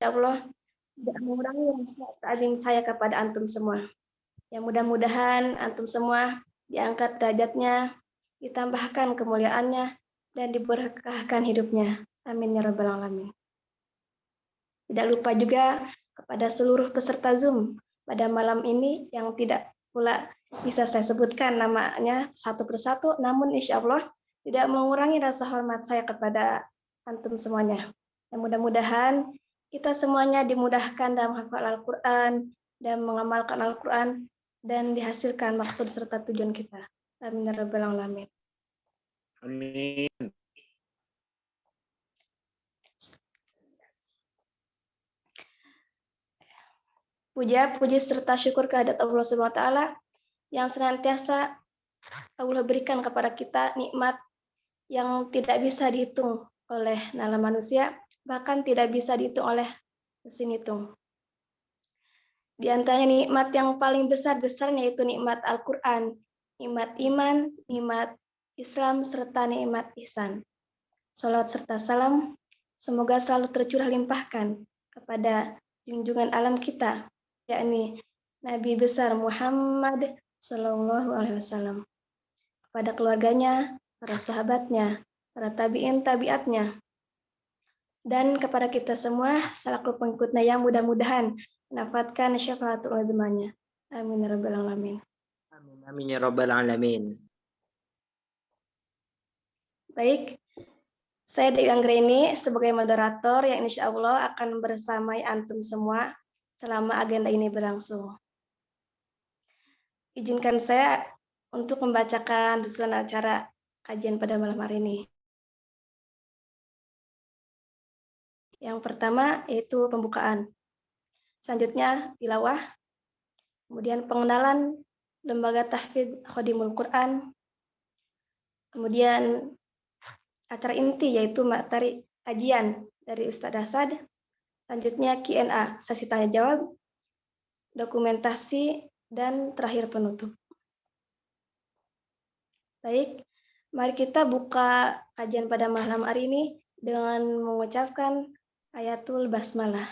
Ya Allah, tidak mengurangi rasa ta'zim saya kepada antum semua. Yang mudah-mudahan antum semua diangkat derajatnya, ditambahkan kemuliaannya, dan diberkahkan hidupnya. Amin ya rabbal alamin. Tidak lupa juga kepada seluruh peserta Zoom pada malam ini yang tidak pula bisa saya sebutkan namanya satu persatu, namun insya Allah tidak mengurangi rasa hormat saya kepada antum semuanya. Dan mudah-mudahan kita semuanya dimudahkan dalam hafal Al-Quran dan mengamalkan Al-Quran dan dihasilkan maksud serta tujuan kita. Amin ya rabbal alamin. Amin. Puja, puji serta syukur kehadirat Allah Subhanahu wa taala yang senantiasa Allah berikan kepada kita nikmat yang tidak bisa dihitung oleh nalar manusia, bahkan tidak bisa dihitung oleh mesin hitung. Di antaranya nikmat yang paling besar-besarnya yaitu nikmat Al-Quran, nikmat iman, nikmat Islam, serta nikmat ihsan. Salawat serta salam semoga selalu tercurah limpahkan kepada junjungan alam kita, yakni Nabi besar Muhammad Shallallahu Alaihi Wasallam, kepada keluarganya, para sahabatnya, para tabi'in tabiatnya, dan kepada kita semua selaku pengikutnya yang mudah-mudahan mendapatkan syafaatul uzmanya. Amin ya rabbal alamin. Amin, amin ya rabbal alamin. Baik, saya Dewi Anggreni sebagai moderator yang insya Allah akan bersamai antum semua selama agenda ini berlangsung. Izinkan saya untuk membacakan susunan acara kajian pada malam hari ini. Yang pertama yaitu pembukaan. Selanjutnya tilawah, kemudian pengenalan lembaga tahfidz Khadimul Quran, kemudian acara inti yaitu materi kajian dari Ustadz Asad, selanjutnya Q&A, sesi tanya jawab, dokumentasi, dan terakhir penutup. Baik, mari kita buka kajian pada malam hari ini dengan mengucapkan ayatul basmalah.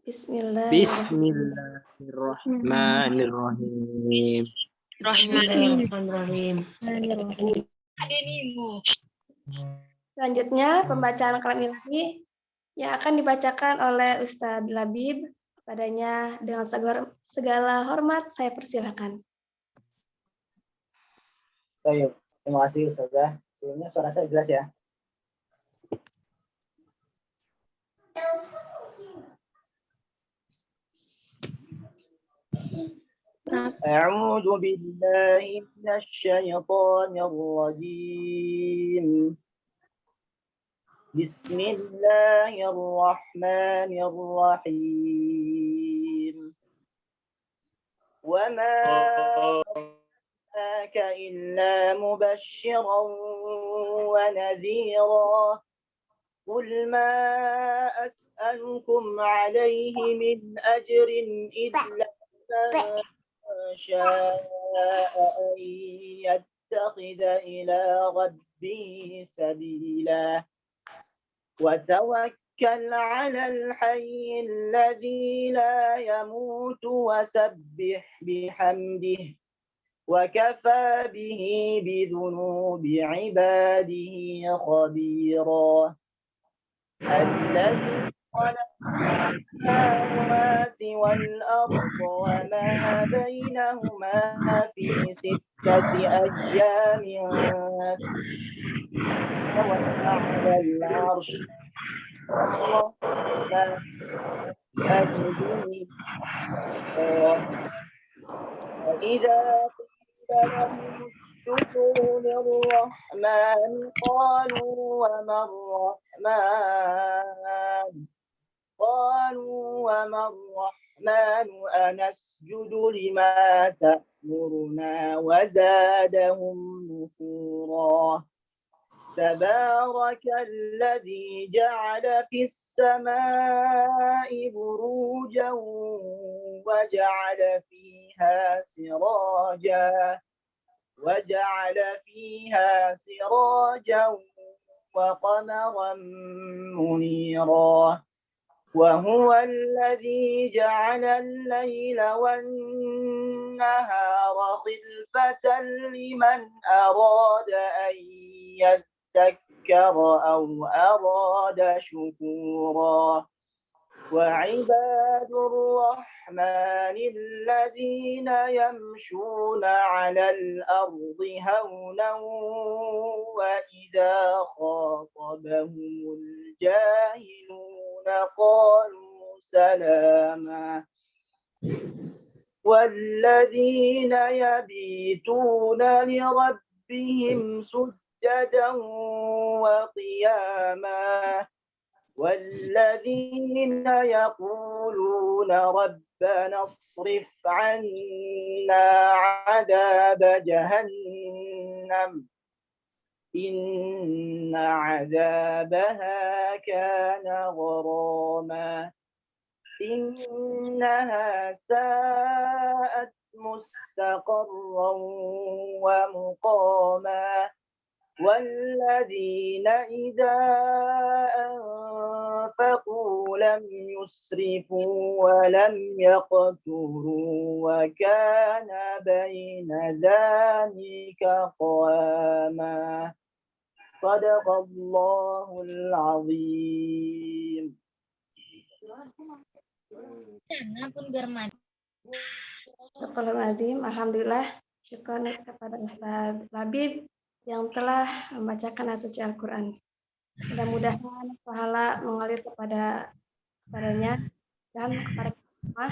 Bismillahirrahmanirrahim. Selanjutnya pembacaan kalam ilahi yang akan dibacakan oleh Ustadz Labib. Padanya dengan segala hormat saya persilakan. Baik, terima kasih Ustazah. Sebelumnya suara saya jelas ya? أعوذ بالله من الشيطان الرجيم بسم الله الرحمن الرحيم وما أرسلناك إلا مبشرا ونذيرا قل ما أسألكم عليه من أجر إلا من شاء أن يتخذ إلى ربه سبيلا وتوكل على الحي الذي لا يموت وسبح بحمده وكفى به بذنوب عباده خبيرا الذي خلق السماوات والأرض وما بينهما في 6 أيام استوى على العرش وإذا قيل لهم اسجدوا للرحمن قالوا وما الرحمن أنسجد لما تأمرنا وزادهم نفورا تبارك الذي جعل في السماء بروجا وجعل فيها سراجا وقمرا منيرا وهو الذي جعل الليل والنهار خلفة لمن أراد أن يذكر أو أراد شكورا وعباد الرحمن الذين يمشون على الأرض هونا وإذا خاطبهم الجاهلون قالوا سلاما والذين يبيتون لربهم سجدا وقياما والذين يقولون ربنا اصرف عنا عذاب جهنم إن عذابها كان غراما إنها ساءت مستقرا ومقاما والذين إذا أنفقوا لم يسرفوا ولم يقتروا وكان بين ذلك قواما صدق الله العظيم. Alhamdulillah, syukur kepada Ustaz Labib yang telah membacakan ayat suci Al-Quran. Mudah-mudahan pahala mengalir kepadanya dan kepada kita semua.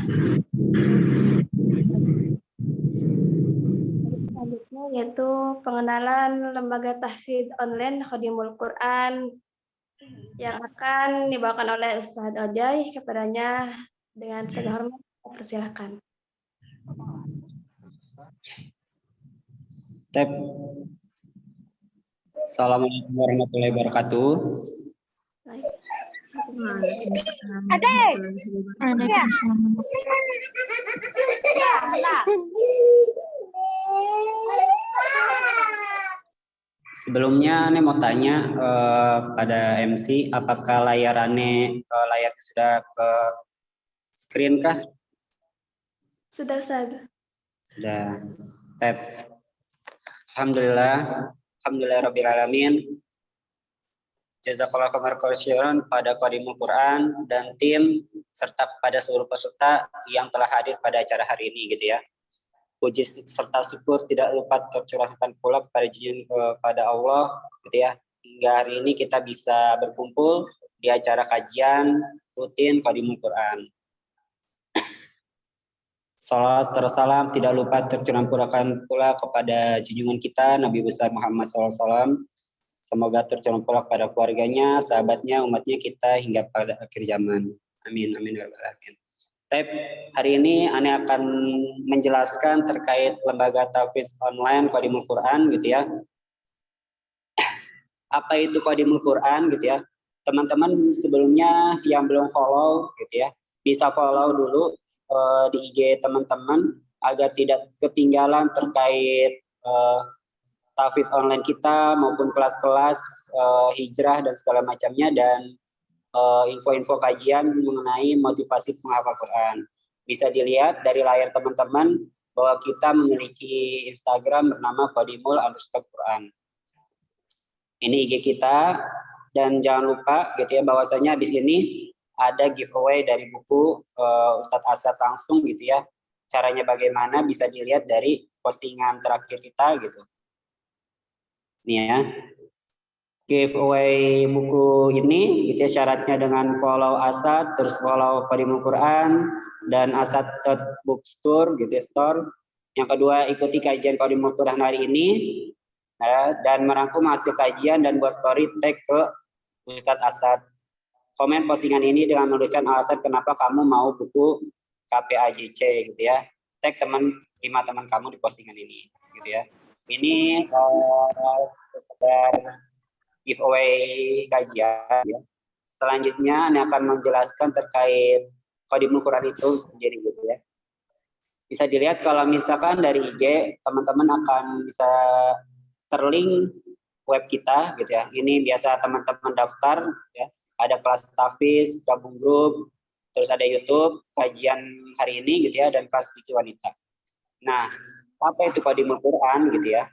Selanjutnya yaitu pengenalan lembaga tahfidz online Khadimul Quran yang akan dibawakan oleh Ustaz Ojai. Kepadanya dengan segala hormat persilakan. Assalamualaikum warahmatullahi wabarakatuh. Sebelumnya Ane mau tanya kepada MC, apakah layarnya sudah ke screen kah? Sudah, Ustaz. Sudah. Tab. Alhamdulillah rabbil alamin. Jazakallahu khairan pada Qadimul Quran dan tim serta kepada seluruh peserta yang telah hadir pada acara hari ini gitu ya. Puji serta syukur tidak lupa tercurahkan pula kepada Allah gitu ya. Hingga hari ini kita bisa berkumpul di acara kajian rutin Qadimul Quran. Salat tersalam tidak lupa tercurahkan pula kepada junjungan kita Nabi besar Muhammad SAW. Semoga tercurah pula kepada keluarganya, sahabatnya, umatnya kita hingga pada akhir zaman. Amin amin ya rabbal alamin. Hari ini Ane akan menjelaskan terkait lembaga tahfidz online Qadimul Quran gitu ya. Apa itu Qadimul Quran gitu ya? Teman-teman sebelumnya yang belum follow gitu ya, bisa follow dulu di IG teman-teman agar tidak ketinggalan terkait tahfidz online kita maupun kelas-kelas hijrah dan segala macamnya dan info-info kajian mengenai motivasi penghafal Quran. Bisa dilihat dari layar teman-teman bahwa kita memiliki Instagram bernama Qadimul_Quran. Ini IG kita dan jangan lupa gitu ya bahwasanya di sini ada giveaway dari buku Ustadz Asad langsung gitu ya. Caranya bagaimana bisa dilihat dari postingan terakhir kita gitu. Nih ya. Giveaway buku ini gitu ya, syaratnya dengan follow Asad, terus follow Qadimul Quran dan Asad.bookstore gitu ya, store. Yang kedua ikuti kajian Qadimul Quran hari ini dan merangkum hasil kajian dan buat story tag ke Ustadz Asad. Komen postingan ini dengan menuliskan alasan kenapa kamu mau buku KPAJC gitu ya. Tag 5 teman kamu di postingan ini gitu ya. Ini sekedar giveaway kajian ya. Selanjutnya Anda akan menjelaskan terkait Qadimul Quran itu sendiri gitu ya. Bisa dilihat kalau misalkan dari IG teman-teman akan bisa terlink web kita gitu ya. Ini biasa teman-teman daftar ya. ada kelas tahfiz, gabung grup, terus ada YouTube, kajian hari ini gitu ya, dan kelas fikih wanita. Nah, apa itu Qadimul Quran gitu ya?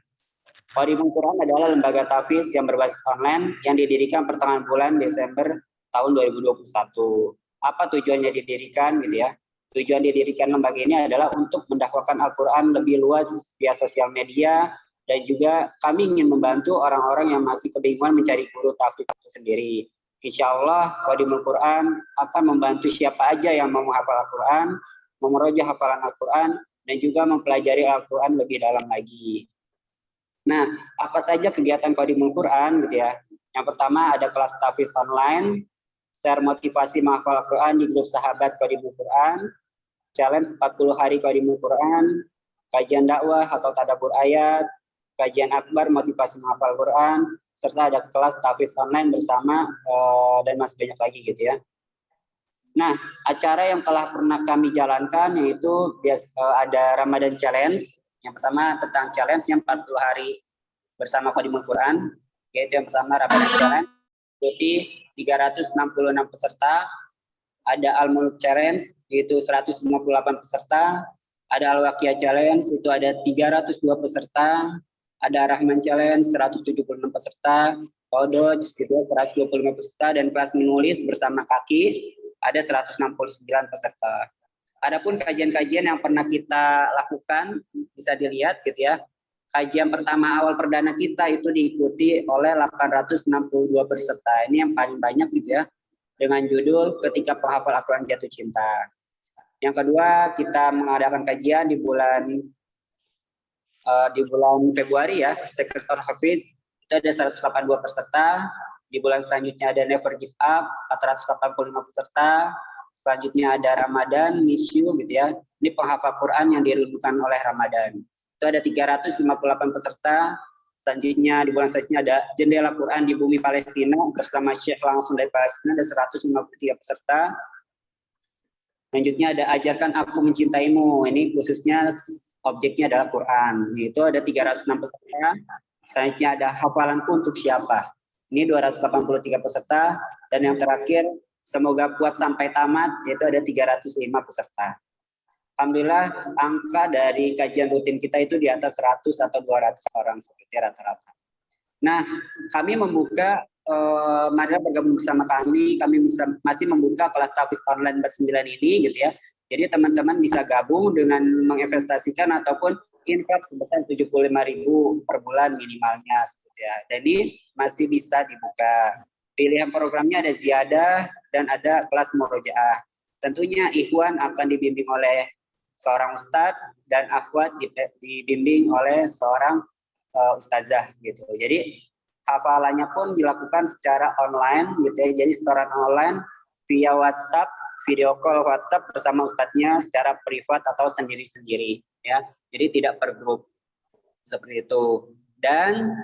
Qadimul Quran adalah lembaga tahfiz yang berbasis online yang didirikan pertengahan bulan Desember tahun 2021. Apa tujuannya didirikan gitu ya? Tujuan didirikan lembaga ini adalah untuk mendakwakan Al-Quran lebih luas via sosial media, dan juga kami ingin membantu orang-orang yang masih kebingungan mencari guru tahfiz itu sendiri. Insya Allah Qadimul Quran akan membantu siapa aja yang mau menghafal Al-Quran, memerojah hafalan Al-Quran, dan juga mempelajari Al-Quran lebih dalam lagi. Nah, apa saja kegiatan Qadimul Quran gitu ya? Yang pertama ada kelas tahfiz online, share motivasi menghafal Al-Quran di grup sahabat Qadimul Quran, challenge 40 hari Qadimul Quran, kajian dakwah atau tadabbur ayat, kajian akbar motivasi menghafal Quran, serta ada kelas tahfiz online bersama dan masih banyak lagi gitu ya. Nah, acara yang telah pernah kami jalankan yaitu ada Ramadan Challenge. Yang pertama tentang challenge yang 40 hari bersama Qadimul Quran, yaitu yang pertama Ramadan Challenge, ikuti 366 peserta. Ada Al-Mulk Challenge, yaitu 158 peserta. Ada Al-Waqiyah Challenge, itu ada 302 peserta. Ada Rahman Challenge, 176 peserta. Kodoj, gitu, 125 peserta. Dan kelas menulis bersama kaki, ada 169 peserta. Adapun kajian-kajian yang pernah kita lakukan, bisa dilihat gitu ya. Kajian pertama awal perdana kita itu diikuti oleh 862 peserta. Ini yang paling banyak gitu ya, dengan judul Ketika Penghafal Al-Quran Jatuh Cinta. Yang kedua, kita mengadakan kajian di bulan Februari ya, Sekretar Hafiz, itu ada 182 peserta. Di bulan selanjutnya ada Never Give Up, 485 peserta. Selanjutnya ada Ramadan, Miss You gitu ya. Ini penghafal Quran yang dirindukan oleh Ramadan. Itu ada 358 peserta. Selanjutnya di bulan selanjutnya ada Jendela Quran di Bumi Palestina bersama Syekh langsung dari Palestina, ada 153 peserta. Selanjutnya ada Ajarkan Aku Mencintaimu. Ini khususnya objeknya adalah Quran. Itu ada 306 peserta. Selanjutnya ada Hafalanku Untuk Siapa. Ini 283 peserta. Dan yang terakhir Semoga Kuat Sampai Tamat, yaitu ada 305 peserta. Alhamdulillah angka dari kajian rutin kita itu di atas 100 atau 200 orang seperti rata-rata. Nah, kami membuka, mari bergabung bersama kami masih membuka kelas tahfiz online ber-9 ini gitu ya. Jadi teman-teman bisa gabung dengan menginvestasikan ataupun infak sebesar 75.000 per bulan minimalnya seperti ya. Dan ini masih bisa dibuka. Pilihan programnya ada ziyadah dan ada kelas murojaah. Tentunya ikhwan akan dibimbing oleh seorang ustadz dan akhwat dibimbing oleh seorang ustazah gitu. Jadi hafalannya pun dilakukan secara online gitu ya. Jadi setoran online via WhatsApp, video call WhatsApp bersama ustadznya secara privat atau sendiri-sendiri ya. Jadi tidak per grup seperti itu. Dan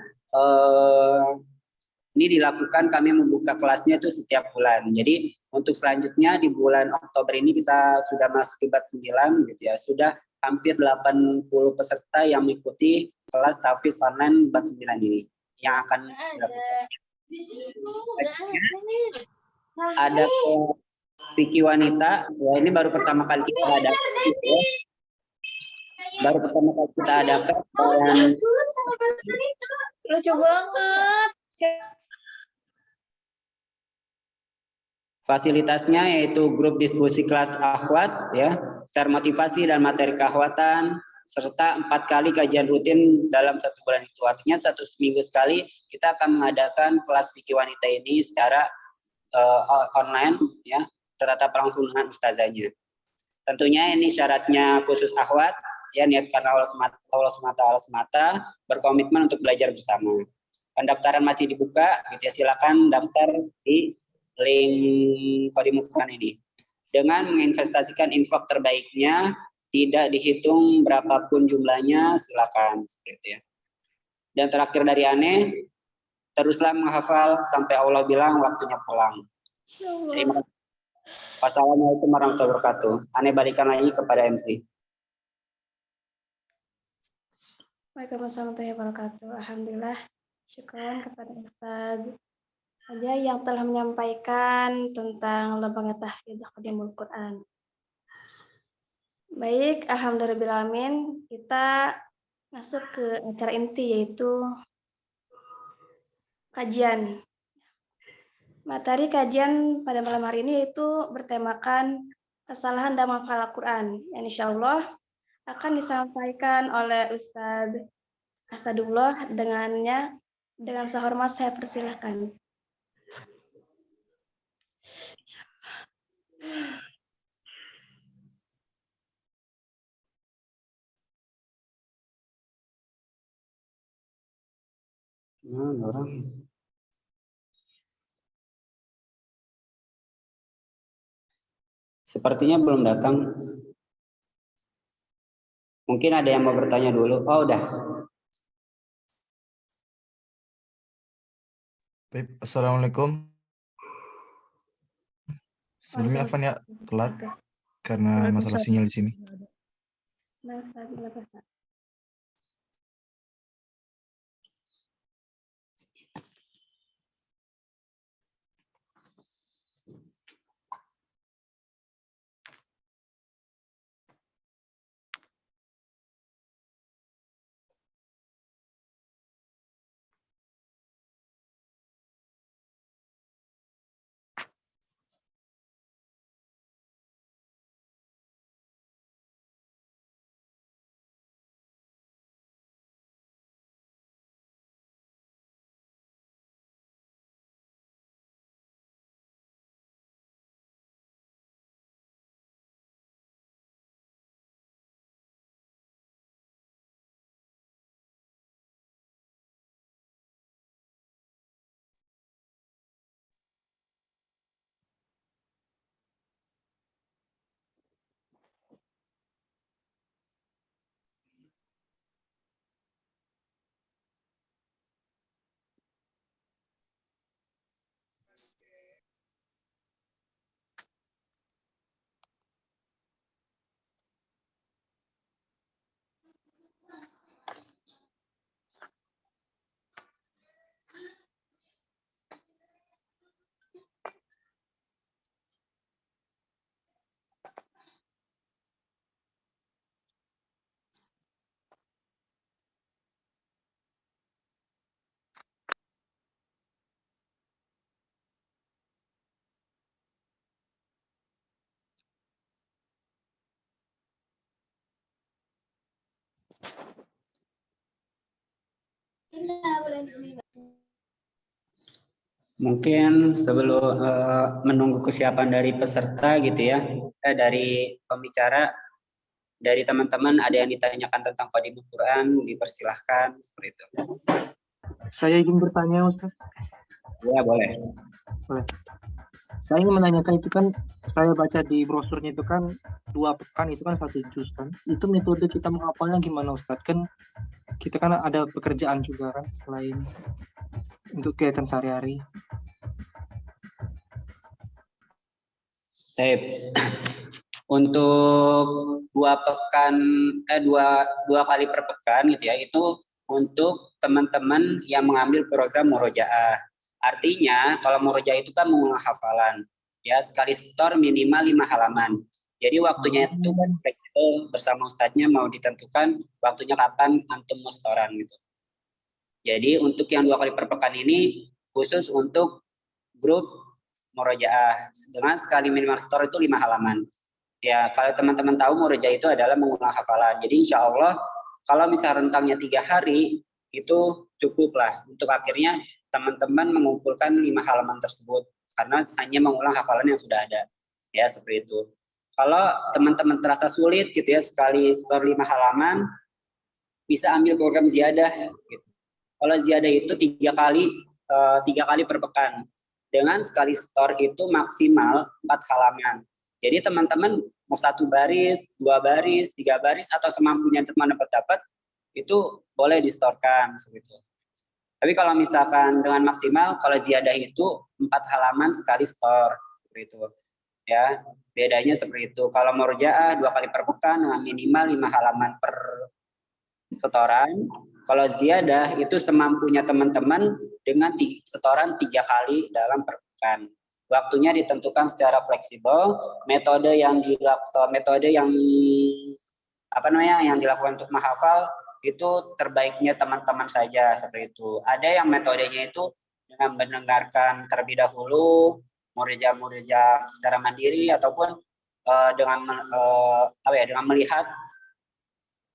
ini dilakukan, kami membuka kelasnya itu setiap bulan. Jadi untuk selanjutnya di bulan Oktober ini kita sudah masuk ke batch 9 gitu ya. Sudah hampir 80 peserta yang mengikuti kelas tahfiz online batch 9 ini yang akan dilakukan. Ada fikih wanita, ya ini baru pertama kali kita ada. Baru pertama kali kita adakan. Lucu banget. Fasilitasnya yaitu grup diskusi kelas akhwat, ya, share motivasi dan materi keakhwatan, serta 4 kali kajian rutin dalam 1 bulan itu. Artinya 1 minggu sekali kita akan mengadakan kelas fikih wanita ini secara online, ya, tertatap langsung dengan ustazahnya. Tentunya ini syaratnya khusus akhwat, ya, niat karena Allah semata, berkomitmen untuk belajar bersama. Pendaftaran masih dibuka, gitu ya, silakan daftar di link Qadimul Quran ini. Dengan menginvestasikan infak terbaiknya, tidak dihitung berapapun jumlahnya, silakan seperti itu ya. Dan terakhir dari Ane, teruslah menghafal sampai Allah bilang waktunya pulang. Terima kasih. Wassalamualaikum warahmatullahi wabarakatuh. Ane balikan lagi kepada MC. Waalaikumsalam warahmatullahi wabarakatuh. Alhamdulillah, syukur kepada Ustaz. saja yang telah menyampaikan tentang lembaga tahfidz Khadimul Quran. Baik, alhamdulillahirabbil kita masuk ke acara inti yaitu kajian. Materi kajian pada malam hari ini yaitu bertemakan kesalahan dalam menghafal Al-Quran yang insya Allah akan disampaikan oleh Ustadz Asadullah. Dengan sehormat saya persilahkan. Sepertinya belum datang. Mungkin ada yang mau bertanya dulu. Oh, udah. Baik, Assalamualaikum. Sebelumnya Afan ya telat karena masalah sinyal di sini. Mungkin sebelum menunggu kesiapan dari peserta gitu ya, dari pembicara, dari teman-teman ada yang ditanyakan tentang Khadimul Quran, dipersilahkan seperti itu. Saya ingin bertanya, Ustaz. Ya, boleh. Saya ingin menanyakan, itu kan saya baca di brosurnya itu kan 2 pekan itu kan 1 juz kan. Itu metode kita menghafalnya gimana, Ustaz? Kan kita kan ada pekerjaan juga kan selain untuk kegiatan sehari-hari. Untuk 2 kali per pekan gitu ya, itu untuk teman-teman yang mengambil program murojaah. Artinya kalau murojaah itu kan mengulang hafalan ya, sekali setor minimal 5 halaman. Jadi waktunya itu kan fleksibel, bersama ustadznya mau ditentukan waktunya kapan antum mau setoran gitu. Jadi untuk yang 2 kali per pekan ini khusus untuk grup murojaah dengan sekali minimal setor itu 5 halaman. Ya, kalau teman-teman tahu murojaah itu adalah mengulang hafalan. Jadi insya Allah kalau misal rentangnya 3 hari itu cukup lah untuk akhirnya teman-teman mengumpulkan 5 halaman tersebut karena hanya mengulang hafalan yang sudah ada. Ya, seperti itu. Kalau teman-teman terasa sulit gitu ya, sekali setor 5 halaman bisa ambil program ziyadah gitu. Kalau ziyadah itu 3 kali per pekan. Dengan sekali setor itu maksimal 4 halaman. Jadi teman-teman mau 1 baris, 2 baris, 3 baris atau semampunya teman dapat itu boleh distorkan seperti itu. Tapi kalau misalkan dengan maksimal, kalau ziyadah itu 4 halaman sekali setor seperti itu. Ya, bedanya seperti itu. Kalau murojaah 2 kali per pekan dengan minimal 5 halaman per setoran. Kalau ziyadah itu semampunya teman-teman dengan setoran 3 kali dalam per pekan. Waktunya ditentukan secara fleksibel. Metode yang yang dilakukan untuk menghafal itu terbaiknya teman-teman saja seperti itu. Ada yang metodenya itu dengan mendengarkan terlebih dahulu, murojaah secara mandiri ataupun dengan melihat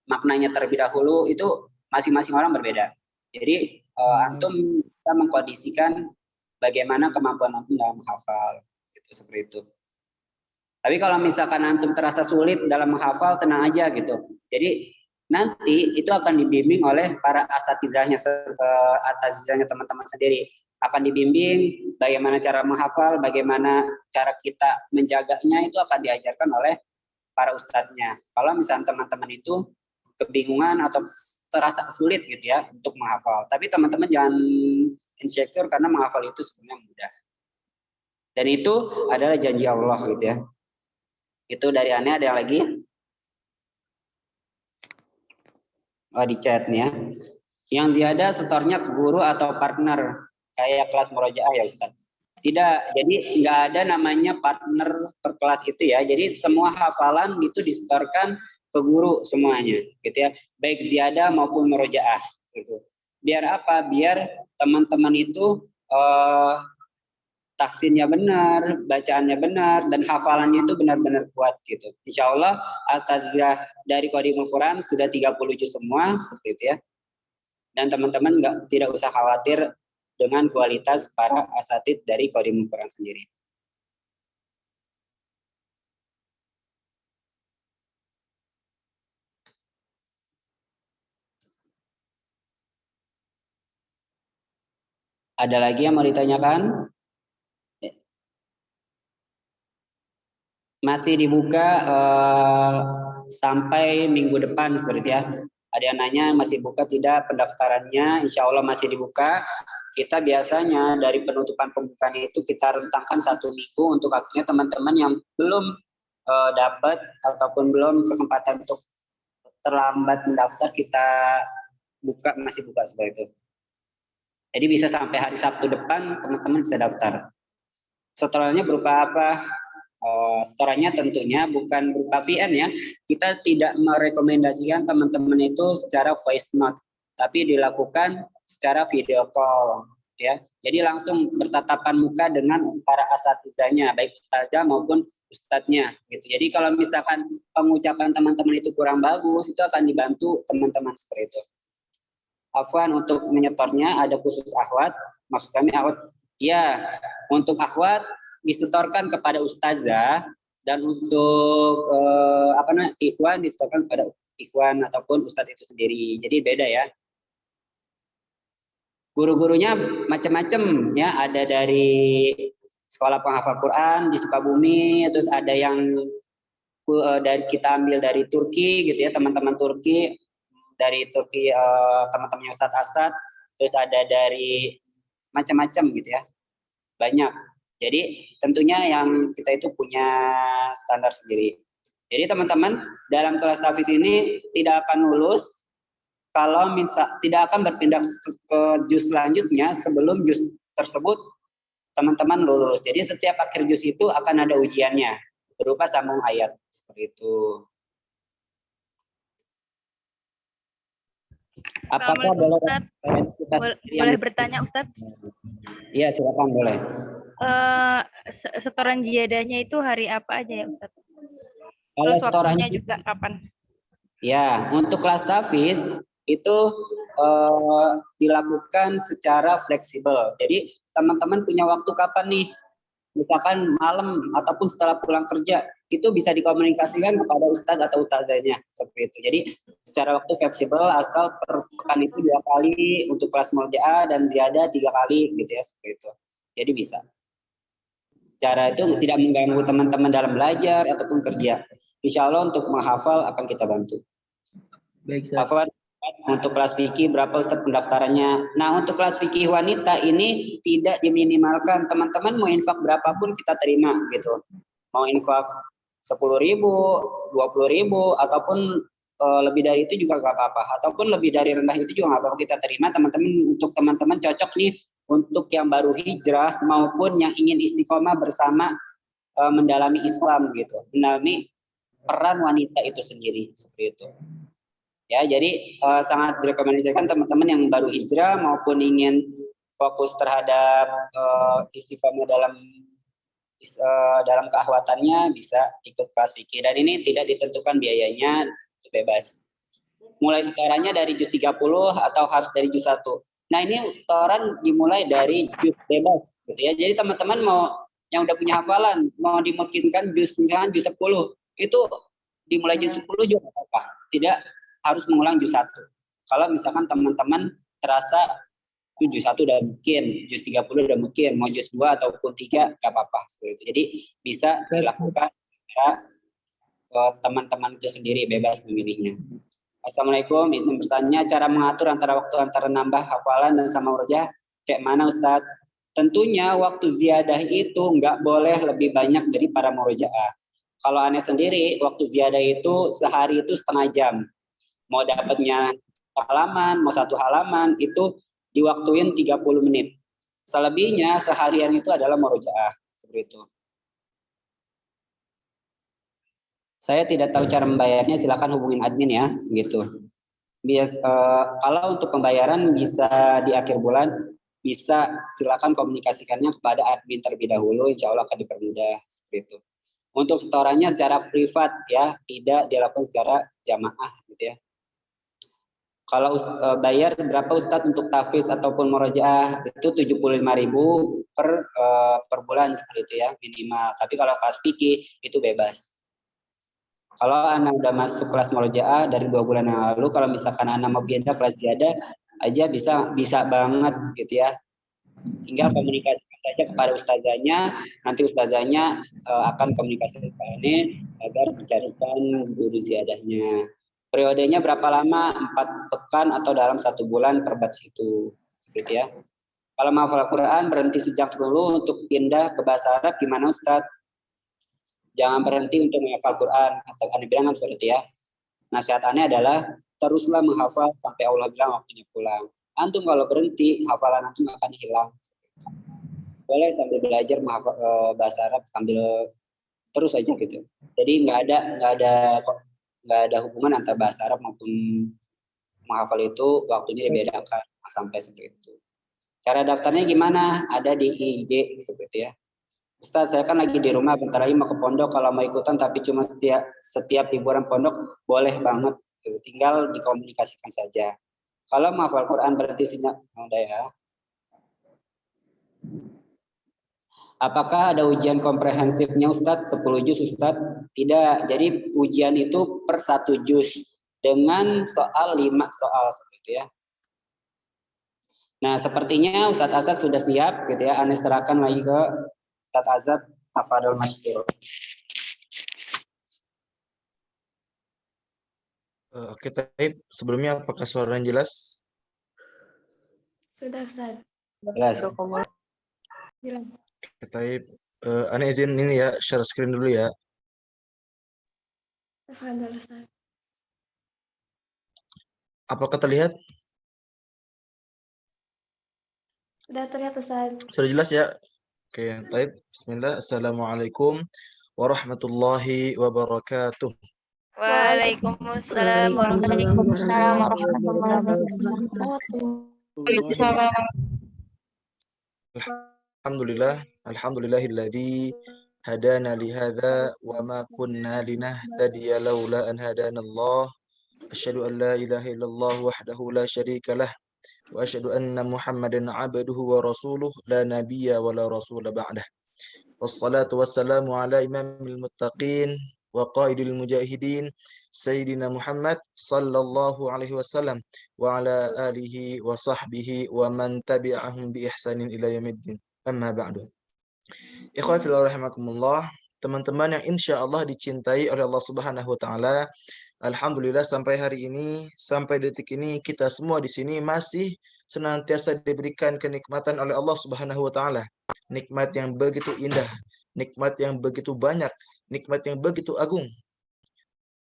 maknanya terlebih dahulu. Itu masing-masing orang berbeda. Jadi antum bisa mengkondisikan bagaimana kemampuan antum dalam menghafal, gitu, seperti itu. Tapi kalau misalkan antum terasa sulit dalam menghafal, tenang aja gitu. Jadi nanti itu akan dibimbing oleh para asatizahnya teman-teman sendiri. Akan dibimbing bagaimana cara menghafal, bagaimana cara kita menjaganya, itu akan diajarkan oleh para ustadznya. Kalau misalnya teman-teman itu kebingungan atau terasa sulit gitu ya untuk menghafal, tapi teman-teman jangan insecure karena menghafal itu sebenarnya mudah. Dan itu adalah janji Allah gitu ya. Itu dari Ane. Ada yang lagi? Oh, di chat nih ya. Yang ziyadah setornya ke guru atau partner kayak kelas murojaah ya Ustaz? Tidak, jadi nggak ada namanya partner per kelas itu ya. Jadi semua hafalan itu disetorkan ke guru semuanya, gitu ya. Baik ziyadah maupun murojaah, gitu. Biar apa? Biar teman-teman itu tahsinnya benar, bacaannya benar, dan hafalannya itu benar-benar kuat, gitu. Insya Allah al-tazkiyah dari Qadimul Quran sudah 30 juz semua, seperti itu ya. Dan teman-teman tidak usah khawatir dengan kualitas para asatid dari Qadimul Quran sendiri. Ada lagi yang mau ditanyakan? Masih dibuka sampai minggu depan seperti ya. Ada yang nanya masih buka tidak pendaftarannya? Insya Allah masih dibuka. Kita biasanya dari penutupan pembukaan itu kita rentangkan 1 minggu untuk akhirnya teman-teman yang belum dapat ataupun belum kesempatan untuk terlambat mendaftar, kita masih buka seperti itu. Jadi bisa sampai hari Sabtu depan teman-teman bisa daftar. Setorannya berupa apa? Setorannya tentunya bukan berupa VN ya. Kita tidak merekomendasikan teman-teman itu secara voice note, tapi dilakukan secara video call ya. Jadi langsung bertatapan muka dengan para asatizahnya, baik ustazah maupun ustadznya gitu. Jadi kalau misalkan pengucapan teman-teman itu kurang bagus, itu akan dibantu teman-teman seperti itu. Afwan, untuk menyetornya ada khusus akhwat, maksud kami akhwat ya, untuk akhwat disetorkan kepada ustazah, dan untuk ikhwan disetorkan kepada ikhwan ataupun ustadz itu sendiri. Jadi beda ya. Guru-gurunya macam-macam ya, ada dari sekolah penghafal Quran di Sukabumi, terus ada yang dari kita ambil dari Turki gitu ya, teman-teman Turki, dari Turki teman-temannya Ustadz Asad, terus ada dari macam-macam gitu ya, banyak. Jadi tentunya yang kita itu punya standar sendiri. Jadi teman-teman dalam kelas tahfiz ini tidak akan lulus kalau tidak akan berpindah ke juz selanjutnya sebelum juz tersebut teman-teman lulus. Jadi setiap akhir juz itu akan ada ujiannya berupa sambung ayat seperti itu. Apakah boleh bertanya Ustaz? Iya, silakan boleh. Setoran ziyadahnya itu hari apa aja ya Ustaz? Kalau terus waktunya juga kapan? Ya, untuk kelas tahfiz itu dilakukan secara fleksibel. Jadi teman-teman punya waktu kapan nih? Misalkan malam ataupun setelah pulang kerja, itu bisa dikomunikasikan kepada ustadz atau ustazahnya seperti itu. Jadi secara waktu fleksibel, asal per pekan itu 2 kali untuk kelas murojaah dan ziyadah 3 kali gitu ya, seperti itu. Jadi bisa. Cara itu tidak mengganggu teman-teman dalam belajar ataupun kerja. Insya Allah untuk menghafal akan kita bantu. Baik, Afwan, untuk kelas fikih berapa Ustaz pendaftarannya? Nah, untuk kelas fikih wanita ini tidak diminimalkan. Teman-teman mau infak berapapun kita terima gitu. Mau infak 10.000, 20.000 ataupun lebih dari itu juga nggak apa-apa. Ataupun lebih dari rendah itu juga nggak apa-apa, kita terima. Teman-teman, untuk teman-teman cocok nih untuk yang baru hijrah maupun yang ingin istiqomah bersama mendalami Islam gitu, mendalami peran wanita itu sendiri seperti itu. Ya, jadi sangat direkomendasikan teman-teman yang baru hijrah maupun ingin fokus terhadap istiqomah dalam keahwatannya bisa ikut kelas fikih, dan ini tidak ditentukan biayanya, itu bebas. Mulai setorannya dari juz 30 atau harus dari juz 1. Nah, ini setoran dimulai dari juz bebas gitu ya. Jadi teman-teman mau yang udah punya hafalan mau dimungkinkan juz misalkan juz 10, itu dimulai juz 10 juga apa-apa. Tidak harus mengulang juz 1. Kalau misalkan teman-teman terasa juz 1 udah mungkin, juz 30 udah mungkin, mau juz 2 ataupun 3 enggak apa-apa seperti itu. Jadi bisa dilakukan secara teman-teman itu sendiri bebas memilihnya. Assalamualaikum, izin bertanya, cara mengatur antara nambah hafalan dan sama murojaah kayak mana Ustadz? Tentunya waktu ziyadah itu nggak boleh lebih banyak dari para murojaah. Kalau aneh sendiri, waktu ziyadah itu sehari itu setengah jam. Mau dapatnya halaman, mau 1 halaman, itu diwaktuin 30 menit. Selebihnya seharian itu adalah murojaah. Seperti itu. Saya tidak tahu cara membayarnya, silakan hubungin admin ya, gitu. Kalau untuk pembayaran bisa di akhir bulan, bisa silakan komunikasikannya kepada admin terlebih dahulu, insya Allah akan dipermudah seperti itu. Untuk setorannya secara privat ya, tidak dilakukan secara jamaah gitu ya. Kalau bayar berapa Ustadz untuk tahfiz ataupun murojaah itu 75.000 per bulan seperti itu ya minimal. Tapi kalau kelas fikih itu bebas. Kalau anak udah masuk kelas murojaah dari 2 bulan yang lalu, kalau misalkan anak mau pindah kelas ziyadah aja bisa banget gitu ya. Tinggal komunikasikan saja kepada ustazahnya, nanti ustazahnya akan komunikasi dengan ini agar mencarikan guru ziyadahnya. Periodenya berapa lama? 4 pekan atau dalam 1 bulan per batch itu. Seperti ya. Kalau mau hafal Quran berhenti sejak dulu untuk pindah ke bahasa Arab gimana Ustadz? Jangan berhenti untuk menghafal Quran. Kata Anda bilang kan seperti itu ya. Nasihat Anda adalah teruslah menghafal sampai Allah bilang waktunya pulang. Antum kalau berhenti, hafalan antum akan hilang. Boleh sambil belajar menghafal bahasa Arab sambil terus aja gitu. Jadi nggak ada hubungan antara bahasa Arab maupun menghafal itu waktunya dibedakan sampai seperti itu. Cara daftarnya gimana? Ada di IG seperti ya. Ustaz, saya kan lagi di rumah, bentar lagi mau ke pondok. Kalau mau ikutan tapi cuma setiap liburan pondok, boleh banget. Tinggal dikomunikasikan saja. Kalau mau hafal Quran berarti sinyal udah ya. Apakah ada ujian komprehensifnya Ustadz? 10 juz Ustadz? Tidak. Jadi ujian itu per 1 juz dengan soal 5 soal seperti itu ya. Nah, sepertinya Ustadz Azad sudah siap gitu ya. Anda serahkan lagi ke Ustadz Azad, tafadhol masykur. Oke, Taib. Sebelumnya apakah suaranya jelas? Sudah Ustaz. Jelas. Jelas. Oke, Taib. Ana izin ini ya, share screen dulu ya. Tafadhol Ustaz. Apakah terlihat? Sudah terlihat Ustaz. Sudah jelas ya? Oke, Taib. Bismillah. Assalamualaikum warahmatullahi wabarakatuh. Waalaikumsalam warahmatullahi wabarakatuh. Alhamdulillahilladzi hadana lihadza wa ma kunna linahtadiya laula an hadanallah. Asyhadu an la ilaha illallah wahdahu la syarika lah wa asyhadu anna Muhammadan abduhu wa rasuluh la nabiyya wa la rasula ba'dah. Wassalatu wassalamu ala imamil muttaqin wa qaidil mujahidin Sayyidina Muhammad sallallahu alaihi wasallam wa ala alihi wa sahbihi wa man tabi'ahum bi ihsanin ila yaumiddin. Amma ba'du. Ikhwah fillah rahimakumullah, teman-teman yang insya Allah dicintai oleh Allah Subhanahu wa taala. Alhamdulillah sampai hari ini, sampai detik ini kita semua di sini masih senantiasa diberikan kenikmatan oleh Allah Subhanahu wa taala. Nikmat yang begitu indah, nikmat yang begitu banyak, nikmat yang begitu agung.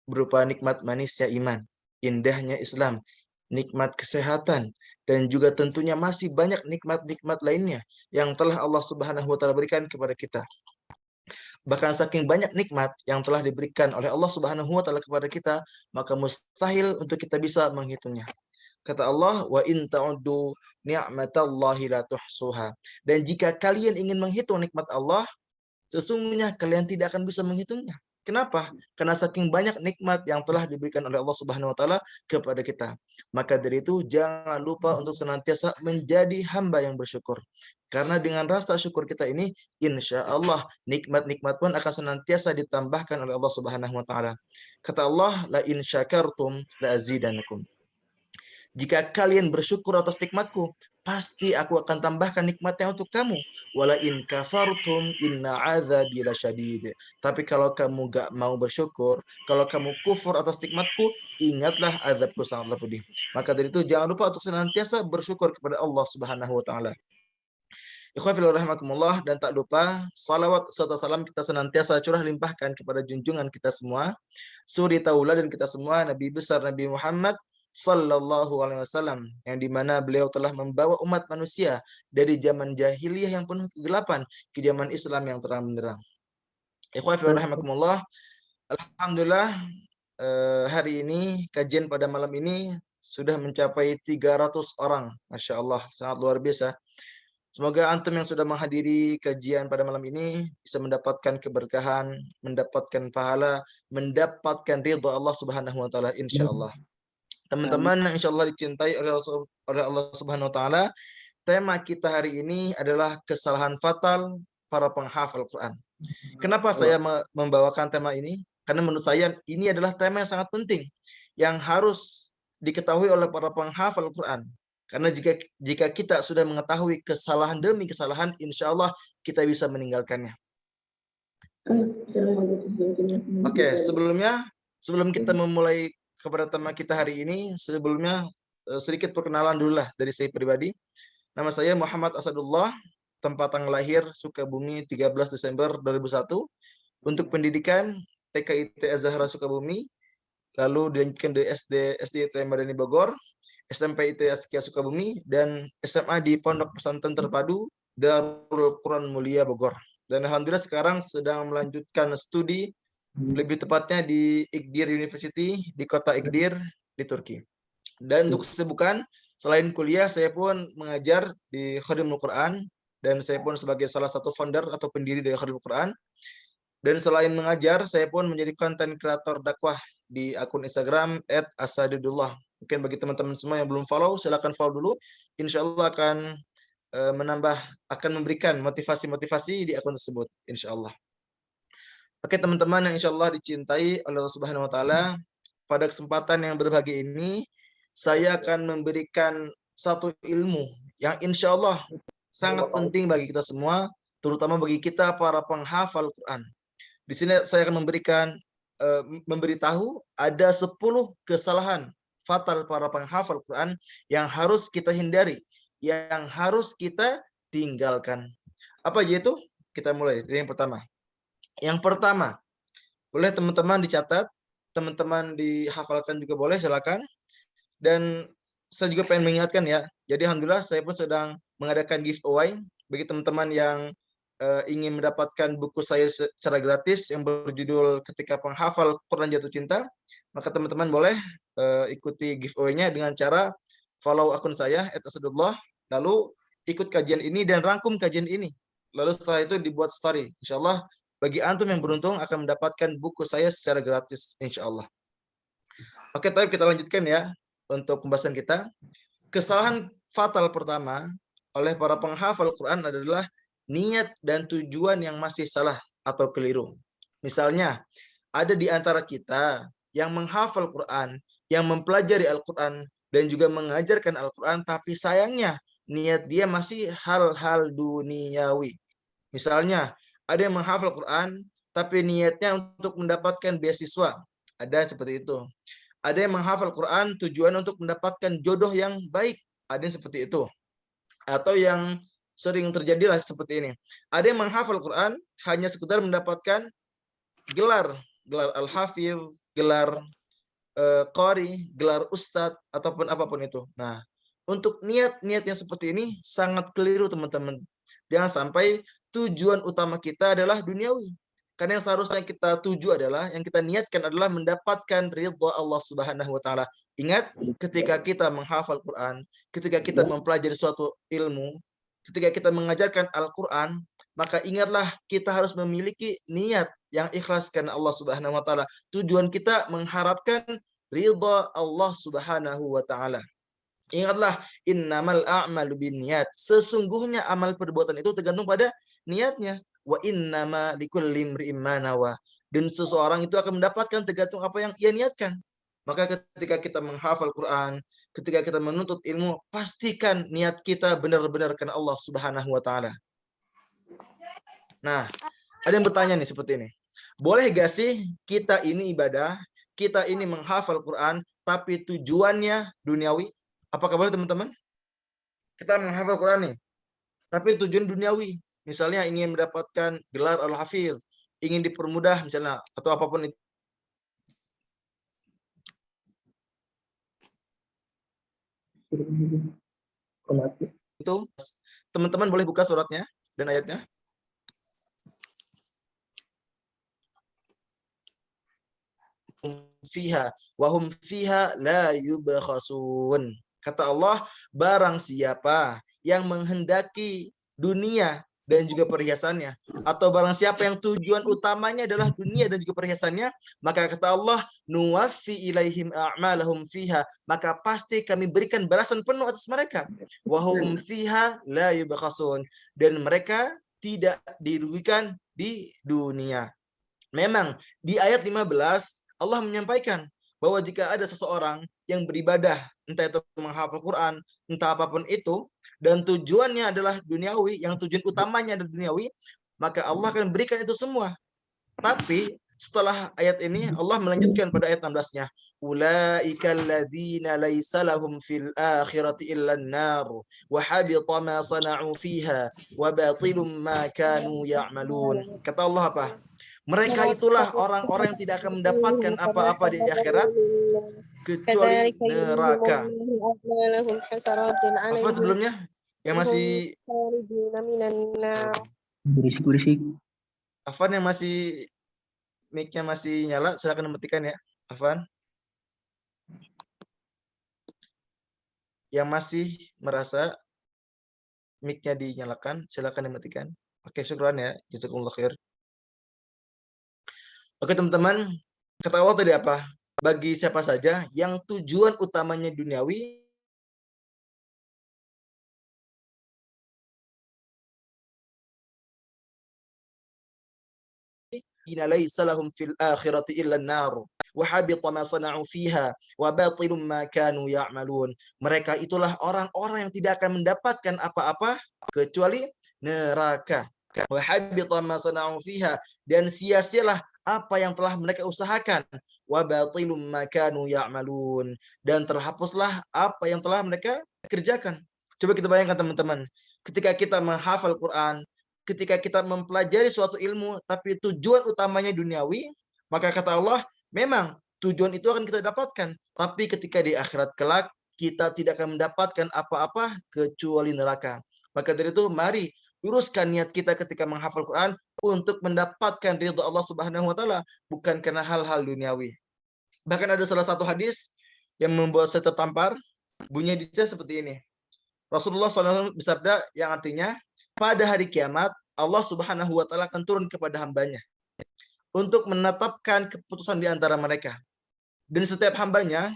Berupa nikmat manisnya iman, indahnya Islam, nikmat kesehatan, dan juga tentunya masih banyak nikmat-nikmat lainnya yang telah Allah Subhanahu wa taala berikan kepada kita. Bahkan saking banyak nikmat yang telah diberikan oleh Allah Subhanahu wa taala kepada kita, maka mustahil untuk kita bisa menghitungnya. Kata Allah, wa in ta'uddu ni'matallahi la tuhsuha. Dan jika kalian ingin menghitung nikmat Allah, sesungguhnya kalian tidak akan bisa menghitungnya. Kenapa? Karena saking banyak nikmat yang telah diberikan oleh Allah Subhanahu wa taala kepada kita. Maka dari itu jangan lupa untuk senantiasa menjadi hamba yang bersyukur. Karena dengan rasa syukur kita ini, insya Allah nikmat-nikmat pun akan senantiasa ditambahkan oleh Allah Subhanahu wa taala. Kata Allah, la in syakartum la azidanakum. Jika kalian bersyukur atas nikmatku, pasti aku akan tambahkan nikmatnya untuk kamu. Wala in kafartum inna adzabi lasyadid. Tapi kalau kamu gak mau bersyukur, kalau kamu kufur atas nikmatku, ingatlah azabku sangatlah pedih. Maka dari itu jangan lupa untuk senantiasa bersyukur kepada Allah Subhanahu wa taala. Ikhwan fillah rahimakumullah, dan tak lupa salawat serta salam kita senantiasa curah limpahkan kepada junjungan kita semua, suri tauladan kita semua, Nabi besar Nabi Muhammad Sallallahu Alaihi Wasallam, yang dimana beliau telah membawa umat manusia dari zaman jahiliyah yang penuh kegelapan ke zaman Islam yang terang benderang. Ikhwan fillah rahimakumullah, alhamdulillah hari ini kajian pada malam ini sudah mencapai 300 orang, masya Allah, sangat luar biasa. Semoga antum yang sudah menghadiri kajian pada malam ini bisa mendapatkan keberkahan, mendapatkan pahala, mendapatkan ridha Allah Subhanahu wa taala insyaallah. Teman-teman yang insya Allah dicintai oleh Allah Subhanahu wa taala, tema kita hari ini adalah kesalahan fatal para penghafal Quran. Kenapa saya membawakan tema ini? Karena menurut saya ini adalah tema yang sangat penting yang harus diketahui oleh para penghafal Quran. Karena jika kita sudah mengetahui kesalahan demi kesalahan, insya Allah kita bisa meninggalkannya. Oke, sebelum kita memulai kepada tema kita hari ini, sebelumnya sedikit perkenalan dulu lah dari saya pribadi. Nama saya Muhammad Asadullah, tempat tanggal lahir Sukabumi 13 Desember 2001. Untuk pendidikan TKIT Az-Zahra Sukabumi, lalu dilanjutkan di SD Madani Bogor, SMP IT Askia Sukabumi, dan SMA di Pondok Pesantren Terpadu Darul Quran Mulia Bogor. Dan alhamdulillah sekarang sedang melanjutkan studi, lebih tepatnya di Igdir University di kota Igdir di Turki. Dan untuk kesibukan selain kuliah, saya pun mengajar di Khadimul Quran, dan saya pun sebagai salah satu founder atau pendiri dari Khadimul Quran. Dan selain mengajar, saya pun menjadi konten kreator dakwah di akun Instagram @asadudullah. Mungkin bagi teman-teman semua yang belum follow, silakan follow dulu. Insya Allah akan memberikan motivasi-motivasi di akun tersebut, insya Allah. Oke teman-teman yang insya Allah dicintai oleh Allah Subhanahu Wa Taala, pada kesempatan yang berbahagia ini, saya akan memberikan satu ilmu yang insya Allah sangat penting bagi kita semua, terutama bagi kita para penghafal Quran. Di sini saya akan memberitahu ada 10 kesalahan fatal para penghafal Quran yang harus kita hindari, yang harus kita tinggalkan. Apa aja itu? Kita mulai dari yang pertama. Yang pertama, boleh teman-teman dicatat, teman-teman dihafalkan juga boleh, silakan. Dan saya juga pengen mengingatkan ya, jadi alhamdulillah saya pun sedang mengadakan giveaway bagi teman-teman yang ingin mendapatkan buku saya secara gratis yang berjudul Ketika Penghafal Quran Jatuh Cinta, maka teman-teman boleh ikuti giveaway-nya dengan cara follow akun saya @asadullah, lalu ikut kajian ini dan rangkum kajian ini. Lalu setelah itu dibuat story. Insyaallah bagi antum yang beruntung akan mendapatkan buku saya secara gratis insyaallah. Oke, tapi kita lanjutkan ya untuk pembahasan kita. Kesalahan fatal pertama oleh para penghafal Quran adalah niat dan tujuan yang masih salah atau keliru. Misalnya, ada di antara kita yang menghafal Quran, yang mempelajari Al-Quran, dan juga mengajarkan Al-Quran, tapi sayangnya niat dia masih hal-hal duniawi. Misalnya, ada yang menghafal Quran, tapi niatnya untuk mendapatkan beasiswa. Ada seperti itu. Ada yang menghafal Quran, tujuan untuk mendapatkan jodoh yang baik. Ada yang seperti itu. Atau yang sering terjadilah seperti ini. Ada yang menghafal Quran hanya sekedar mendapatkan gelar Al-Hafiz, gelar Qari, gelar Ustadz, ataupun apapun itu. Nah, untuk niat-niat yang seperti ini sangat keliru teman-teman. Jangan sampai tujuan utama kita adalah duniawi. Karena yang seharusnya kita tuju adalah, yang kita niatkan adalah mendapatkan ridha Allah Subhanahu wa taala. Ingat, ketika kita menghafal Quran, ketika kita mempelajari suatu ilmu, ketika kita mengajarkan Al-Quran, maka ingatlah kita harus memiliki niat yang ikhlas karena Allah Subhanahu wa taala. Tujuan kita mengharapkan ridha Allah Subhanahu wa taala. Ingatlah, innamal a'malu binniyat. Sesungguhnya amal perbuatan itu tergantung pada niatnya. Wa innama likulli imri'in ma nawa. Dan seseorang itu akan mendapatkan tergantung apa yang ia niatkan. Maka ketika kita menghafal Quran, ketika kita menuntut ilmu, pastikan niat kita benar-benar karena Allah Subhanahu wa taala. Nah, ada yang bertanya nih seperti ini. Boleh gak sih kita ini ibadah, kita ini menghafal Quran, tapi tujuannya duniawi? Apakah boleh teman-teman? Kita menghafal Quran nih, tapi tujuan duniawi. Misalnya ingin mendapatkan gelar Al-Hafidz, ingin dipermudah misalnya, atau apapun itu. Teman-teman boleh buka suratnya dan ayatnya. Fiha wahum fiha la yubkhasun. Kata Allah, barang siapa yang menghendaki dunia dan juga perhiasannya, atau barang siapa yang tujuan utamanya adalah dunia dan juga perhiasannya, maka kata Allah, nuwaffi ilaihim a'malahum fiha, maka pasti kami berikan balasan penuh atas mereka. Wahum fiha la yubkhasun, dan mereka tidak dirugikan di dunia. Memang di ayat 15 Allah menyampaikan bahwa jika ada seseorang yang beribadah, entah itu menghafal Quran, entah apapun itu, dan tujuannya adalah duniawi, yang tujuan utamanya adalah duniawi, maka Allah akan berikan itu semua. Tapi setelah ayat ini, Allah melanjutkan pada ayat 16-nya. Ulaika alladzina laisa lahum fil akhirati illa an-nar wa habita ma sana'u fiha wa batilum ma kanu ya'malun. Kata Allah apa? Mereka itulah orang-orang yang tidak akan mendapatkan apa-apa di akhirat kecuali neraka. Apa sebelumnya? Yang masih berisik-berisik. Afan yang masih mic-nya masih nyala, silakan matikan ya, Afan. Yang masih merasa mic-nya dinyalakan, silakan dimatikan. Oke, syukran ya. Jazakumullah khair. Oke teman-teman, kata Allah tadi apa? Bagi siapa saja yang tujuan utamanya duniawi, laisa lahum fil akhirati illa an-nar wa habita ma sana'u fiha wa batilum ma kanu ya'malun. Mereka itulah orang-orang yang tidak akan mendapatkan apa-apa kecuali neraka. Wa habita ma sana'u fiha, dan sia-sialah apa yang telah mereka usahakan. Wa batilum ma kanu ya'malun, dan terhapuslah apa yang telah mereka kerjakan. Coba kita bayangkan teman-teman, ketika kita menghafal Quran, ketika kita mempelajari suatu ilmu, tapi tujuan utamanya duniawi, maka kata Allah, memang tujuan itu akan kita dapatkan. Tapi ketika di akhirat kelak, kita tidak akan mendapatkan apa-apa kecuali neraka. Maka dari itu, mari luruskan niat kita ketika menghafal Quran untuk mendapatkan ridha Allah Subhanahu wa taala, bukan karena hal-hal duniawi. Bahkan ada salah satu hadis yang membuat saya tertampar, bunyi hadisnya seperti ini. Rasulullah SAW bersabda yang artinya, pada hari kiamat Allah Subhanahu wa taala akan turun kepada hambanya untuk menetapkan keputusan di antara mereka. Dan setiap hambanya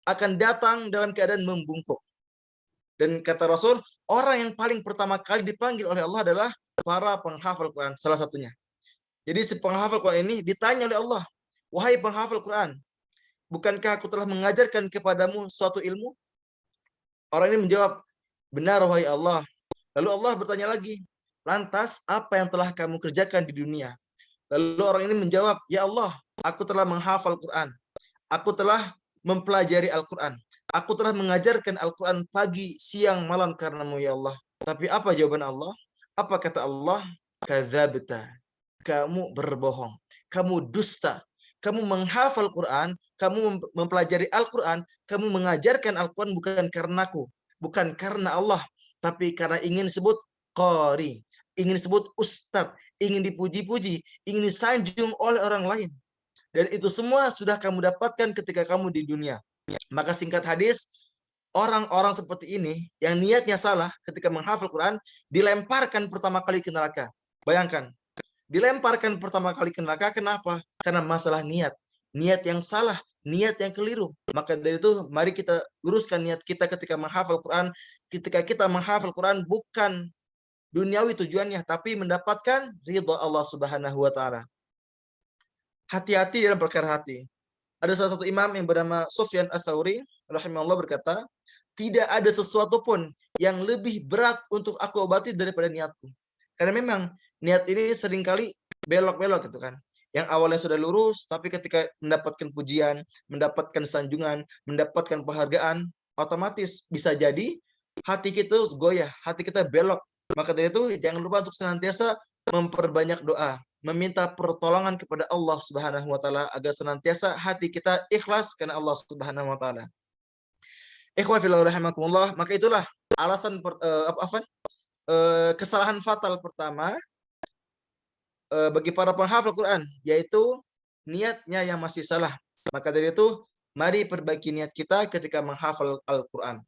akan datang dalam keadaan membungkuk. Dan kata Rasul, orang yang paling pertama kali dipanggil oleh Allah adalah para penghafal Quran, salah satunya. Jadi si penghafal Quran ini ditanya oleh Allah, wahai penghafal Quran, bukankah aku telah mengajarkan kepadamu suatu ilmu? Orang ini menjawab, benar wahai Allah. Lalu Allah bertanya lagi, lantas apa yang telah kamu kerjakan di dunia? Lalu orang ini menjawab, ya Allah, aku telah menghafal Quran. Aku telah mempelajari Al-Quran. Aku telah mengajarkan Al-Quran pagi, siang, malam karenamu ya Allah. Tapi apa jawaban Allah? Apa kata Allah? Kadzabta. Kamu berbohong. Kamu dusta. Kamu menghafal Quran, kamu mempelajari Al-Quran, kamu mengajarkan Al-Quran bukan karenaku, bukan karena Allah, tapi karena ingin disebut qari, ingin disebut ustadz, ingin dipuji-puji, ingin disanjung oleh orang lain. Dan itu semua sudah kamu dapatkan ketika kamu di dunia. Maka singkat hadis, orang-orang seperti ini yang niatnya salah ketika menghafal Quran dilemparkan pertama kali ke neraka. Bayangkan, dilemparkan pertama kali ke neraka. Kenapa? Karena masalah niat. Niat yang salah, niat yang keliru. Maka dari itu mari kita luruskan niat kita ketika menghafal Quran. Ketika kita menghafal Quran bukan duniawi tujuannya, tapi mendapatkan ridha Allah Subhanahu wa taala. Hati-hati dalam perkara hati. Ada salah satu imam yang bernama Sufyan Ats-Tsauri rahimahullah berkata, tidak ada sesuatu pun yang lebih berat untuk aku obati daripada niatku. Karena memang niat ini seringkali belok-belok gitu kan. Yang awalnya sudah lurus, tapi ketika mendapatkan pujian, mendapatkan sanjungan, mendapatkan penghargaan, otomatis bisa jadi hati kita goyah, hati kita belok. Maka dari itu jangan lupa untuk senantiasa memperbanyak doa, meminta pertolongan kepada Allah Subhanahu wa taala agar senantiasa hati kita ikhlas karena Allah Subhanahu wa taala. Ikhwan fillah rahimakumullah, maka itulah alasan kesalahan fatal pertama bagi para penghafal Quran, yaitu niatnya yang masih salah. Maka dari itu mari perbaiki niat kita ketika menghafal Al-Quran.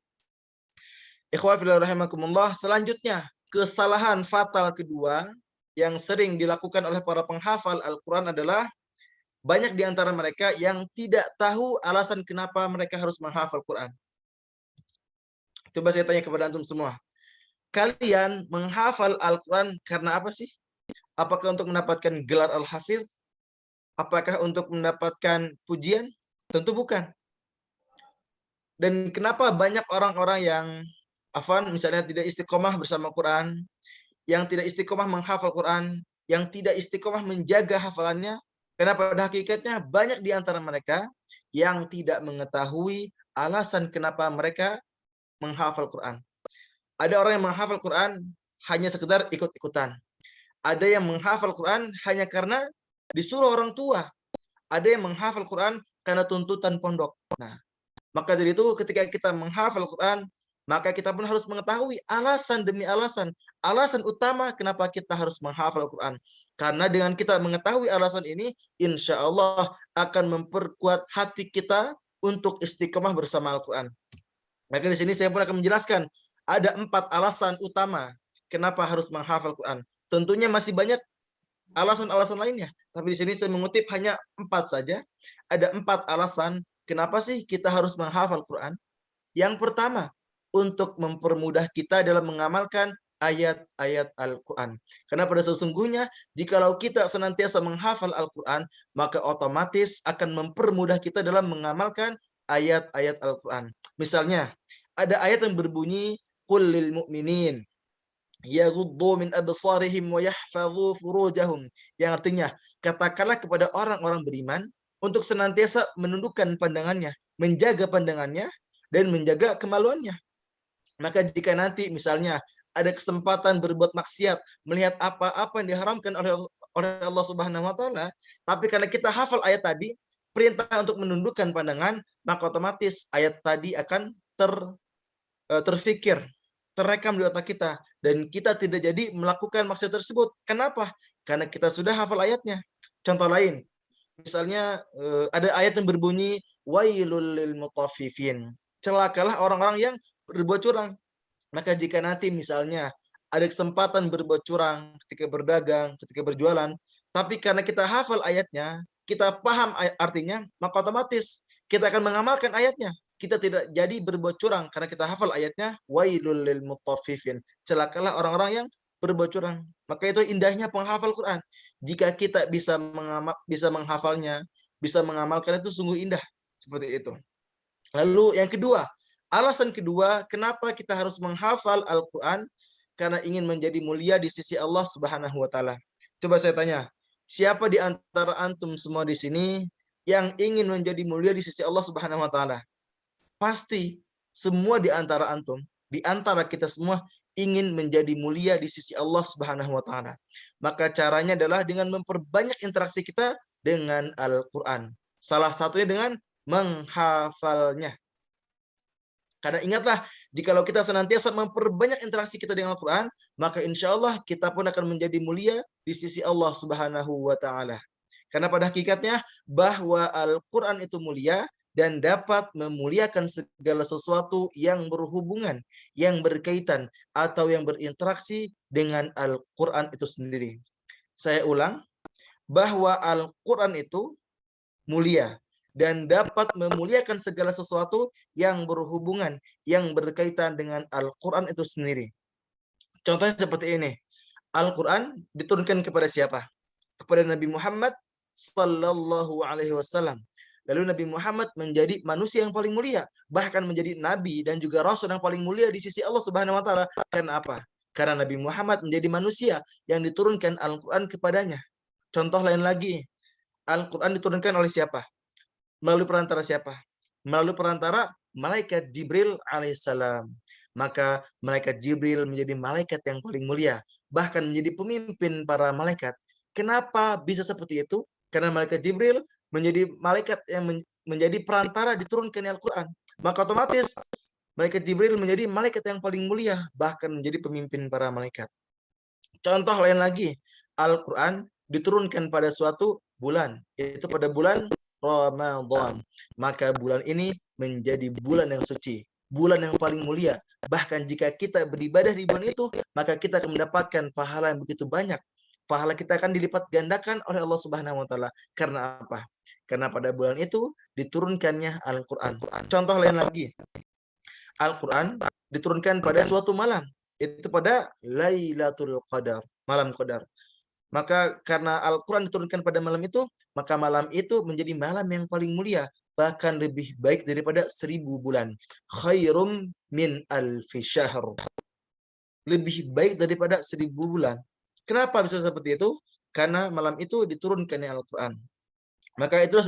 Ikhwan fillah rahimakumullah, selanjutnya kesalahan fatal kedua yang sering dilakukan oleh para penghafal Al-Quran adalah banyak di antara mereka yang tidak tahu alasan kenapa mereka harus menghafal Quran. Coba saya tanya kepada antum semua. Kalian menghafal Al-Quran karena apa sih? Apakah untuk mendapatkan gelar Al-Hafidh? Apakah untuk mendapatkan pujian? Tentu bukan. Dan kenapa banyak orang-orang yang misalnya tidak istiqomah bersama Quran, yang tidak istiqomah menghafal Quran, yang tidak istiqomah menjaga hafalannya? Karena pada hakikatnya banyak di antara mereka yang tidak mengetahui alasan kenapa mereka menghafal Quran. Ada orang yang menghafal Quran hanya sekedar ikut-ikutan. Ada yang menghafal Quran hanya karena disuruh orang tua. Ada yang menghafal Quran karena tuntutan pondok. Nah, maka dari itu ketika kita menghafal Quran, maka kita pun harus mengetahui alasan demi alasan. Alasan utama kenapa kita harus menghafal Quran. Karena dengan kita mengetahui alasan ini, insya Allah akan memperkuat hati kita untuk istiqomah bersama Al-Quran. Maka di sini saya pun akan menjelaskan ada 4 alasan utama kenapa harus menghafal Quran. Tentunya masih banyak alasan-alasan lainnya, tapi di sini saya mengutip hanya 4 saja. Ada 4 alasan kenapa sih kita harus menghafal Quran. Yang pertama, untuk mempermudah kita dalam mengamalkan ayat-ayat Al-Quran. Karena pada sesungguhnya, jikalau kita senantiasa menghafal Al-Quran, maka otomatis akan mempermudah kita dalam mengamalkan ayat-ayat Al-Quran. Misalnya, ada ayat yang berbunyi, Qul lil mu'minin yaghuddu min absarihim wa yahfadhu furujahum. Yang artinya, katakanlah kepada orang-orang beriman untuk senantiasa menundukkan pandangannya, menjaga pandangannya, dan menjaga kemaluannya. Maka jika nanti misalnya ada kesempatan berbuat maksiat, melihat apa-apa yang diharamkan oleh Allah Subhanahu wa taala, tapi karena kita hafal ayat tadi, perintah untuk menundukkan pandangan, maka otomatis ayat tadi akan terfikir, terekam di otak kita, dan kita tidak jadi melakukan maksiat tersebut. Kenapa? Karena kita sudah hafal ayatnya. Contoh lain, misalnya ada ayat yang berbunyi wailul lil mutaffifin. Celakalah orang-orang yang berbuat curang. Maka jika nanti misalnya ada kesempatan berbuat curang ketika berdagang, ketika berjualan, tapi karena kita hafal ayatnya, kita paham artinya, maka otomatis kita akan mengamalkan ayatnya. Kita tidak jadi berbuat curang karena kita hafal ayatnya, wailul lil mutaffifin. Celakalah orang-orang yang berbuat curang. Maka itu indahnya penghafal Quran. Jika kita bisa menghafalnya, bisa mengamalkan, itu sungguh indah. Seperti itu. Lalu yang kedua, alasan kedua kenapa kita harus menghafal Al-Quran, karena ingin menjadi mulia di sisi Allah Subhanahu wa taala. Coba saya tanya, siapa di antara antum semua di sini yang ingin menjadi mulia di sisi Allah Subhanahu wa taala? Pasti semua di antara antum, di antara kita semua ingin menjadi mulia di sisi Allah Subhanahu wa taala. Maka caranya adalah dengan memperbanyak interaksi kita dengan Al-Quran. Salah satunya dengan menghafalnya. Karena ingatlah, jikalau kita senantiasa memperbanyak interaksi kita dengan Al-Quran, maka insya Allah kita pun akan menjadi mulia di sisi Allah Subhanahu wa Ta'ala. Karena pada hakikatnya bahwa Al-Quran itu mulia dan dapat memuliakan segala sesuatu yang berhubungan, yang berkaitan, atau yang berinteraksi dengan Al-Quran itu sendiri. Saya ulang, bahwa Al-Quran itu mulia dan dapat memuliakan segala sesuatu yang berhubungan, yang berkaitan dengan Al-Quran itu sendiri. Contohnya seperti ini. Al-Quran diturunkan kepada siapa? Kepada Nabi Muhammad Sallallahu Alaihi Wasallam. Lalu Nabi Muhammad menjadi manusia yang paling mulia, bahkan menjadi nabi dan juga rasul yang paling mulia di sisi Allah Subhanahu wa Ta'ala. Karena apa? Karena Nabi Muhammad menjadi manusia yang diturunkan Al-Quran kepadanya. Contoh lain lagi, Al-Quran diturunkan oleh siapa? Melalui perantara siapa? Melalui perantara malaikat Jibril alaihissalam. Maka malaikat Jibril menjadi malaikat yang paling mulia, bahkan menjadi pemimpin para malaikat. Kenapa bisa seperti itu? Karena malaikat Jibril menjadi malaikat yang menjadi perantara diturunkan Al-Quran. Maka otomatis malaikat Jibril menjadi malaikat yang paling mulia, bahkan menjadi pemimpin para malaikat. Contoh lain lagi, Al-Quran diturunkan pada suatu bulan, yaitu pada bulan Ramadan. Maka bulan ini menjadi bulan yang suci, bulan yang paling mulia. Bahkan jika kita beribadah di bulan itu, maka kita akan mendapatkan pahala yang begitu banyak. Pahala kita akan dilipat gandakan oleh Allah Subhanahu wa Ta'ala. Karena apa? Karena pada bulan itu diturunkannya Al-Quran. Contoh lain lagi, Al-Quran diturunkan pada suatu malam, itu pada Lailatul Qadar, malam Qadar. Maka karena Al-Quran diturunkan pada malam itu, maka malam itu menjadi malam yang paling mulia, bahkan lebih baik daripada 1000 bulan. Khairum min alfi syahr. Lebih baik daripada 1000 bulan. Kenapa bisa seperti itu? Karena malam itu diturunkannya Al-Quran. Maka itulah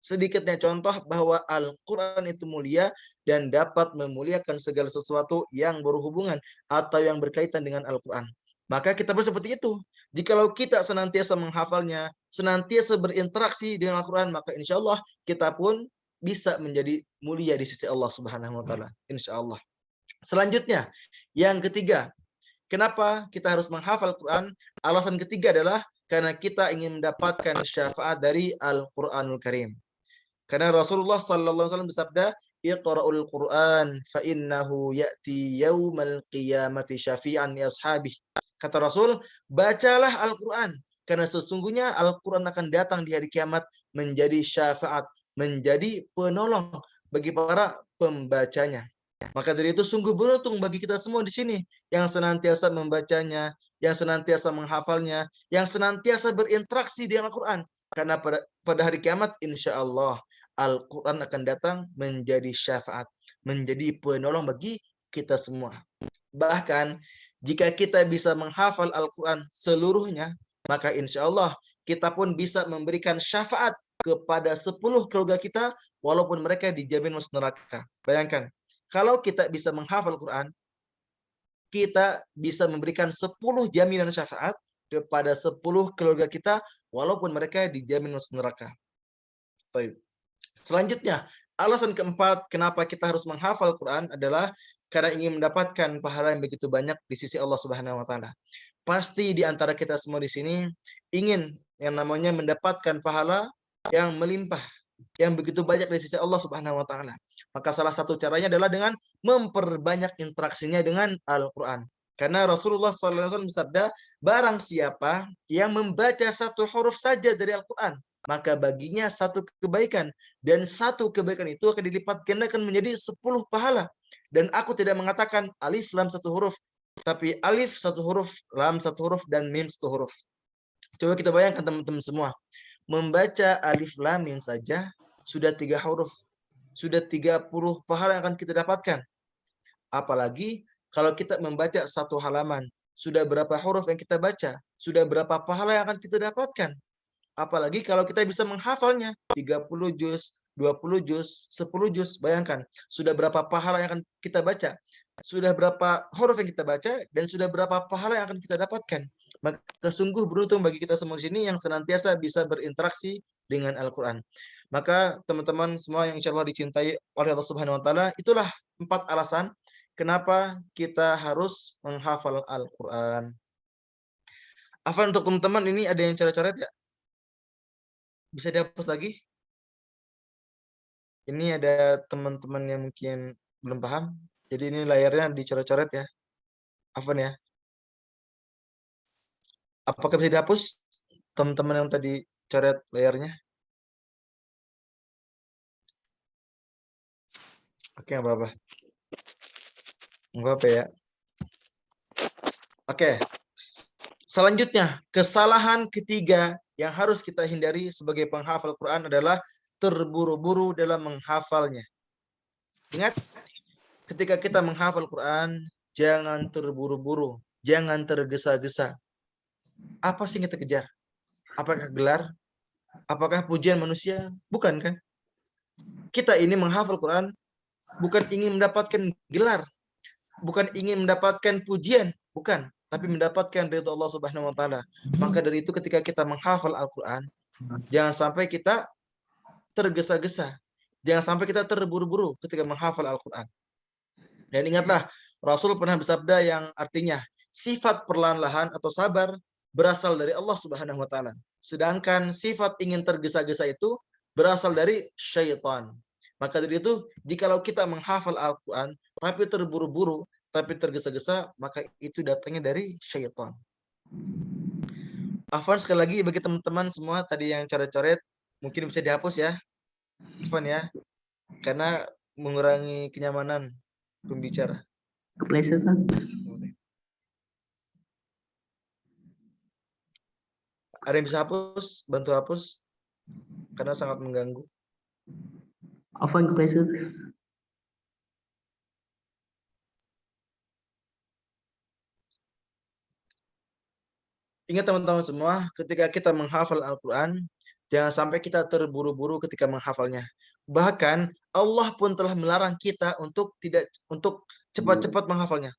sedikitnya contoh bahwa Al-Quran itu mulia dan dapat memuliakan segala sesuatu yang berhubungan atau yang berkaitan dengan Al-Quran. Maka kita seperti itu. Jikalau kita senantiasa menghafalnya, senantiasa berinteraksi dengan Al-Quran, maka insya Allah kita pun bisa menjadi mulia di sisi Allah Subhanahu wa Ta'ala. Insya Allah. Selanjutnya, yang ketiga, kenapa kita harus menghafal Quran? Alasan ketiga adalah karena kita ingin mendapatkan syafaat dari Al-Quranul Karim. Karena Rasulullah SAW bersabda, Iqra'ul Quran fa innahu ya'ti yaumal qiyamati syafi'an li ashabihi. Kata Rasul, bacalah Al-Quran karena sesungguhnya Al-Quran akan datang di hari kiamat menjadi syafaat, menjadi penolong bagi para pembacanya. Maka dari itu sungguh beruntung bagi kita semua di sini yang senantiasa membacanya, yang senantiasa menghafalnya, yang senantiasa berinteraksi dengan Al-Quran. Karena pada hari kiamat insya Allah Al-Quran akan datang menjadi syafaat, menjadi penolong bagi kita semua. Bahkan jika kita bisa menghafal Al-Quran seluruhnya, maka insya Allah kita pun bisa memberikan syafaat kepada 10 keluarga kita walaupun mereka dijamin masuk neraka. Bayangkan, kalau kita bisa menghafal Quran, kita bisa memberikan 10 jaminan syafaat kepada 10 keluarga kita walaupun mereka dijamin masuk neraka. Baik. Selanjutnya, alasan keempat kenapa kita harus menghafal Quran adalah karena ingin mendapatkan pahala yang begitu banyak di sisi Allah Subhanahu wa Ta'ala. Pasti di antara kita semua di sini ingin yang namanya mendapatkan pahala yang melimpah, yang begitu banyak di sisi Allah Subhanahu wa Ta'ala. Maka salah satu caranya adalah dengan memperbanyak interaksinya dengan Al-Quran. Karena Rasulullah SAW bersabda, barang siapa yang membaca satu huruf saja dari Al-Quran, maka baginya satu kebaikan. Dan satu kebaikan itu akan dilipat gandakan menjadi 10 pahala. Dan aku tidak mengatakan alif lam satu huruf, tapi alif satu huruf, lam satu huruf, dan mim satu huruf. Coba kita bayangkan teman-teman semua. Membaca alif lam mim saja sudah 3 huruf. Sudah 30 pahala yang akan kita dapatkan. Apalagi kalau kita membaca satu halaman, sudah berapa huruf yang kita baca? Sudah berapa pahala yang akan kita dapatkan? Apalagi kalau kita bisa menghafalnya 30 juz, 20 juz, 10 juz, bayangkan sudah berapa pahala yang akan kita baca, sudah berapa huruf yang kita baca, dan sudah berapa pahala yang akan kita dapatkan. Maka sungguh beruntung bagi kita semua di sini yang senantiasa bisa berinteraksi dengan Al-Quran. Maka teman-teman semua yang insya Allah dicintai oleh Allah Subhanahu Wa Taala, itulah 4 alasan kenapa kita harus menghafal Al-Quran. Afwan, untuk teman-teman ini ada yang coret-coret ya? Bisa dihapus lagi? Ini ada teman-teman yang mungkin belum paham. Jadi ini layarnya dicoret-coret ya. Afwan ya. Apakah bisa dihapus teman-teman yang tadi coret layarnya? Oke, nggak apa-apa. Nggak apa-apa ya. Oke. Selanjutnya, kesalahan ketiga yang harus kita hindari sebagai penghafal Quran adalah terburu-buru dalam menghafalnya. Ingat, ketika kita menghafal Quran, jangan terburu-buru, jangan tergesa-gesa. Apa sih yang kita kejar? Apakah gelar? Apakah pujian manusia? Bukan kan? Kita ini menghafal Quran bukan ingin mendapatkan gelar, bukan ingin mendapatkan pujian, bukan, tapi mendapatkan ridha Allah Subhanahu Wa Taala. Maka dari itu ketika kita menghafal Al-Quran, jangan sampai kita tergesa-gesa, jangan sampai kita terburu-buru ketika menghafal Al-Quran. Dan ingatlah, Rasul pernah bersabda yang artinya sifat perlahan-lahan atau sabar berasal dari Allah Subhanahu Wa Taala. Sedangkan sifat ingin tergesa-gesa itu berasal dari syaitan. Maka dari itu, jikalau kita menghafal Al-Quran tapi terburu-buru, tapi tergesa-gesa, maka itu datangnya dari syaitan. Afwan, sekali lagi bagi teman-teman semua tadi yang coret-coret, mungkin bisa dihapus ya. Afwan ya. Karena mengurangi kenyamanan pembicara. Kepleset kan? Ada yang bisa hapus? Bantu hapus. Karena sangat mengganggu. Afwan kepleset. Ingat teman-teman semua, ketika kita menghafal Al-Quran, jangan sampai kita terburu-buru ketika menghafalnya. Bahkan Allah pun telah melarang kita untuk cepat-cepat menghafalnya.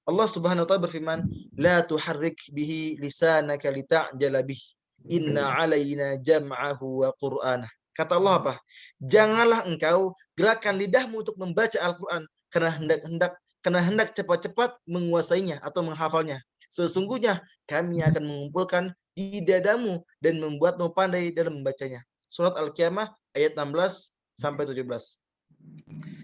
Allah Subhanahu wa taala berfirman, "La tuharrik bihi lisanaka lita'jala bih. Inna 'alaina jam'ahu wa Qur'anah." Kata Allah apa? Janganlah engkau gerakan lidahmu untuk membaca Al-Quran karena hendak cepat-cepat menguasainya atau menghafalnya. Sesungguhnya kami akan mengumpulkan di dadamu dan membuatmu pandai dalam membacanya. Surat Al-Qiyamah ayat 16 sampai 17.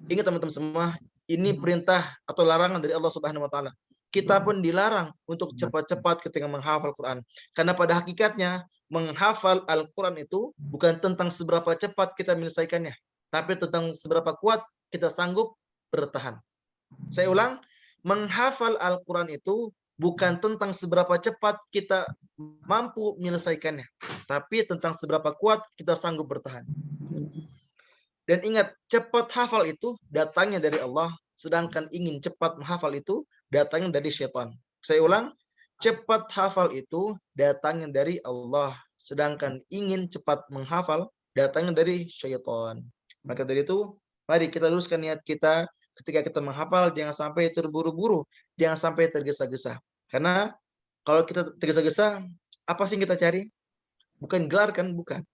Ingat teman-teman semua, ini perintah atau larangan dari Allah Subhanahu wa taala. Kita pun dilarang untuk cepat-cepat ketika menghafal Quran. Karena pada hakikatnya menghafal Al-Quran itu bukan tentang seberapa cepat kita menyelesaikannya, tapi tentang seberapa kuat kita sanggup bertahan. Saya ulang, menghafal Al-Quran itu bukan tentang seberapa cepat kita mampu menyelesaikannya, tapi tentang seberapa kuat kita sanggup bertahan. Dan ingat, cepat hafal itu datangnya dari Allah, sedangkan ingin cepat menghafal itu datangnya dari syaitan. Saya ulang, cepat hafal itu datangnya dari Allah, sedangkan ingin cepat menghafal datangnya dari syaitan. Maka dari itu, mari kita luruskan niat kita ketika kita menghafal, jangan sampai terburu-buru, jangan sampai tergesa-gesa. Karena kalau kita tergesa-gesa, apa sih yang kita cari? Bukan gelar kan? Bukan.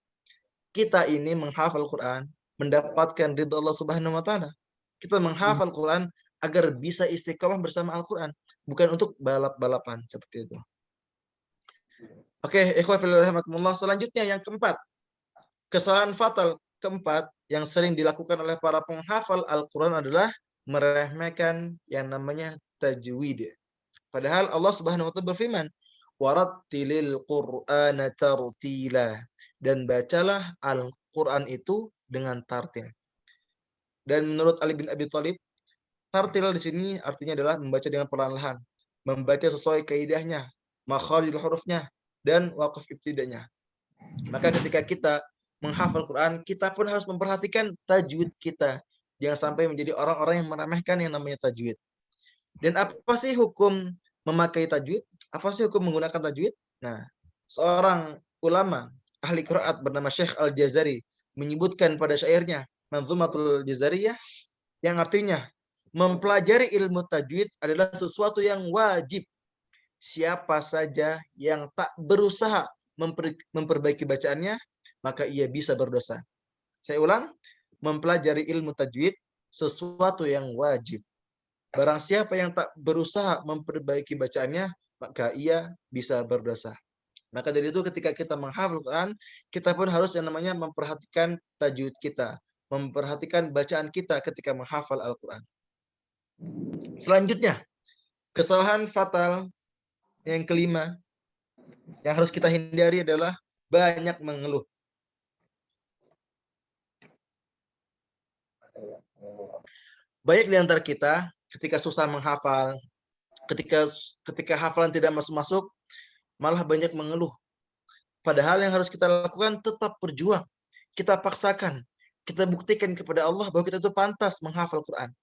Kita ini menghafal Quran, mendapatkan ridha Allah Subhanahu wa taala. Kita menghafal Quran agar bisa istiqomah bersama Al-Quran, bukan untuk balap-balapan seperti itu. Oke, ikhwah fillah rahimakumullah. Selanjutnya yang keempat, kesalahan fatal keempat yang sering dilakukan oleh para penghafal Al-Quran adalah meremehkan yang namanya tajwid. Padahal Allah Subhanahu wa taala berfirman, "Warattilil Qur'ana tartila." Dan bacalah Al-Quran itu dengan tartil. Dan menurut Ali bin Abi Thalib, tartil di sini artinya adalah membaca dengan perlahan-lahan, membaca sesuai kaidahnya, makharijul hurufnya, dan waqaf ibtidanya. Maka ketika kita menghafal Quran, kita pun harus memperhatikan tajwid kita. Jangan sampai menjadi orang-orang yang meremehkan yang namanya tajwid. Dan apa sih hukum memakai tajwid? Apa sih hukum menggunakan tajwid? Nah, seorang ulama ahli qiraat bernama Syekh Al-Jazari menyebutkan pada syairnya Manzumatul Jazariyah yang artinya mempelajari ilmu tajwid adalah sesuatu yang wajib. Siapa saja yang tak berusaha memperbaiki bacaannya, maka ia bisa berdosa. Saya ulang, mempelajari ilmu tajwid sesuatu yang wajib. Barang siapa yang tak berusaha memperbaiki bacaannya, maka ia bisa berdosa. Maka dari itu ketika kita menghafal Quran, kita pun harus yang namanya memperhatikan tajwid kita, memperhatikan bacaan kita ketika menghafal Al-Quran. Selanjutnya, kesalahan fatal yang kelima yang harus kita hindari adalah banyak mengeluh. Banyak di antara kita ketika susah menghafal, ketika hafalan tidak masuk-masuk, malah banyak mengeluh. Padahal yang harus kita lakukan tetap berjuang. Kita paksakan, kita buktikan kepada Allah bahwa kita itu pantas menghafal Quran.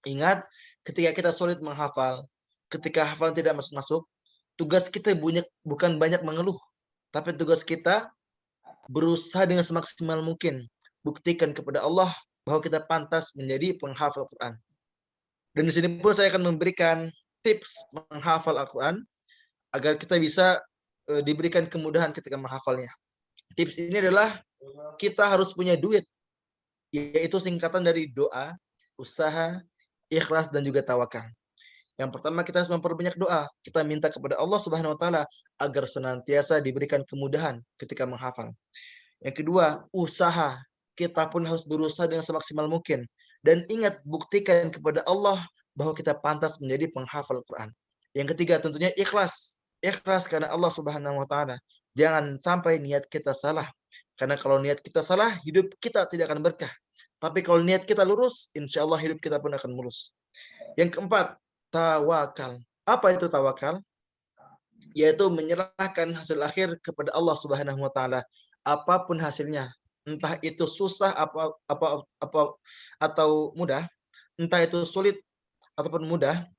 Ingat, ketika kita sulit menghafal, ketika hafalan tidak masuk-masuk, tugas kita bukan banyak mengeluh, tapi tugas kita berusaha dengan semaksimal mungkin. Buktikan kepada Allah bahwa kita pantas menjadi penghafal Quran. Dan di sini pun saya akan memberikan tips menghafal Al-Quran agar kita bisa diberikan kemudahan ketika menghafalnya. Tips ini adalah kita harus punya duit, yaitu singkatan dari doa, usaha, ikhlas, dan juga tawakal. Yang pertama, kita harus memperbanyak doa. Kita minta kepada Allah Subhanahu wa taala agar senantiasa diberikan kemudahan ketika menghafal. Yang kedua, usaha. Kita pun harus berusaha dengan semaksimal mungkin. Dan ingat, buktikan kepada Allah bahwa kita pantas menjadi penghafal Quran. Yang ketiga, tentunya ikhlas. Ikhlas karena Allah Subhanahu wa taala. Jangan sampai niat kita salah. Karena kalau niat kita salah, hidup kita tidak akan berkah. Tapi kalau niat kita lurus, insya Allah hidup kita pun akan mulus. Yang keempat, tawakal. Apa itu tawakal? Yaitu menyerahkan hasil akhir kepada Allah Subhanahu wa taala. Apapun hasilnya, entah itu susah atau mudah, entah itu sulit ataupun mudah,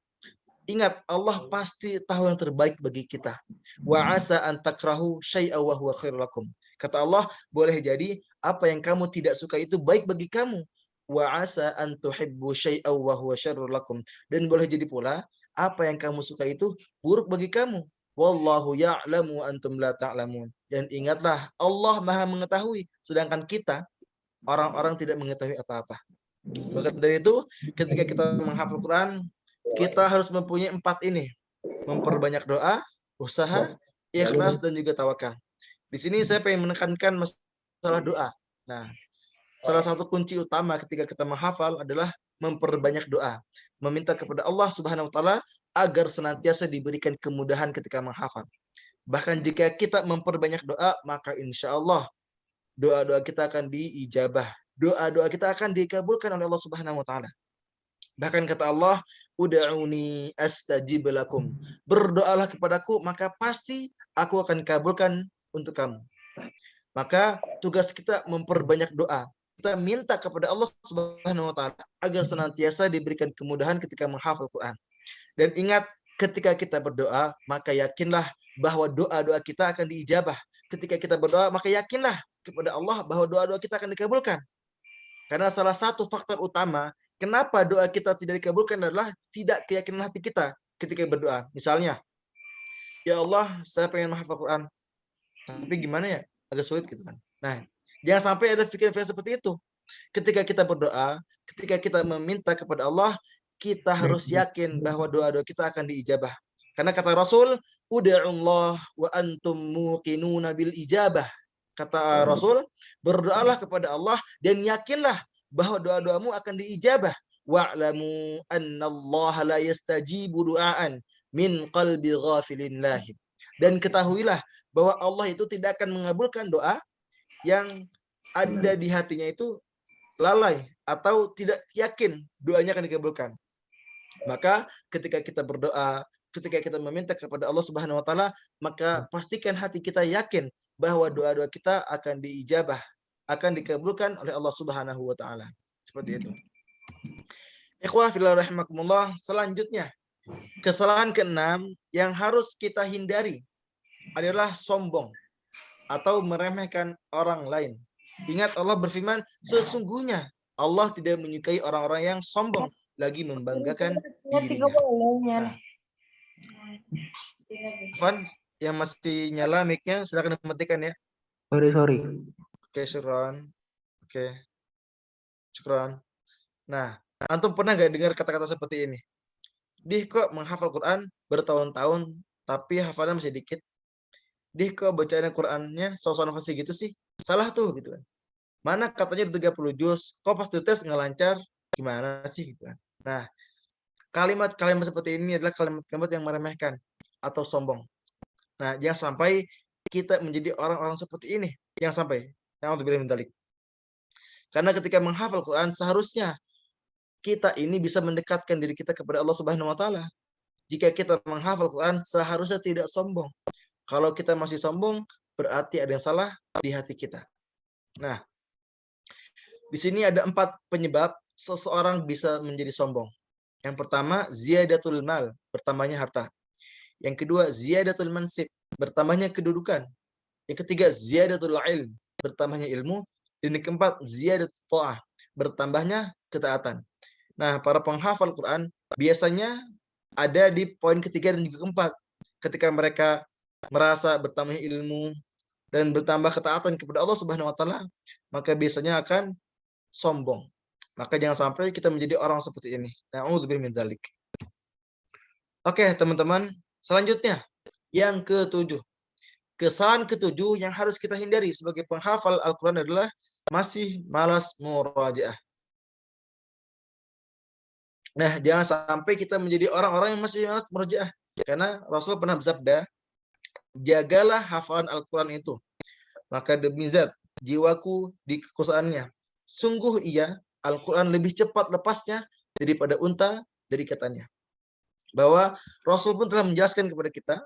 ingat Allah pasti tahu yang terbaik bagi kita. Wa asa an takrahu syai'a wa huwa khairul lakum. Kata Allah, boleh jadi apa yang kamu tidak suka itu baik bagi kamu. Wa asa an tuhibbu syai'a wa huwa syarrul lakum. Dan boleh jadi pula apa yang kamu suka itu buruk bagi kamu. Wallahu ya'lamu antum la ta'lamun. Dan ingatlah, Allah Maha mengetahui, sedangkan kita orang-orang tidak mengetahui apa-apa. Maka dari itu, ketika kita menghafal Quran, kita harus mempunyai 4 ini. Memperbanyak doa, usaha, ikhlas, dan juga tawakal. Di sini saya pengen menekankan masalah doa. Nah, salah satu kunci utama ketika kita menghafal adalah memperbanyak doa. Meminta kepada Allah Subhanahu wa taala agar senantiasa diberikan kemudahan ketika menghafal. Bahkan jika kita memperbanyak doa, maka insya Allah doa-doa kita akan diijabah. Doa-doa kita akan dikabulkan oleh Allah Subhanahu wa taala. Bahkan kata Allah, ud'uni astajib lakum. Berdoalah kepadaku, maka pasti aku akan kabulkan untuk kamu. Maka tugas kita memperbanyak doa. Kita minta kepada Allah Subhanahu wa taala agar senantiasa diberikan kemudahan ketika menghafal Quran. Dan ingat, ketika kita berdoa, maka yakinlah bahwa doa-doa kita akan diijabah. Ketika kita berdoa, maka yakinlah kepada Allah bahwa doa-doa kita akan dikabulkan. Karena salah satu faktor utama kenapa doa kita tidak dikabulkan adalah tidak keyakinan hati kita ketika berdoa. Misalnya, ya Allah, saya pengen menghafal Quran, tapi gimana ya? Agak sulit gitu kan. Nah, jangan sampai ada pikiran-pikiran seperti itu. Ketika kita berdoa, ketika kita meminta kepada Allah, kita harus yakin bahwa doa-doa kita akan diijabah. Karena kata Rasul, ud'ullah wa antum muqinuna bil ijabah. Kata Rasul, berdoalah kepada Allah dan yakinlah bahwa doa-doamu akan diijabah. Wa'lamu annallaha la yastajibu du'aan min qalbi ghafilin lahid. Dan ketahuilah bahwa Allah itu tidak akan mengabulkan doa yang ada di hatinya itu lalai atau tidak yakin doanya akan dikabulkan. Maka ketika kita berdoa, ketika kita meminta kepada Allah Subhanahu wa taala, maka pastikan hati kita yakin bahwa doa-doa kita akan diijabah, akan dikabulkan oleh Allah Subhanahu wa taala. Seperti itu. Ikhwah fillah rahimakumullah, selanjutnya kesalahan keenam yang harus kita hindari adalah sombong atau meremehkan orang lain. Ingat, Allah berfirman, sesungguhnya Allah tidak menyukai orang-orang yang sombong lagi membanggakan dirinya. Nah, Van, yang masih nyala mic-nya silakan dimatikan ya. Sorry. Oke, syukron. Oke, syukron. Nah, antum pernah nggak dengar kata-kata seperti ini? Dih kok menghafal Quran bertahun-tahun, tapi hafalan masih dikit. Dih kok bacaan Qurannya sosok fasih gitu sih? Salah tuh gitu kan. Mana katanya 30 juz, kok pas dites nggak lancar? Gimana sih gitu kan. Nah, kalimat-kalimat seperti ini adalah kalimat-kalimat yang meremehkan atau sombong. Nah, jangan sampai kita menjadi orang-orang seperti ini. Jangan sampai. Na'udzubillah min dzalik. Karena ketika menghafal Quran seharusnya kita ini bisa mendekatkan diri kita kepada Allah Subhanahu wa taala. Jika kita menghafal Quran seharusnya tidak sombong. Kalau kita masih sombong, berarti ada yang salah di hati kita. Nah, di sini ada 4 penyebab seseorang bisa menjadi sombong. Yang pertama, ziyadatul mal, bertambahnya harta. Yang kedua, ziyadatul mansib, bertambahnya kedudukan. Yang ketiga, ziyadatul ilm, bertambahnya ilmu. Dan yang keempat, ziyadatul ta'ah, bertambahnya ketaatan. Nah, para penghafal Quran biasanya ada di poin ketiga dan juga keempat. Ketika mereka merasa bertambahnya ilmu dan bertambah ketaatan kepada Allah Subhanahu wa taala, maka biasanya akan sombong. Maka jangan sampai kita menjadi orang seperti ini. Na'udzubillah min dzalik. Oke, teman-teman, selanjutnya yang ketujuh. Kesalahan ketujuh yang harus kita hindari sebagai penghafal Al-Quran adalah masih malas murajaah. Nah, jangan sampai kita menjadi orang-orang yang masih malas murajaah. Karena Rasul pernah bersabda, jagalah hafalan Al-Quran itu. Maka demi zat, jiwaku di kekuasaannya. Sungguh ia, Al-Quran lebih cepat lepasnya daripada unta dari katanya. Bahwa Rasul pun telah menjelaskan kepada kita,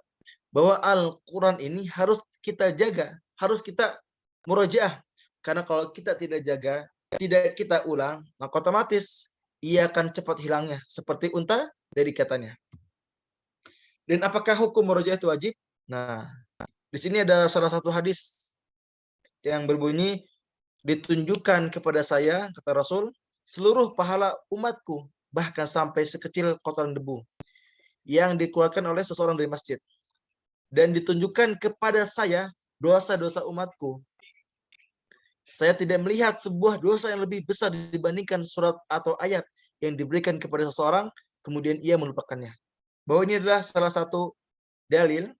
bahwa Al-Quran ini harus kita jaga, harus kita murajaah. Karena kalau kita tidak jaga, tidak kita ulang, maka otomatis ia akan cepat hilangnya, seperti unta dari katanya. Dan apakah hukum murajaah itu wajib? Nah, di sini ada salah satu hadis yang berbunyi, ditunjukkan kepada saya, kata Rasul, seluruh pahala umatku, bahkan sampai sekecil kotoran debu, yang dikeluarkan oleh seseorang dari masjid. Dan ditunjukkan kepada saya dosa-dosa umatku. Saya tidak melihat sebuah dosa yang lebih besar dibandingkan surat atau ayat yang diberikan kepada seseorang, kemudian ia melupakannya. Bahwa ini adalah salah satu dalil,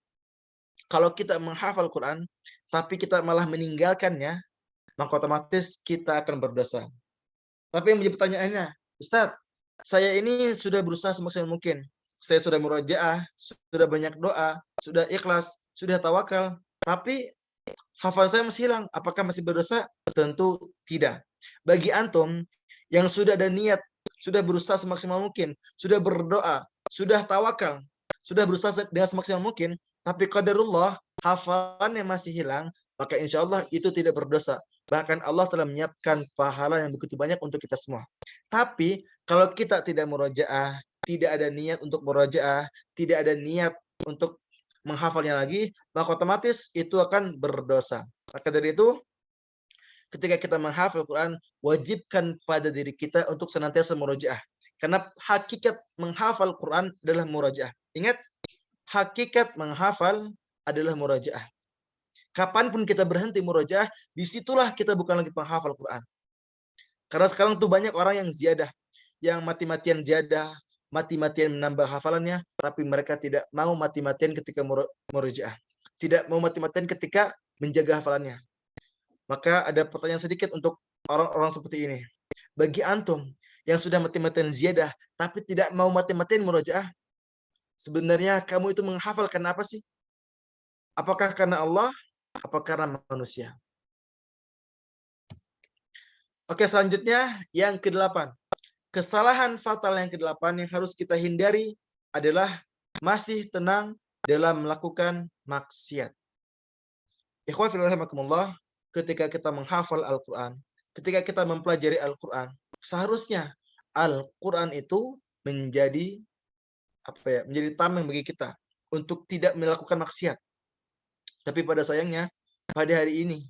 kalau kita menghafal Quran, tapi kita malah meninggalkannya, maka otomatis kita akan berdosa. Tapi yang menjadi pertanyaannya, Ustaz, saya ini sudah berusaha semaksimal mungkin. Saya sudah murajaah, sudah banyak doa, sudah ikhlas, sudah tawakal, tapi hafalan saya masih hilang. Apakah masih berdosa? Tentu tidak. Bagi antum yang sudah ada niat, sudah berusaha semaksimal mungkin, sudah berdoa, sudah tawakal, sudah berusaha dengan semaksimal mungkin, tapi qadarullah hafalannya masih hilang, maka insya Allah itu tidak berdosa. Bahkan Allah telah menyiapkan pahala yang begitu banyak untuk kita semua. Tapi kalau kita tidak murajaah, tidak ada niat untuk murajaah, tidak ada niat untuk menghafalnya lagi, maka otomatis itu akan berdosa. Maka dari itu, ketika kita menghafal Quran, wajibkan pada diri kita untuk senantiasa murajaah. Karena hakikat menghafal Quran adalah murajaah. Ingat, hakikat menghafal adalah murajaah. Kapanpun kita berhenti murajaah, disitulah kita bukan lagi penghafal Quran. Karena sekarang tuh banyak orang yang ziyadah, yang mati-matian ziyadah, mati-matian menambah hafalannya, tapi mereka tidak mau mati-matian ketika murajaah. Tidak mau mati-matian ketika menjaga hafalannya. Maka ada pertanyaan sedikit untuk orang-orang seperti ini. Bagi antum yang sudah mati-matian ziyadah, tapi tidak mau mati-matian murajaah, sebenarnya kamu itu menghafal karena apa sih? Apakah karena Allah? Apa karena manusia? Oke, selanjutnya yang ke-8. Kesalahan fatal yang ke-8 yang harus kita hindari adalah masih tenang dalam melakukan maksiat. Ikhwan fillah rahimakumullah, ketika kita menghafal Al-Quran, ketika kita mempelajari Al-Quran, seharusnya Al-Quran itu menjadi menjadi tameng bagi kita untuk tidak melakukan maksiat. Tapi pada sayangnya, pada hari ini,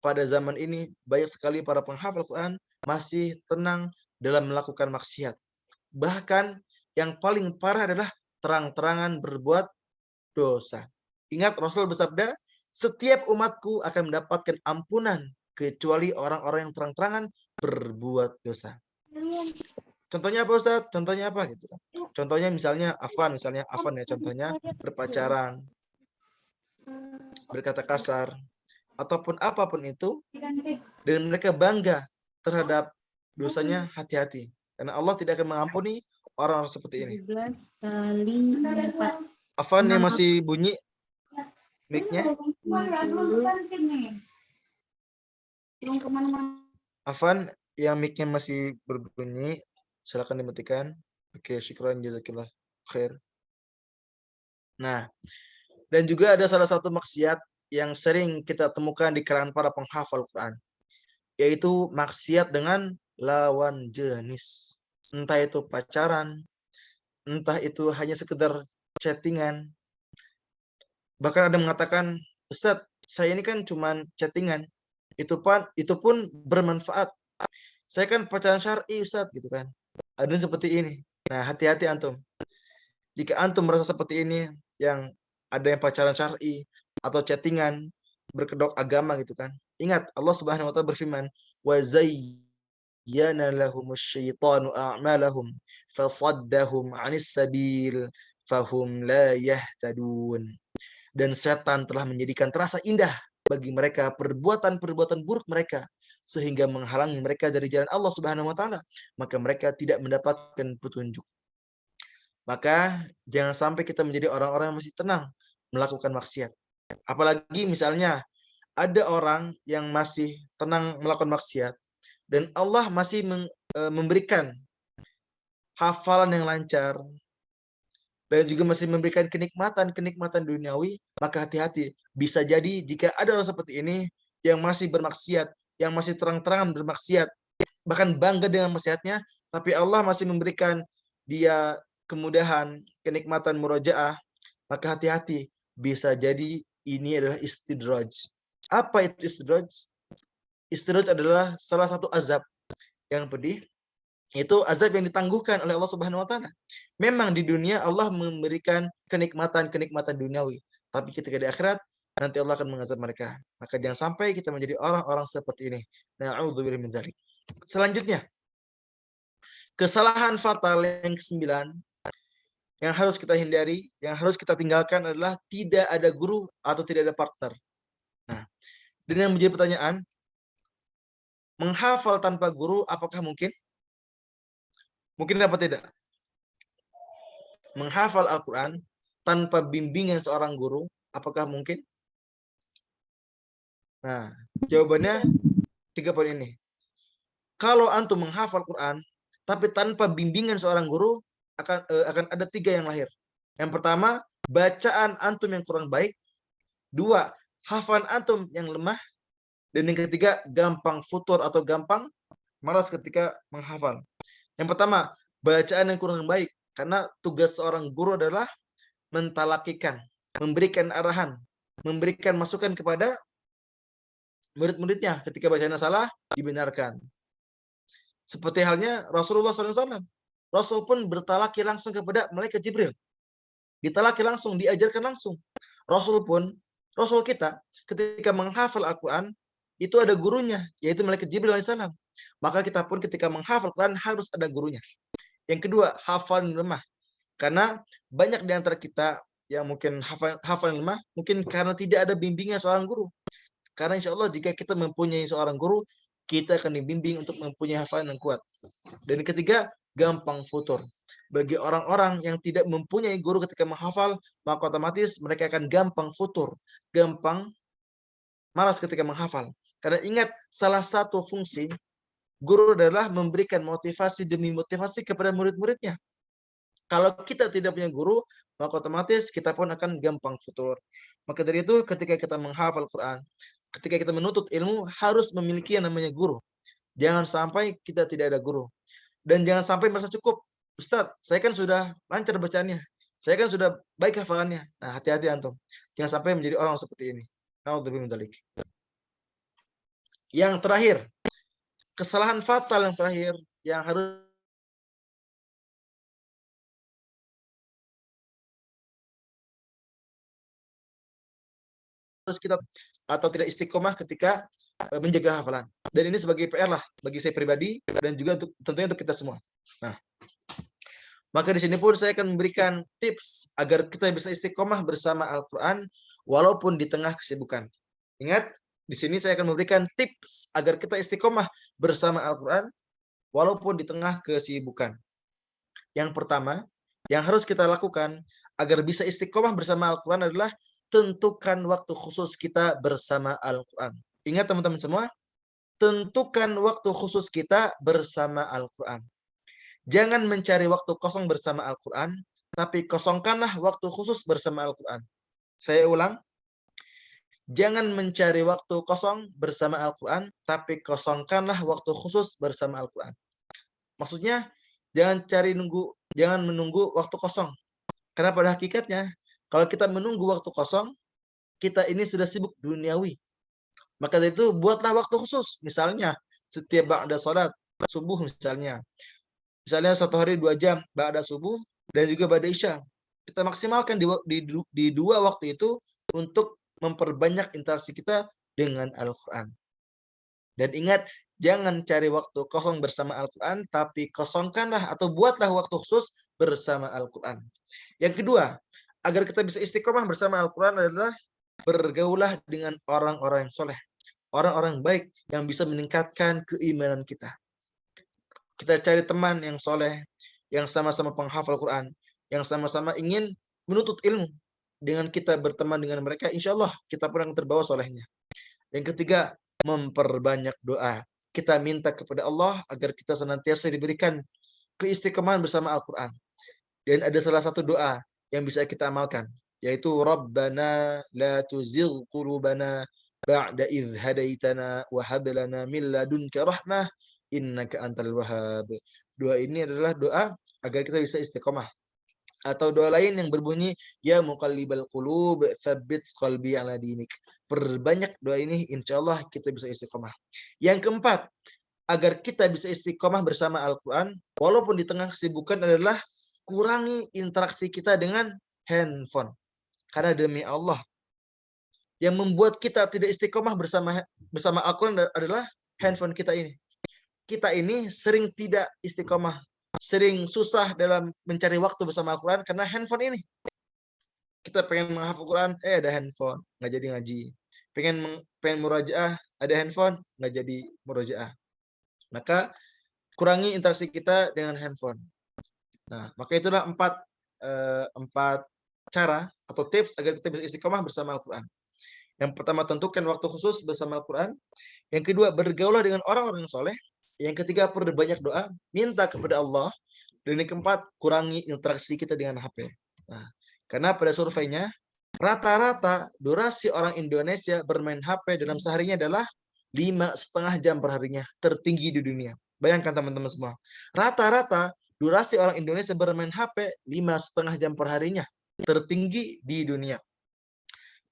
pada zaman ini, banyak sekali para penghafal Quran masih tenang dalam melakukan maksiat. Bahkan yang paling parah adalah terang-terangan berbuat dosa. Ingat Rasul bersabda, setiap umatku akan mendapatkan ampunan kecuali orang-orang yang terang-terangan berbuat dosa. Contohnya apa Ustaz? Contohnya apa gitu kan? Contohnya misalnya Afan ya, contohnya berpacaran, berkata kasar, ataupun apapun itu, dan mereka bangga terhadap dosanya, hati-hati. Karena Allah tidak akan mengampuni orang-orang seperti ini. 17 kali 4. Afan yang masih bunyi mic-nya. Afan yang mic-nya masih berbunyi, silakan dimatikan. Oke, syukran jazakillah khair. Nah, dan juga ada salah satu maksiat yang sering kita temukan di kalangan para penghafal Quran, yaitu maksiat dengan lawan jenis. Entah itu pacaran, entah itu hanya sekedar chattingan. Bahkan ada yang mengatakan, Ustadz, saya ini kan cuma chattingan. Itu pun bermanfaat. Saya kan pacaran syar'i Ustadz gitu kan. Ada yang seperti ini. Nah, hati-hati antum. Jika antum merasa seperti ini, yang ada yang pacaran syar'i atau chattingan berkedok agama gitu kan. Ingat Allah Subhanahu wa taala berfirman, "Wa zayyana lahumus syaitanu a'malahum fasaddahum 'anis sabil fahum la yahtadun." Dan setan telah menjadikan terasa indah bagi mereka perbuatan-perbuatan buruk mereka sehingga menghalangi mereka dari jalan Allah Subhanahu wa taala, maka mereka tidak mendapatkan petunjuk. Maka jangan sampai kita menjadi orang-orang yang masih tenang melakukan maksiat. Apalagi misalnya ada orang yang masih tenang melakukan maksiat dan Allah masih memberikan hafalan yang lancar dan juga masih memberikan kenikmatan duniawi, maka hati-hati. Bisa jadi jika ada orang seperti ini yang masih bermaksiat, yang masih terang-terangan bermaksiat, bahkan bangga dengan maksiatnya, tapi Allah masih memberikan dia kemudahan, kenikmatan murojaah, maka hati-hati. Bisa jadi ini adalah istidraj. Apa itu istidraj? Istidraj adalah salah satu azab yang pedih. Itu azab yang ditangguhkan oleh Allah Subhanahu wa taala. Memang di dunia Allah memberikan kenikmatan duniawi, tapi ketika di akhirat nanti Allah akan mengazab mereka. Maka jangan sampai kita menjadi orang-orang seperti ini. Na'udzubillahi min dzalik. Selanjutnya, kesalahan fatal yang ke-9 yang harus kita hindari, yang harus kita tinggalkan adalah tidak ada guru atau tidak ada partner. Nah, dan yang menjadi pertanyaan, menghafal tanpa guru apakah mungkin? Mungkin apa tidak? Menghafal Al-Quran tanpa bimbingan seorang guru, apakah mungkin? Nah, jawabannya 3 poin ini. Kalau antum menghafal Quran, tapi tanpa bimbingan seorang guru, akan ada 3 yang lahir. Yang pertama, bacaan antum yang kurang baik. 2, hafalan antum yang lemah. Dan yang ketiga, gampang futur atau gampang malas ketika menghafal. Yang pertama, bacaan yang kurang baik. Karena tugas seorang guru adalah mentalakikan, memberikan arahan, memberikan masukan kepada murid-muridnya. Ketika bacaannya salah, dibenarkan. Seperti halnya Rasulullah SAW. Rasul pun bertalaki langsung kepada malaikat Jibril. Ditalaki langsung, diajarkan langsung. Rasul kita, ketika menghafal Al-Quran, itu ada gurunya, yaitu malaikat Jibril AS. Maka kita pun ketika menghafal Al-Quran harus ada gurunya. Yang kedua, hafalan lemah. Karena banyak di antara kita yang mungkin hafalan lemah, mungkin karena tidak ada bimbingan seorang guru. Karena insya Allah jika kita mempunyai seorang guru, kita akan dibimbing untuk mempunyai hafalan yang kuat. Dan ketiga, gampang futur. Bagi orang-orang yang tidak mempunyai guru ketika menghafal, maka otomatis mereka akan gampang futur, gampang malas ketika menghafal. Karena ingat, salah satu fungsi guru adalah memberikan motivasi demi motivasi kepada murid-muridnya. Kalau kita tidak punya guru, maka otomatis kita pun akan gampang futur. Maka dari itu, ketika kita menghafal Quran, ketika kita menuntut ilmu, harus memiliki yang namanya guru. Jangan sampai kita tidak ada guru. Dan jangan sampai merasa cukup. Ustadz, saya kan sudah lancar bacaannya. Saya kan sudah baik hafalannya. Nah, hati-hati antum. Jangan sampai menjadi orang seperti ini. Na'udzubillah min dzalik. Yang terakhir, kesalahan fatal yang terakhir yang harus kita atau tidak istiqomah ketika menjaga hafalan. Dan ini sebagai PR lah bagi saya pribadi dan juga tentunya untuk kita semua. Nah, maka di sini pun saya akan memberikan tips agar kita bisa istiqomah bersama Al-Quran walaupun di tengah kesibukan. Ingat, di sini saya akan memberikan tips agar kita istiqomah bersama Al-Quran walaupun di tengah kesibukan. Yang pertama, yang harus kita lakukan agar bisa istiqomah bersama Al-Quran adalah tentukan waktu khusus kita bersama Al-Quran. Ingat teman-teman semua, tentukan waktu khusus kita bersama Al-Quran. Jangan mencari waktu kosong bersama Al-Quran, tapi kosongkanlah waktu khusus bersama Al-Quran. Saya ulang, jangan mencari waktu kosong bersama Al-Quran, tapi kosongkanlah waktu khusus bersama Al-Quran. Maksudnya, jangan menunggu waktu kosong. Karena pada hakikatnya, kalau kita menunggu waktu kosong, kita ini sudah sibuk duniawi. Maka dari itu, buatlah waktu khusus. Misalnya, setiap ba'da salat subuh misalnya. Misalnya 1 hari 2 jam ba'da subuh dan juga ba'da isya. Kita maksimalkan di 2 waktu itu untuk memperbanyak interaksi kita dengan Al-Quran. Dan ingat, jangan cari waktu kosong bersama Al-Quran, tapi kosongkanlah atau buatlah waktu khusus bersama Al-Quran. Yang kedua, agar kita bisa istiqomah bersama Al-Quran adalah bergaulah dengan orang-orang yang soleh. Orang-orang baik yang bisa meningkatkan keimanan kita. Kita cari teman yang soleh, yang sama-sama penghafal Al-Quran, yang sama-sama ingin menuntut ilmu. Dengan kita berteman dengan mereka, insya Allah kita pun akan terbawa solehnya. Yang ketiga, memperbanyak doa. Kita minta kepada Allah agar kita senantiasa diberikan keistiqomahan bersama Al-Quran. Dan ada salah satu doa yang bisa kita amalkan, yaitu Rabbana la tuzigh qulubana ba'da idh hadaitana wa hab lana min ladunka rahmah innaka antal wahhab. Doa ini adalah doa agar kita bisa istiqomah. Atau doa lain yang berbunyi ya muqallibal qulub tsabbit qalbi ala dinik. Perbanyak doa ini, insyaallah kita bisa istiqomah. Yang keempat, agar kita bisa istiqomah bersama Al-Quran walaupun di tengah kesibukan adalah kurangi interaksi kita dengan handphone. Karena demi Allah, yang membuat kita tidak istiqomah bersama Al-Quran adalah handphone kita ini. Kita ini sering tidak istiqomah, sering susah dalam mencari waktu bersama Al-Quran karena handphone ini. Kita pengen menghafal Quran, ada handphone, nggak jadi ngaji. Pengen murajaah, ada handphone, nggak jadi murajaah. Maka kurangi interaksi kita dengan handphone. Nah, maka itulah 4 cara atau tips agar kita bisa istiqomah bersama Al-Quran. Yang pertama, tentukan waktu khusus bersama Al-Quran. Yang kedua, bergaulah dengan orang-orang yang soleh. Yang ketiga, perbanyak doa, minta kepada Allah. Dan yang keempat, kurangi interaksi kita dengan HP. Nah, karena pada surveinya, rata-rata durasi orang Indonesia bermain HP dalam seharinya adalah 5,5 jam per harinya, tertinggi di dunia. Bayangkan teman-teman semua. Rata-rata durasi orang Indonesia bermain HP 5,5 jam per harinya, tertinggi di dunia.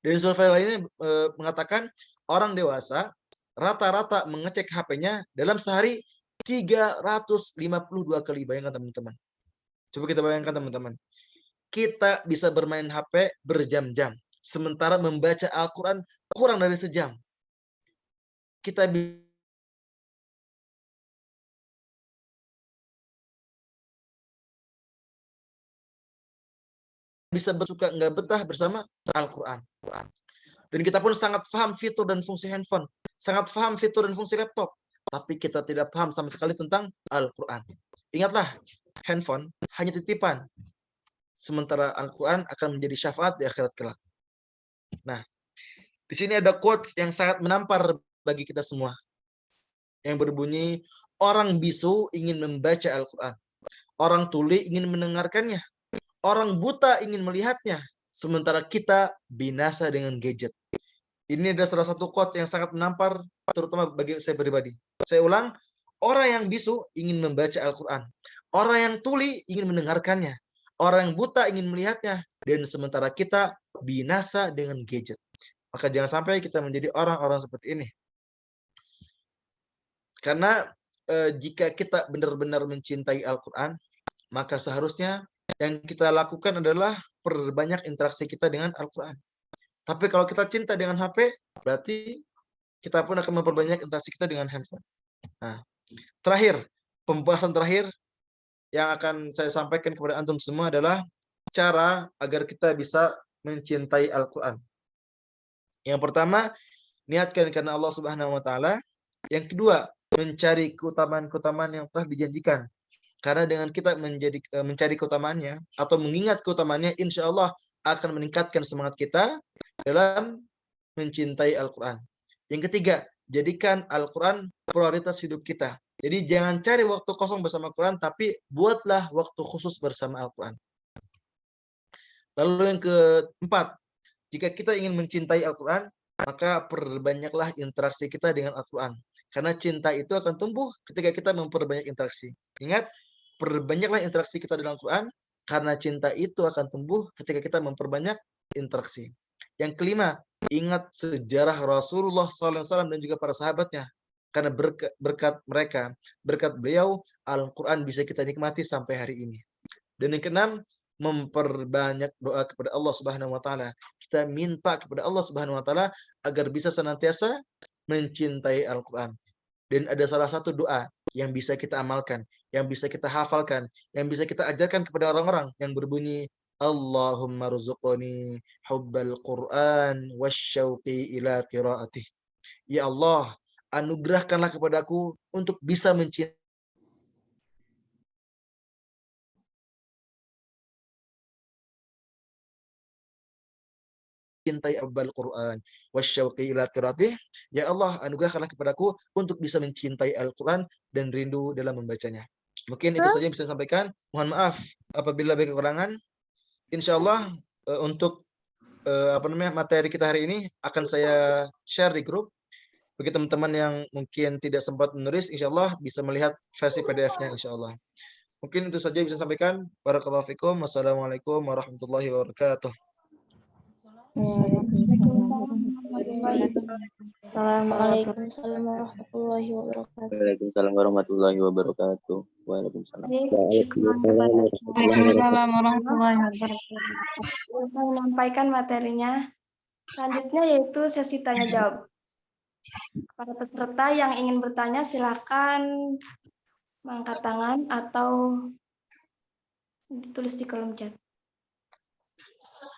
Dan survei lainnya mengatakan orang dewasa rata-rata mengecek HP-nya dalam sehari 352 kali. Bayangkan teman-teman. Coba kita bayangkan teman-teman. Kita bisa bermain HP berjam-jam, sementara membaca Al-Quran kurang dari sejam. Kita bisa bersuka nggak betah bersama Al-Quran. Dan kita pun sangat paham fitur dan fungsi handphone, sangat paham fitur dan fungsi laptop, tapi kita tidak paham sama sekali tentang Al-Quran. Ingatlah, handphone hanya titipan, sementara Al-Quran akan menjadi syafaat di akhirat kelak. Nah, di sini ada quotes yang sangat menampar bagi kita semua, yang berbunyi, orang bisu ingin membaca Al-Quran, orang tuli ingin mendengarkannya, orang buta ingin melihatnya, sementara kita binasa dengan gadget. Ini adalah salah satu quote yang sangat menampar, terutama bagi saya pribadi. Saya ulang, orang yang bisu ingin membaca Al-Quran, orang yang tuli ingin mendengarkannya, orang yang buta ingin melihatnya, dan sementara kita binasa dengan gadget. Maka jangan sampai kita menjadi orang-orang seperti ini. Karena jika kita benar-benar mencintai Al-Quran, maka seharusnya yang kita lakukan adalah perbanyak interaksi kita dengan Al-Quran. Tapi kalau kita cinta dengan HP, berarti kita pun akan memperbanyak interaksi kita dengan handphone. Nah, terakhir, pembahasan terakhir yang akan saya sampaikan kepada antum semua adalah cara agar kita bisa mencintai Al-Quran. Yang pertama, niatkan karena Allah Subhanahu wa taala. Yang kedua, mencari keutamaan-keutamaan yang telah dijanjikan. Karena dengan kita mencari keutamaannya atau mengingat keutamaannya, insya Allah akan meningkatkan semangat kita dalam mencintai Al-Quran. Yang ketiga, jadikan Al-Quran prioritas hidup kita. Jadi jangan cari waktu kosong bersama Al-Quran, tapi buatlah waktu khusus bersama Al-Quran. Lalu yang keempat, jika kita ingin mencintai Al-Quran, maka perbanyaklah interaksi kita dengan Al-Quran. Karena cinta itu akan tumbuh ketika kita memperbanyak interaksi. Ingat, perbanyaklah interaksi kita dengan Al-Quran, karena cinta itu akan tumbuh ketika kita memperbanyak interaksi. Yang kelima, ingat sejarah Rasulullah SAW dan juga para sahabatnya. Karena berkat mereka, berkat beliau, Al-Quran bisa kita nikmati sampai hari ini. Dan yang keenam, memperbanyak doa kepada Allah Subhanahu wa taala. Kita minta kepada Allah Subhanahu wa taala agar bisa senantiasa mencintai Al-Quran. Dan ada salah satu doa yang bisa kita amalkan, yang bisa kita hafalkan, yang bisa kita ajarkan kepada orang-orang, yang berbunyi Allahumma rzuqni hubbal Quran wasyauqi ila qiraatih. Ya Allah, anugerahkanlah kepadaku untuk bisa mencintai Al-Quran wasyauqi ila qiraatih. Ya Allah, anugerahkanlah kepadaku untuk bisa mencintai Al-Quran dan rindu dalam membacanya. Mungkin itu saja yang bisa saya sampaikan. Mohon maaf apabila ada kekurangan. Insyaallah untuk materi kita hari ini akan saya share di grup. Bagi teman-teman yang mungkin tidak sempat menulis, insyaallah bisa melihat versi PDF-nya insyaallah. Mungkin itu saja yang bisa saya sampaikan. Barakallahu fikum. Wassalamualaikum warahmatullahi wabarakatuh. Assalamualaikum warahmatullahi wabarakatuh. Waalaikumsalam warahmatullahi wabarakatuh. Waalaikumsalam. Waalaikumsalam warahmatullahi wabarakatuh. Saya menyampaikan materinya. Selanjutnya yaitu sesi tanya jawab. Para peserta yang ingin bertanya silakan mengangkat tangan atau ditulis di kolom chat.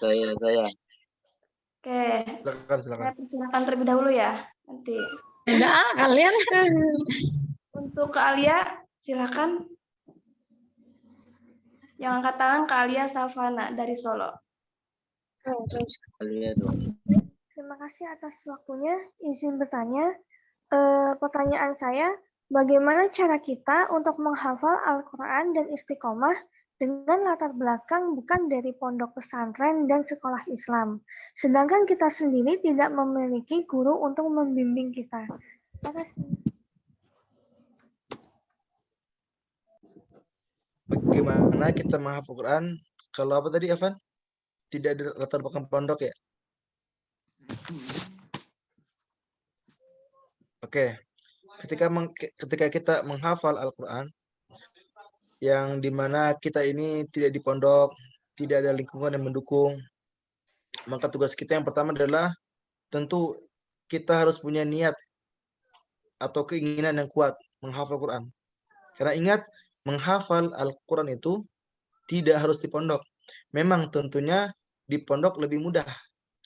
Saya. Oke, Silakan. Silakan terlebih dahulu ya. Nanti. Udah, kalian. Untuk Kak Alia, silakan. Yang angkat tangan Kak Alia Savana dari Solo. Terima kasih atas waktunya. Izin bertanya. Pertanyaan saya, bagaimana cara kita untuk menghafal Al-Quran dan istiqomah dengan latar belakang bukan dari pondok pesantren dan sekolah Islam, sedangkan kita sendiri tidak memiliki guru untuk membimbing kita? Terima kasih. Bagaimana kita menghafal Quran kalau apa tadi, Evan? Tidak ada latar belakang pondok ya? Oke. Ketika kita menghafal Al-Quran, yang dimana kita ini tidak di pondok, tidak ada lingkungan yang mendukung, maka tugas kita yang pertama adalah tentu kita harus punya niat atau keinginan yang kuat menghafal Quran. Karena ingat, menghafal Al-Quran itu tidak harus di pondok. Memang tentunya di pondok lebih mudah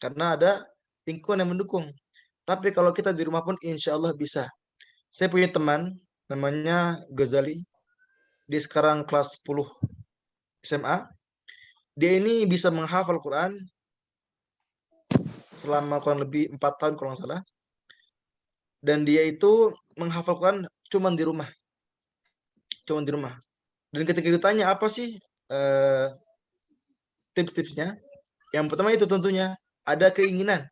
karena ada lingkungan yang mendukung. Tapi kalau kita di rumah pun insya Allah bisa. Saya punya teman namanya Ghazali. Dia sekarang kelas 10 SMA. Dia ini bisa menghafal Quran selama kurang lebih 4 tahun kalau nggak salah. Dan dia itu menghafal Quran cuma di rumah. Dan ketika ditanya apa sih tips-tipsnya, yang pertama itu tentunya ada keinginan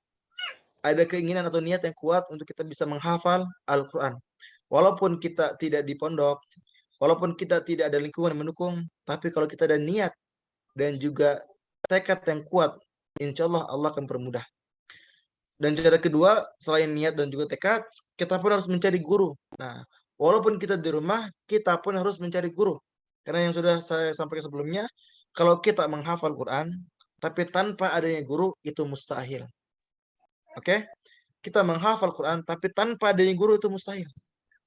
atau niat yang kuat untuk kita bisa menghafal Al-Quran. Walaupun kita tidak di pondok, walaupun kita tidak ada lingkungan yang mendukung, tapi kalau kita ada niat dan juga tekad yang kuat, insya Allah Allah akan permudah. Dan cara kedua, selain niat dan juga tekad, kita pun harus mencari guru. Nah, walaupun kita di rumah, kita pun harus mencari guru. Karena yang sudah saya sampaikan sebelumnya, kalau kita menghafal Quran, tapi tanpa adanya guru, itu mustahil. Oke? kita menghafal Quran tapi tanpa adanya guru itu mustahil.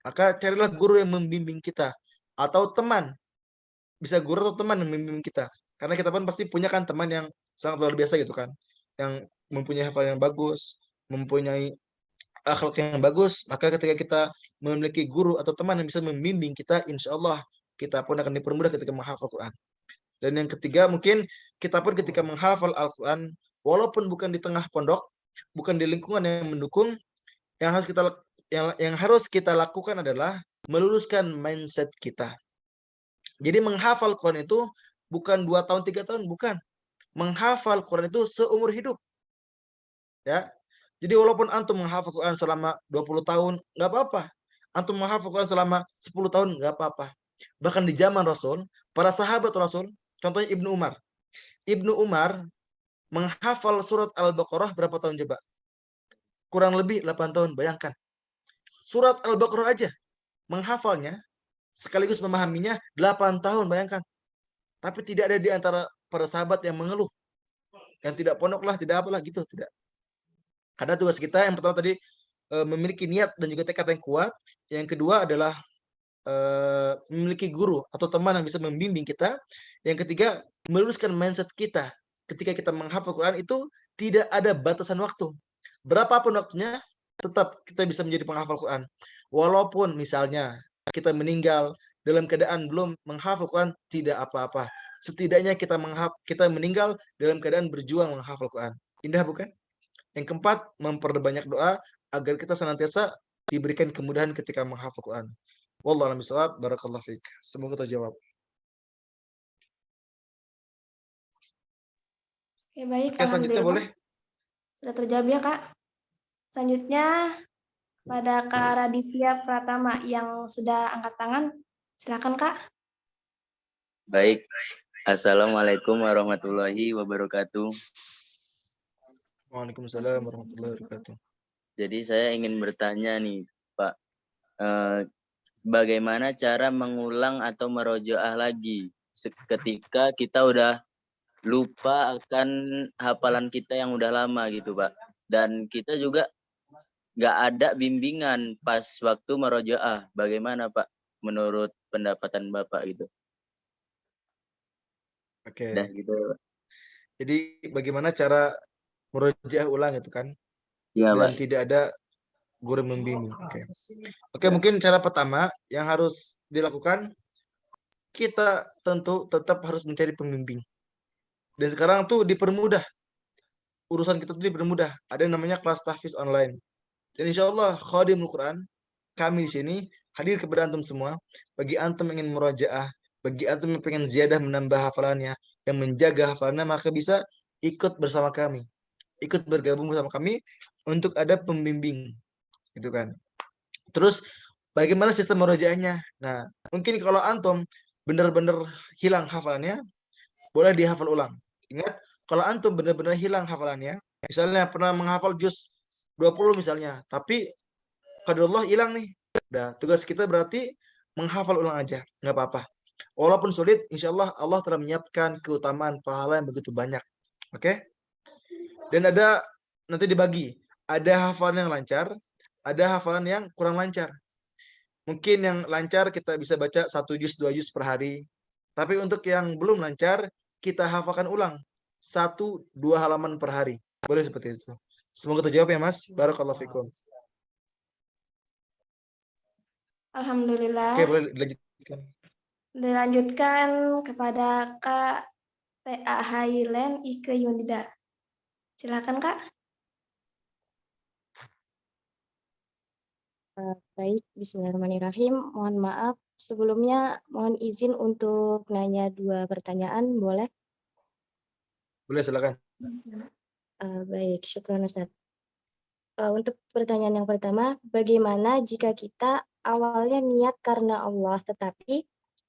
Maka carilah guru yang membimbing kita atau teman, bisa guru atau teman yang membimbing kita. Karena kita pun pasti punya kan teman yang sangat luar biasa gitu kan, yang mempunyai hafalan yang bagus, mempunyai akhlak yang bagus. Maka ketika kita memiliki guru atau teman yang bisa membimbing kita, insya Allah kita pun akan dipermudah ketika menghafal Quran. Dan yang ketiga, mungkin kita pun ketika menghafal Al-Quran, walaupun bukan di tengah pondok, bukan di lingkungan yang mendukung, yang harus kita lakukan adalah meluruskan mindset kita. Jadi menghafal Quran itu bukan 2 tahun, 3 tahun, bukan. Menghafal Quran itu seumur hidup. Ya. Jadi walaupun antum menghafal Quran selama 20 tahun, nggak apa-apa. Antum menghafal Quran selama 10 tahun, nggak apa-apa. Bahkan di zaman Rasul, para sahabat Rasul, contohnya Ibnu Umar. Ibnu Umar menghafal surat Al-Baqarah berapa tahun coba? Kurang lebih 8 tahun, bayangkan. Surat Al-Baqarah aja, menghafalnya, sekaligus memahaminya 8 tahun, bayangkan. Tapi tidak ada di antara para sahabat yang mengeluh. Yang tidak pondok lah, tidak apalah gitu, tidak. Karena tugas kita yang pertama tadi memiliki niat dan juga tekad yang kuat. Yang kedua adalah memiliki guru atau teman yang bisa membimbing kita. Yang ketiga, meluruskan mindset kita. Ketika kita menghafal Quran itu tidak ada batasan waktu. Berapapun waktunya, tetap kita bisa menjadi penghafal Quran. Walaupun misalnya kita meninggal dalam keadaan belum menghafal Quran, tidak apa-apa. Setidaknya kita meninggal dalam keadaan berjuang menghafal Quran. Indah bukan? Yang keempat, memperbanyak doa agar kita senantiasa diberikan kemudahan ketika menghafal Quran. Wallahu a'lam bishawab. Barakallahu fiik. Semoga terjawab. Oke, baik. Oke, selanjutnya Alhamdulillah. boleh. Sudah terjawab ya, Kak. Selanjutnya pada Kak Raditya Pratama yang sudah angkat tangan. Silakan, Kak. Baik. Assalamualaikum warahmatullahi wabarakatuh. Waalaikumsalam warahmatullahi wabarakatuh. Jadi saya ingin bertanya nih, Pak. Bagaimana cara mengulang atau merojaah lagi ketika kita udah lupa akan hafalan kita yang udah lama gitu, Pak. Dan kita juga nggak ada bimbingan pas waktu merojaah. Bagaimana, Pak, menurut pendapatan Bapak gitu? Oke. Dah gitu. Jadi bagaimana cara merojaah ulang itu kan? Iya, Dan Pak. tidak ada guru membimbing. Oke, mungkin cara pertama yang harus dilakukan, kita tentu tetap harus mencari pembimbing. Dan sekarang tuh dipermudah. Urusan kita tuh dipermudah. Ada yang namanya kelas tahfiz online. Dan insya Allah Khadimul Quran, kami di sini hadir kepada antum semua. Bagi antum yang ingin murajaah, bagi antum yang pengen ziyadah menambah hafalannya, yang menjaga hafalannya, maka bisa ikut bersama kami. Ikut bergabung bersama kami untuk ada pembimbing. Gitu kan. Terus bagaimana sistem murajaahnya? Nah, mungkin kalau antum benar-benar hilang hafalannya, boleh dihafal ulang. Ingat, kalau antum benar-benar hilang hafalannya, misalnya pernah menghafal juz 20 misalnya, tapi qadarullah hilang nih. Udah, tugas kita berarti menghafal ulang aja, nggak apa-apa. Walaupun sulit, insya Allah Allah telah menyiapkan keutamaan pahala yang begitu banyak. Oke? Dan ada, nanti dibagi, ada hafalan yang lancar, ada hafalan yang kurang lancar. Mungkin yang lancar kita bisa baca 1 juz, 2 juz per hari. Tapi untuk yang belum lancar, kita hafalkan ulang 1-2 halaman per hari. Boleh seperti itu. Semoga terjawab ya, Mas. Barakallahu fikum. Alhamdulillah. Oke, boleh dilanjutkan. Dilanjutkan kepada Kak T.A. Hailen Ike Yunida. Silakan, Kak. Baik, bismillahirrahmanirrahim. Mohon maaf, sebelumnya mohon izin untuk nanya 2 pertanyaan, boleh? Boleh, silakan. Baik, syukran Ustaz. Untuk pertanyaan yang pertama, bagaimana jika kita awalnya niat karena Allah, tetapi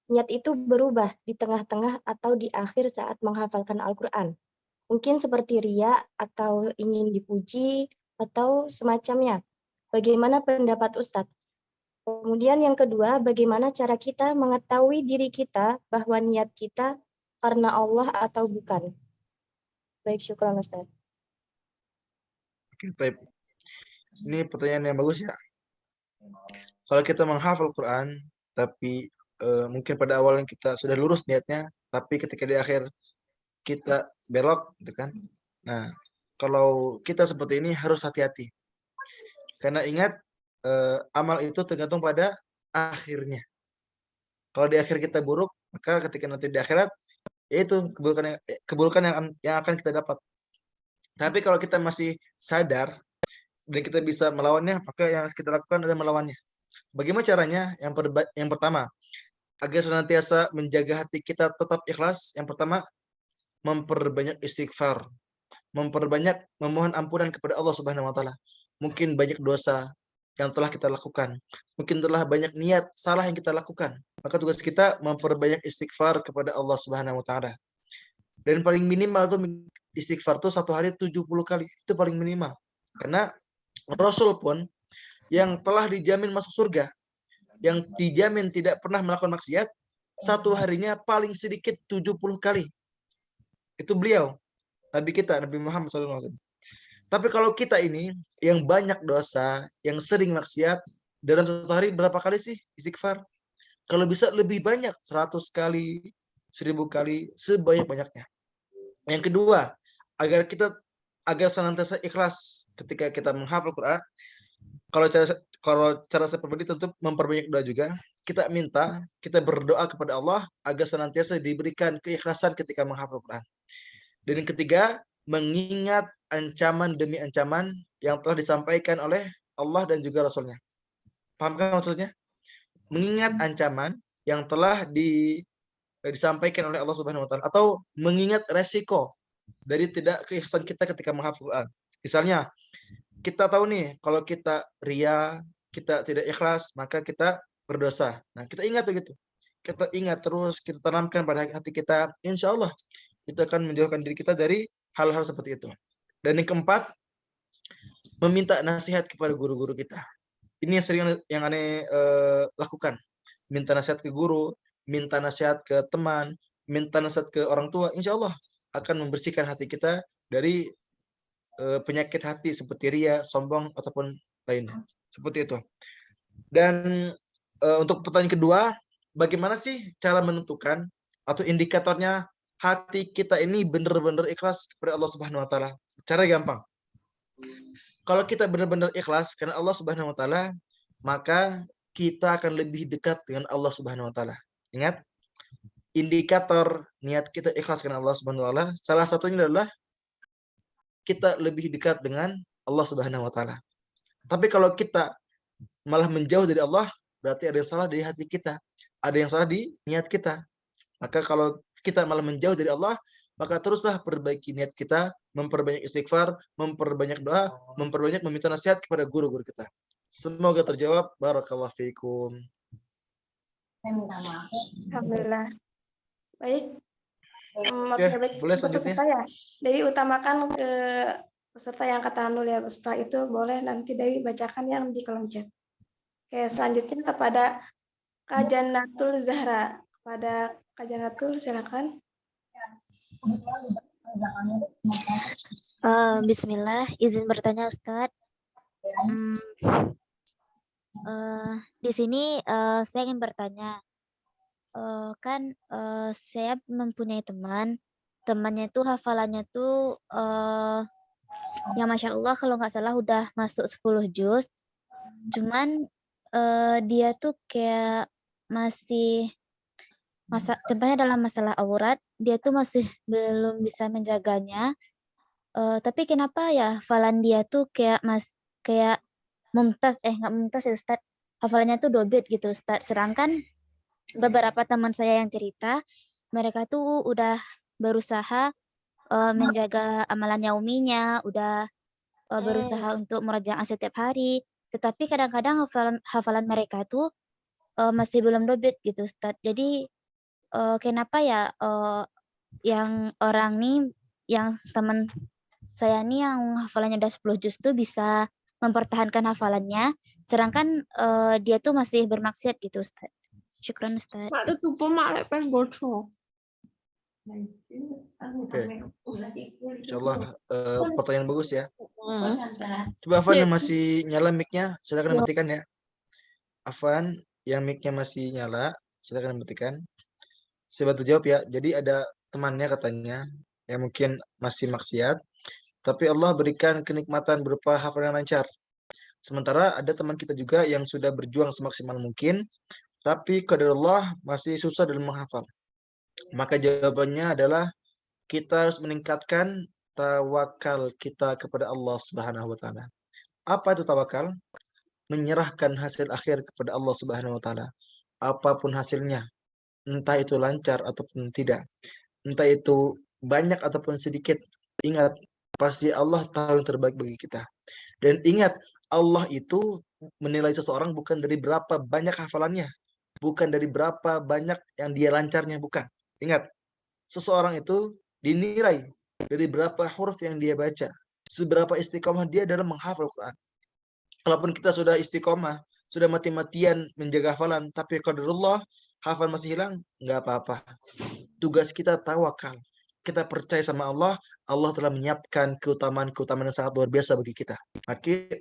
niat itu berubah di tengah-tengah atau di akhir saat menghafalkan Al-Quran? Mungkin seperti riya atau ingin dipuji atau semacamnya. Bagaimana pendapat Ustadz? Kemudian yang kedua, bagaimana cara kita mengetahui diri kita bahwa niat kita karena Allah atau bukan? Baik, syukran Ustaz. Oke, baik. Ini pertanyaan yang bagus ya. Kalau kita menghafal Quran, tapi mungkin pada awalnya kita sudah lurus niatnya, tapi ketika di akhir kita belok, gitu kan? Nah, kalau kita seperti ini harus hati-hati. Karena ingat, amal itu tergantung pada akhirnya. Kalau di akhir kita buruk, maka ketika nanti di akhirat, yaitu keburukan yang akan kita dapat. Tapi kalau kita masih sadar dan kita bisa melawannya, maka yang harus kita lakukan adalah melawannya. Bagaimana caranya? Yang pertama, agar senantiasa menjaga hati kita tetap ikhlas, yang pertama, memperbanyak istighfar, memperbanyak memohon ampunan kepada Allah Subhanahu wa taala. Mungkin banyak dosa yang telah kita lakukan, mungkin telah banyak niat salah yang kita lakukan. Maka tugas kita memperbanyak istighfar kepada Allah Subhanahu wa taala. Dan paling minimal tuh istighfar tuh 1 hari 70 kali. Itu paling minimal. Karena Rasul pun yang telah dijamin masuk surga, yang dijamin tidak pernah melakukan maksiat, 1 harinya paling sedikit 70 kali. Itu beliau, Nabi kita, Nabi Muhammad SAW. Tapi kalau kita ini yang banyak dosa, yang sering maksiat, dalam 1 hari berapa kali sih istighfar? Kalau bisa lebih banyak, 100 kali, 1000 kali, sebanyak-banyaknya. Yang kedua, agar senantiasa ikhlas ketika kita menghafal Quran. Kalau cara saya pribadi tentu memperbanyak doa juga. Kita berdoa kepada Allah agar senantiasa diberikan keikhlasan ketika menghafal Quran. Dan yang ketiga, mengingat ancaman demi ancaman yang telah disampaikan oleh Allah dan juga Rasulnya. Paham kan maksudnya? Mengingat ancaman yang telah disampaikan oleh Allah Subhanahu wa taala, atau mengingat resiko dari tidak keikhlasan kita ketika menghafal Quran. Misalnya, kita tahu nih kalau kita ria, kita tidak ikhlas, maka kita berdosa. Nah, kita ingat begitu. Kita ingat terus, kita tanamkan pada hati kita, insya Allah itu akan menjauhkan diri kita dari hal-hal seperti itu. Dan yang keempat, meminta nasihat kepada guru-guru kita. Ini yang sering yang aneh lakukan. Minta nasihat ke guru, minta nasihat ke teman, minta nasihat ke orang tua, insya Allah akan membersihkan hati kita dari penyakit hati seperti ria, sombong, ataupun lainnya. Seperti itu. Dan untuk pertanyaan kedua, bagaimana sih cara menentukan atau indikatornya hati kita ini benar-benar ikhlas kepada Allah Subhanahu wa taala? Cara gampang. Kalau kita benar-benar ikhlas karena Allah Subhanahu wa taala, maka kita akan lebih dekat dengan Allah Subhanahu wa taala. Ingat, indikator niat kita ikhlas karena Allah Subhanahu wa taala, salah satunya adalah kita lebih dekat dengan Allah Subhanahu wa taala. Tapi kalau kita malah menjauh dari Allah, berarti ada yang salah dari hati kita, ada yang salah di niat kita. Maka kalau kita malah menjauh dari Allah, maka teruslah perbaiki niat kita, memperbanyak istighfar, memperbanyak doa, memperbanyak meminta nasihat kepada guru-guru kita. Semoga terjawab. Barakallahu fiikum. Alhamdulillah. Baik. Oke, baik. boleh Untuk selanjutnya. peserta ya. Dewi utamakan ke peserta yang kata nul ya. Setelah itu boleh nanti Dewi bacakan yang di kolom chat. Oke, selanjutnya kepada Kak Jannatul Zahra. Kepada Kak Jannatul, silakan. Bismillah, izin bertanya Ustadz. Di sini saya ingin bertanya, saya mempunyai temannya tuh hafalannya tuh ya Masya Allah kalau nggak salah udah masuk 10 juz, cuman dia tuh kayak masih contohnya dalam masalah aurat, dia tuh masih belum bisa menjaganya. Tapi kenapa ya hafalan dia tuh kayak mumtaz, nggak mumtaz ya Ustadz, hafalannya tuh dobit gitu Ustadz. Sedangkan beberapa teman saya yang cerita, mereka tuh udah berusaha menjaga amalan yauminya, udah berusaha untuk murajaah setiap hari. Tetapi kadang-kadang hafalan mereka tuh masih belum dobit gitu Ustadz. Jadi kenapa ya yang orang nih, yang teman saya nih yang hafalannya udah 10 juz tuh bisa mempertahankan hafalannya, sedangkan dia tuh masih bermaksiat gitu Ustaz. Syukran Ustaz. Oke, insyaallah pertanyaan bagus ya. Coba Afan yang masih nyala mic-nya, silakan matikan ya. Afan yang mic-nya masih nyala, silakan matikan. Saya bantu jawab ya. Jadi ada temannya katanya yang mungkin masih maksiat, tapi Allah berikan kenikmatan berupa hafalan yang lancar. Sementara ada teman kita juga yang sudah berjuang semaksimal mungkin, tapi qadarullah masih susah dalam menghafal. Maka jawabannya adalah kita harus meningkatkan tawakal kita kepada Allah Subhanahu wa taala. Apa itu tawakal? Menyerahkan hasil akhir kepada Allah Subhanahu wa taala. Apapun hasilnya, entah itu lancar ataupun tidak, entah itu banyak ataupun sedikit, ingat pasti Allah tahu yang terbaik bagi kita. Dan ingat, Allah itu menilai seseorang bukan dari berapa banyak hafalannya, bukan dari berapa banyak yang dia lancarnya, bukan. Ingat, seseorang itu dinilai dari berapa huruf yang dia baca, seberapa istiqomah dia dalam menghafal Quran. Kalaupun kita sudah istiqomah, sudah mati-matian menjaga hafalan, tapi qadarullah hafal masih hilang, nggak apa-apa. Tugas kita tawakal. Kita percaya sama Allah, Allah telah menyiapkan keutamaan-keutamaan yang sangat luar biasa bagi kita.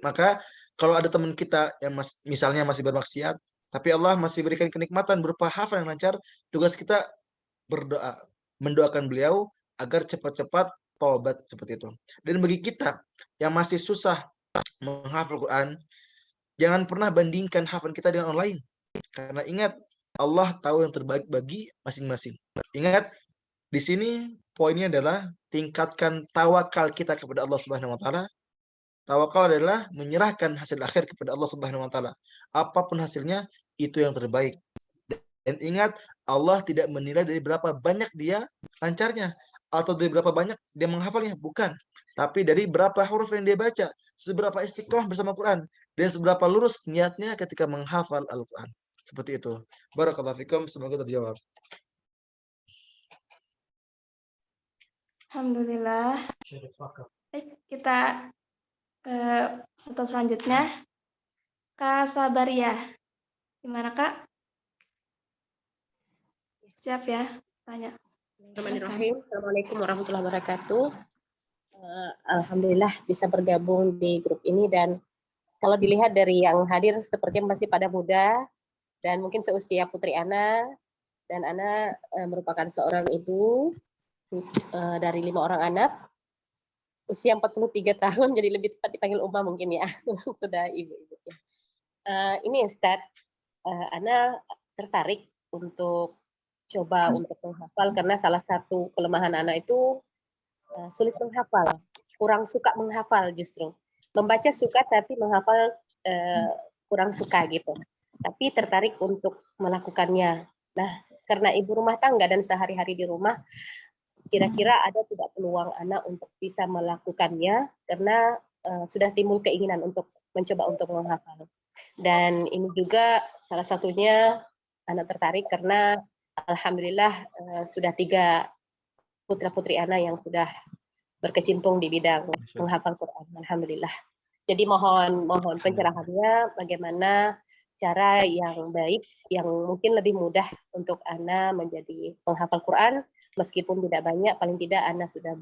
Maka kalau ada teman kita yang misalnya masih bermaksiat, tapi Allah masih berikan kenikmatan berupa hafal yang lancar, tugas kita berdoa, mendoakan beliau agar cepat-cepat taubat seperti itu. Dan bagi kita yang masih susah menghafal Quran, jangan pernah bandingkan hafalan kita dengan orang lain. Karena ingat, Allah tahu yang terbaik bagi masing-masing. Ingat, di sini poinnya adalah tingkatkan tawakal kita kepada Allah Subhanahu wa taala. Tawakal adalah menyerahkan hasil akhir kepada Allah Subhanahu wa taala. Apapun hasilnya, itu yang terbaik. Dan ingat, Allah tidak menilai dari berapa banyak dia lancarnya atau dari berapa banyak dia menghafalnya, bukan. Tapi dari berapa huruf yang dia baca, seberapa istiqomah bersama Quran, dan seberapa lurus niatnya ketika menghafal Al-Quran. Seperti itu. Barakallahu fikum, semoga terjawab. Alhamdulillah. Kita ke satu selanjutnya. Kak Sabaria. Gimana Kak? Siap ya, tanya. Bismillahirrahmanirrahim. Assalamualaikum warahmatullahi wabarakatuh. Alhamdulillah bisa bergabung di grup ini, dan kalau dilihat dari yang hadir sepertinya masih pada muda dan mungkin seusia Putri Ana, dan Ana merupakan seorang ibu dari 5 orang anak, usia 43 tahun, jadi lebih tepat dipanggil Uma mungkin ya, sudah ibu-ibu. Ini Ustadz, Ana tertarik untuk coba untuk menghafal, karena salah satu kelemahan anak itu sulit menghafal, kurang suka menghafal justru. Membaca suka tapi menghafal kurang suka gitu. Tapi tertarik untuk melakukannya. Nah, karena ibu rumah tangga dan sehari-hari di rumah, kira-kira ada tidak peluang anak untuk bisa melakukannya, karena sudah timbul keinginan untuk mencoba untuk menghafal. Dan ini juga salah satunya anak tertarik karena alhamdulillah sudah 3 putra-putri anak yang sudah berkecimpung di bidang menghafal Quran. Alhamdulillah. Jadi mohon pencerahannya bagaimana cara yang baik, yang mungkin lebih mudah untuk anak menjadi penghafal Quran, meskipun tidak banyak, paling tidak anak sudah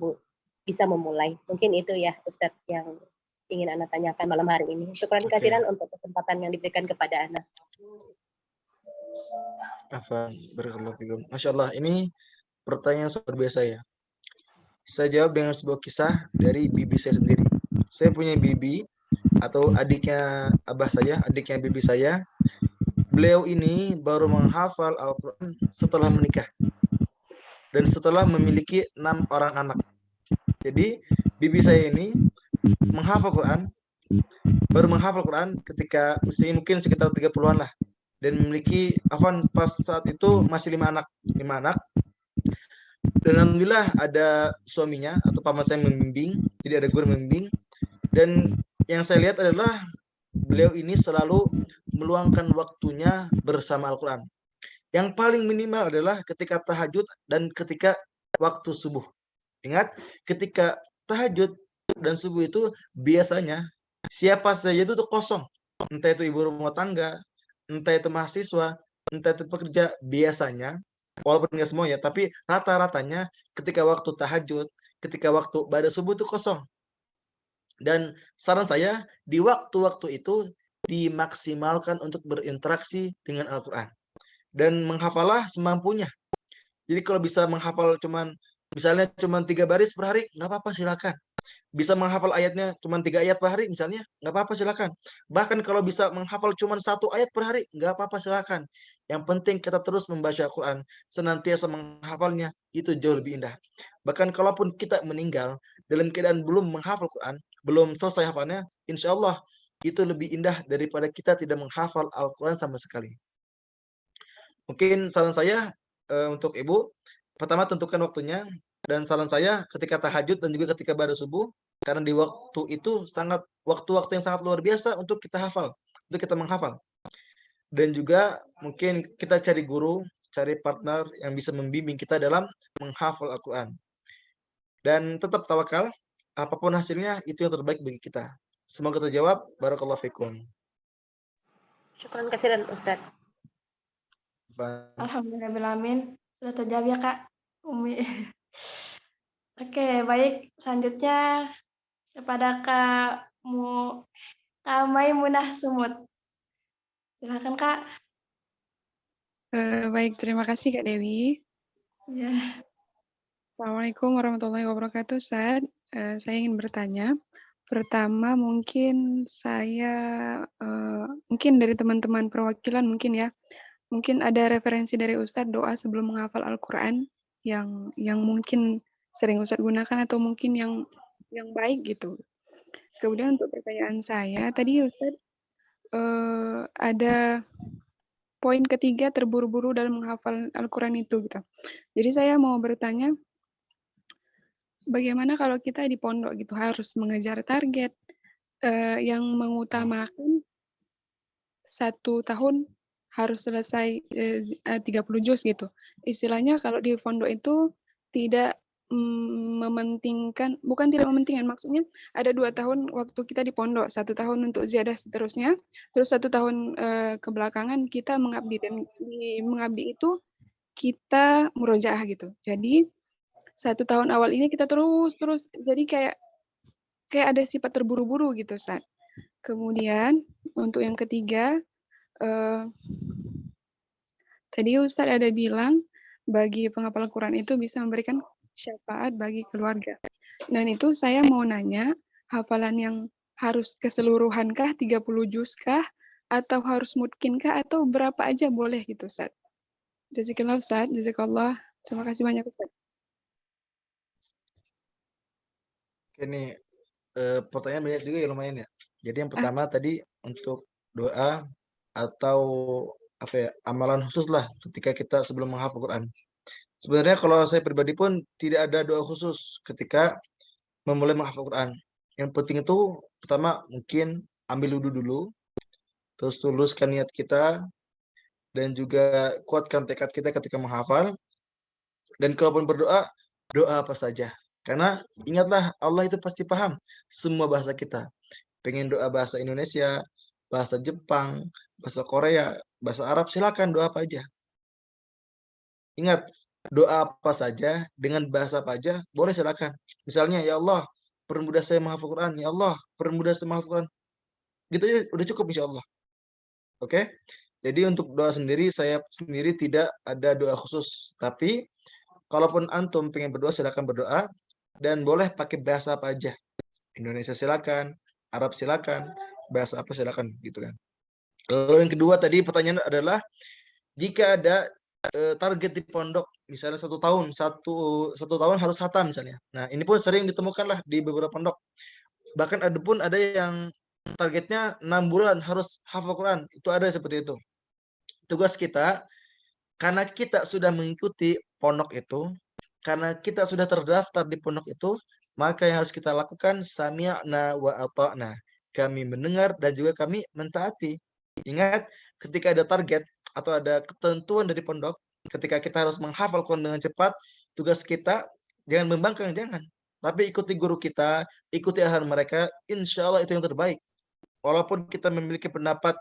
bisa memulai. Mungkin itu ya Ustadz yang ingin anak tanyakan malam hari ini. Syukran kehadiran untuk kesempatan yang diberikan kepada anak. Masya Allah, ini pertanyaan luar biasa ya. Saya jawab dengan sebuah kisah dari bibi saya sendiri. Saya punya bibi atau adiknya abah saya, adiknya bibi saya. Beliau ini baru menghafal Al-Quran setelah menikah dan setelah memiliki 6 orang anak. Jadi bibi saya ini baru menghafal Quran ketika usia mungkin sekitar 30-an lah, dan memiliki pas saat itu masih 5 anak. Dan alhamdulillah ada suaminya atau paman saya membimbing, jadi ada guru membimbing. Dan yang saya lihat adalah beliau ini selalu meluangkan waktunya bersama Al-Quran. Yang paling minimal adalah ketika tahajud dan ketika waktu subuh. Ingat, ketika tahajud dan subuh itu biasanya siapa saja itu kosong. Entah itu ibu rumah tangga, entah itu mahasiswa, entah itu pekerja, biasanya walaupun nggak semua ya, tapi rata-ratanya ketika waktu tahajud, ketika waktu ba'da subuh itu kosong. Dan saran saya di waktu-waktu itu dimaksimalkan untuk berinteraksi dengan Al-Qur'an dan menghafallah semampunya. Jadi kalau bisa menghafal misalnya cuman 3 baris per hari, nggak apa-apa silakan. Bisa menghafal ayatnya cuma 3 ayat per hari misalnya, nggak apa-apa silakan. Bahkan kalau bisa menghafal cuma 1 ayat per hari, nggak apa-apa silakan. Yang penting kita terus membaca Al-Quran, senantiasa menghafalnya, itu jauh lebih indah. Bahkan kalaupun kita meninggal dalam keadaan belum menghafal Quran, belum selesai hafalnya, insya Allah itu lebih indah daripada kita tidak menghafal Al-Quran sama sekali. Mungkin saran saya untuk Ibu, pertama tentukan waktunya, dan saran saya ketika tahajud dan juga ketika ba'da subuh, karena di waktu itu waktu-waktu yang sangat luar biasa untuk kita hafal, untuk kita menghafal. Dan juga mungkin kita cari guru, cari partner yang bisa membimbing kita dalam menghafal Al-Quran. Dan tetap tawakal, apapun hasilnya itu yang terbaik bagi kita. Semoga terjawab. Barakallahu fikum. Syukran kasiran Ustaz. Alhamdulillahirrahmanirrahim. Sudah terjawab ya Kak Umi. Oke, baik. Selanjutnya kepada Kak Maimunah Sumut. Silakan Kak. Baik, terima kasih Kak Dewi. Ya. Assalamualaikum warahmatullahi wabarakatuh, Ustaz. Saya ingin bertanya. Pertama mungkin mungkin dari teman-teman perwakilan mungkin ya, mungkin ada referensi dari Ustadz doa sebelum menghafal Al-Quran yang mungkin sering Ustadz gunakan atau mungkin yang baik gitu. Kemudian untuk pertanyaan saya, tadi Ustadz ada poin ketiga terburu-buru dalam menghafal Al-Quran itu gitu. Jadi saya mau bertanya, bagaimana kalau kita di pondok gitu harus mengejar target yang mengutamakan 1 tahun harus selesai 30 juz gitu. Istilahnya kalau di pondok itu tidak mementingkan, bukan tidak mementingkan, maksudnya ada 2 tahun waktu kita di pondok, 1 tahun untuk ziyadah seterusnya, terus 1 tahun kebelakangan kita mengabdi, dan di mengabdi itu kita murojaah gitu. Jadi 1 tahun awal ini kita terus jadi kayak ada sifat terburu-buru gitu, Ustaz. Kemudian untuk yang ketiga, tadi Ustaz ada bilang bagi penghafal Quran itu bisa memberikan syafaat bagi keluarga. Dan itu saya mau nanya, hafalan yang harus keseluruhankah 30 juz kah, atau harus mungkinkah, atau berapa aja boleh gitu, Ustaz. Jazakallah Ustaz, jazakallah. Terima kasih banyak Ustaz. Ini pertanyaan banyak juga ya, lumayan ya. Jadi yang pertama tadi untuk doa atau amalan khusus lah ketika kita sebelum menghafal Quran. Sebenarnya kalau saya pribadi pun tidak ada doa khusus ketika memulai menghafal Quran. Yang penting itu pertama mungkin ambil wudhu dulu, terus tuluskan niat kita, dan juga kuatkan tekad kita ketika menghafal. Dan kalaupun berdoa, doa apa saja. Karena ingatlah Allah itu pasti paham semua bahasa kita. Pengen doa bahasa Indonesia, bahasa Jepang, bahasa Korea, bahasa Arab, silakan doa apa aja. Ingat, doa apa saja dengan bahasa apa aja boleh silakan. Misalnya, ya Allah, permudah saya menghafal Quran. Ya Allah, permudah saya menghafal Quran. Gitu aja udah cukup insya Allah. Oke? Jadi untuk doa sendiri, saya sendiri tidak ada doa khusus. Tapi kalaupun antum pengen berdoa, silakan berdoa, dan boleh pakai bahasa apa aja. Indonesia silakan, Arab silakan, bahasa apa silakan gitu kan. Lalu yang kedua tadi pertanyaan adalah, jika ada target di pondok, misalnya 1 tahun, satu tahun harus khatam misalnya. Nah, ini pun sering ditemukan lah di beberapa pondok. Bahkan ada yang targetnya 6 bulan harus hafal Quran. Itu ada seperti itu. Tugas kita, karena kita sudah mengikuti pondok itu, karena kita sudah terdaftar di pondok itu, maka yang harus kita lakukan sami'na wa ata'na. Kami mendengar dan juga kami mentaati. Ingat, ketika ada target atau ada ketentuan dari pondok, ketika kita harus menghafal Quran dengan cepat, tugas kita jangan membangkang, jangan. Tapi ikuti guru kita, ikuti arahan mereka, insya Allah itu yang terbaik. Walaupun kita memiliki pendapat,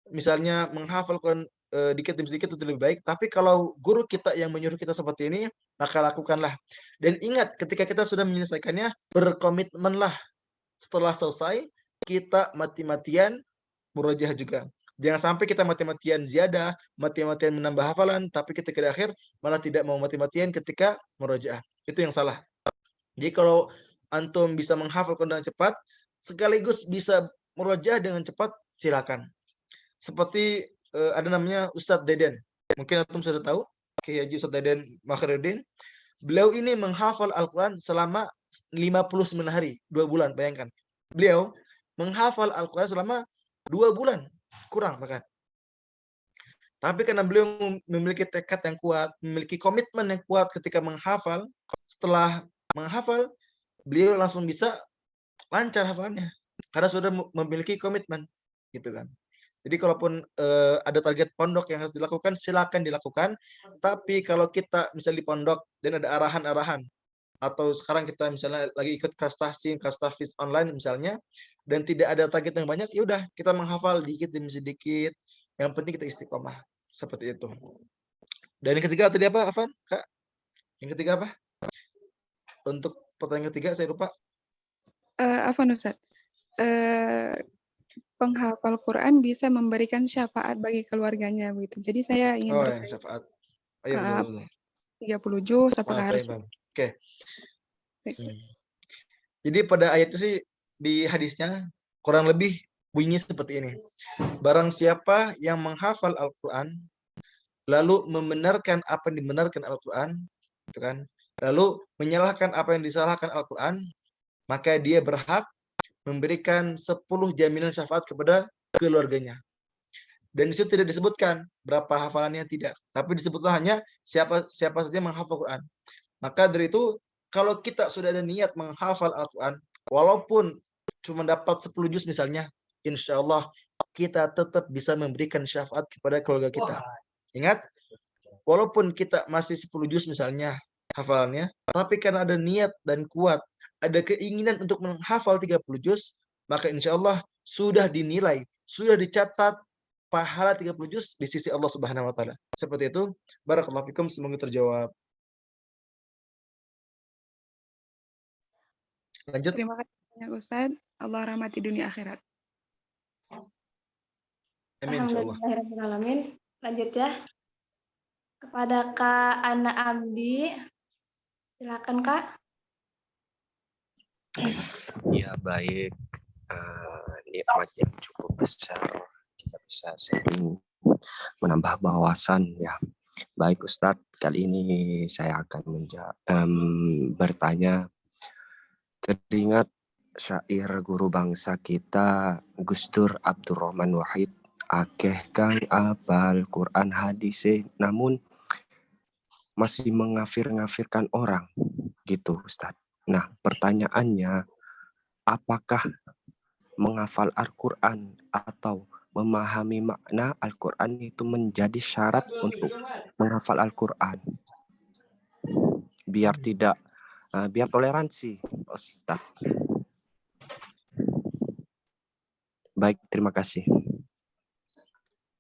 misalnya menghafal Quran dikit demi sedikit itu lebih baik. Tapi kalau guru kita yang menyuruh kita seperti ini, maka lakukanlah. Dan ingat, ketika kita sudah menyelesaikannya, berkomitmenlah. Setelah selesai, kita mati-matian murojaah juga. Jangan sampai kita mati-matian ziyadah, mati-matian menambah hafalan, tapi ketika di akhir malah tidak mau mati-matian ketika murojaah. Itu yang salah. Jadi kalau antum bisa menghafal dengan cepat, sekaligus bisa murojaah dengan cepat, silakan. Seperti ada namanya Ustadz Deden. Mungkin antum sudah tahu, Kiai Haji Ustadz Deden Makhruddin. Beliau ini menghafal Al-Quran selama 59 hari, 2 bulan, bayangkan. Beliau menghafal Al-Quran selama 2 bulan, kurang bahkan. Tapi karena beliau memiliki tekad yang kuat, memiliki komitmen yang kuat ketika menghafal, setelah menghafal, beliau langsung bisa lancar hafalannya. Karena sudah memiliki komitmen, gitu kan. Jadi kalaupun ada target pondok yang harus dilakukan, silakan dilakukan. Tapi kalau kita misalnya di pondok dan ada arahan-arahan, atau sekarang kita misalnya lagi ikut kelas tahfiz online misalnya, dan tidak ada target yang banyak, ya udah kita menghafal dikit demi sedikit. Yang penting kita istiqomah, seperti itu. Dan yang ketiga tadi apa, Afan? Kak? Yang ketiga apa? Untuk pertanyaan ketiga saya lupa. Afwan Ustaz. Penghafal Quran bisa memberikan syafaat bagi keluarganya begitu. Jadi saya ingin yang syafaat. Ayo, betul. 30 juz apakah harus? Oke. Jadi pada ayat itu sih di hadisnya kurang lebih bunyi seperti ini. Barang siapa yang menghafal Al-Quran lalu membenarkan apa yang dibenarkan Al-Quran, gitu kan? Lalu menyalahkan apa yang disalahkan Al-Quran, maka dia berhak memberikan 10 jaminan syafaat kepada keluarganya. Dan disitu tidak disebutkan berapa hafalannya, tidak. Tapi disebutlah hanya siapa saja menghafal Quran. Maka dari itu, kalau kita sudah ada niat menghafal Al-Quran, walaupun cuma dapat 10 juz misalnya, insya Allah kita tetap bisa memberikan syafaat kepada keluarga kita. Ingat, walaupun kita masih 10 juz misalnya hafalannya, tapi karena ada niat dan kuat, ada keinginan untuk menghafal 30 juz, maka insya Allah sudah dinilai, sudah dicatat pahala 30 juz di sisi Allah Subhanahu wa taala. Seperti itu. Barakallahu fikum, semoga terjawab. Lanjut. Terima kasih banyak Ustaz. Allah rahmati dunia akhirat. Amin insyaallah. Alhamdulillahirrahmanirrahim. Lanjut ya. Kepada Kak Ana Abdi. Silakan Kak. Ya baik, nikmat yang cukup besar, kita bisa sharing, menambah wawasan ya. Baik Ustadz, kali ini saya akan bertanya. Teringat syair guru bangsa kita Gus Dur Abdurrahman Wahid, akeh kang apal Quran hadise namun masih mengafir-ngafirkan orang gitu Ustadz. Nah, pertanyaannya, apakah menghafal Al-Quran atau memahami makna Al-Quran itu menjadi syarat untuk menghafal Al-Quran? Biar toleransi, Ustaz. Baik, terima kasih.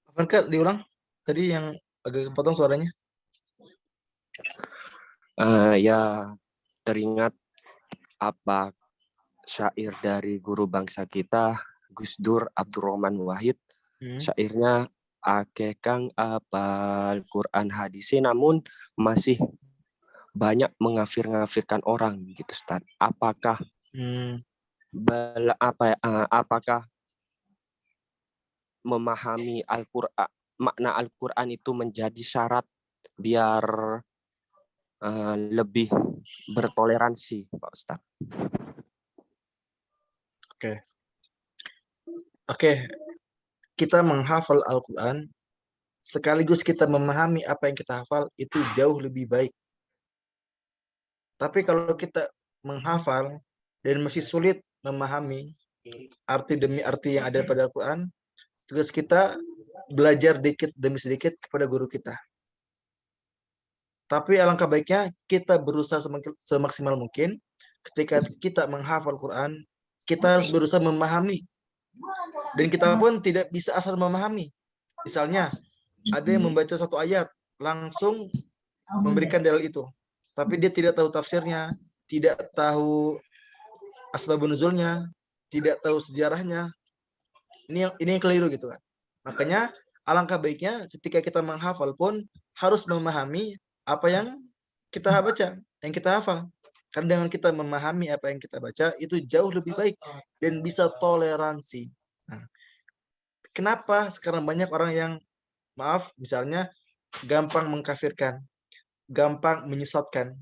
Apakah diulang? Tadi yang agak kepotong suaranya. Ya, teringat apa syair dari guru bangsa kita Gus Dur Abdurrahman Wahid. Syairnya akeh kang apal Quran hadise namun masih banyak mengafir-ngafirkan orang gitu Ustaz. Apakah apakah memahami Al-Qur'an, makna Al-Qur'an itu menjadi syarat biar lebih bertoleransi, Pak Ustadz? Oke. Kita menghafal Al-Quran, sekaligus kita memahami apa yang kita hafal, itu jauh lebih baik. Tapi kalau kita menghafal dan masih sulit memahami arti demi arti yang ada pada Al-Quran, tugas kita belajar dikit demi sedikit kepada guru kita. Tapi alangkah baiknya kita berusaha semaksimal mungkin ketika kita menghafal Quran, kita harus berusaha memahami. Dan kita pun tidak bisa asal memahami. Misalnya, ada yang membaca satu ayat langsung memberikan dalil itu, tapi dia tidak tahu tafsirnya, tidak tahu asbabun nuzulnya, tidak tahu sejarahnya. Ini yang keliru gitu kan. Makanya alangkah baiknya ketika kita menghafal pun harus memahami apa yang kita baca, yang kita hafal. Karena dengan kita memahami apa yang kita baca itu jauh lebih baik dan bisa toleransi. Nah, kenapa sekarang banyak orang yang misalnya gampang mengkafirkan, gampang menyesatkan?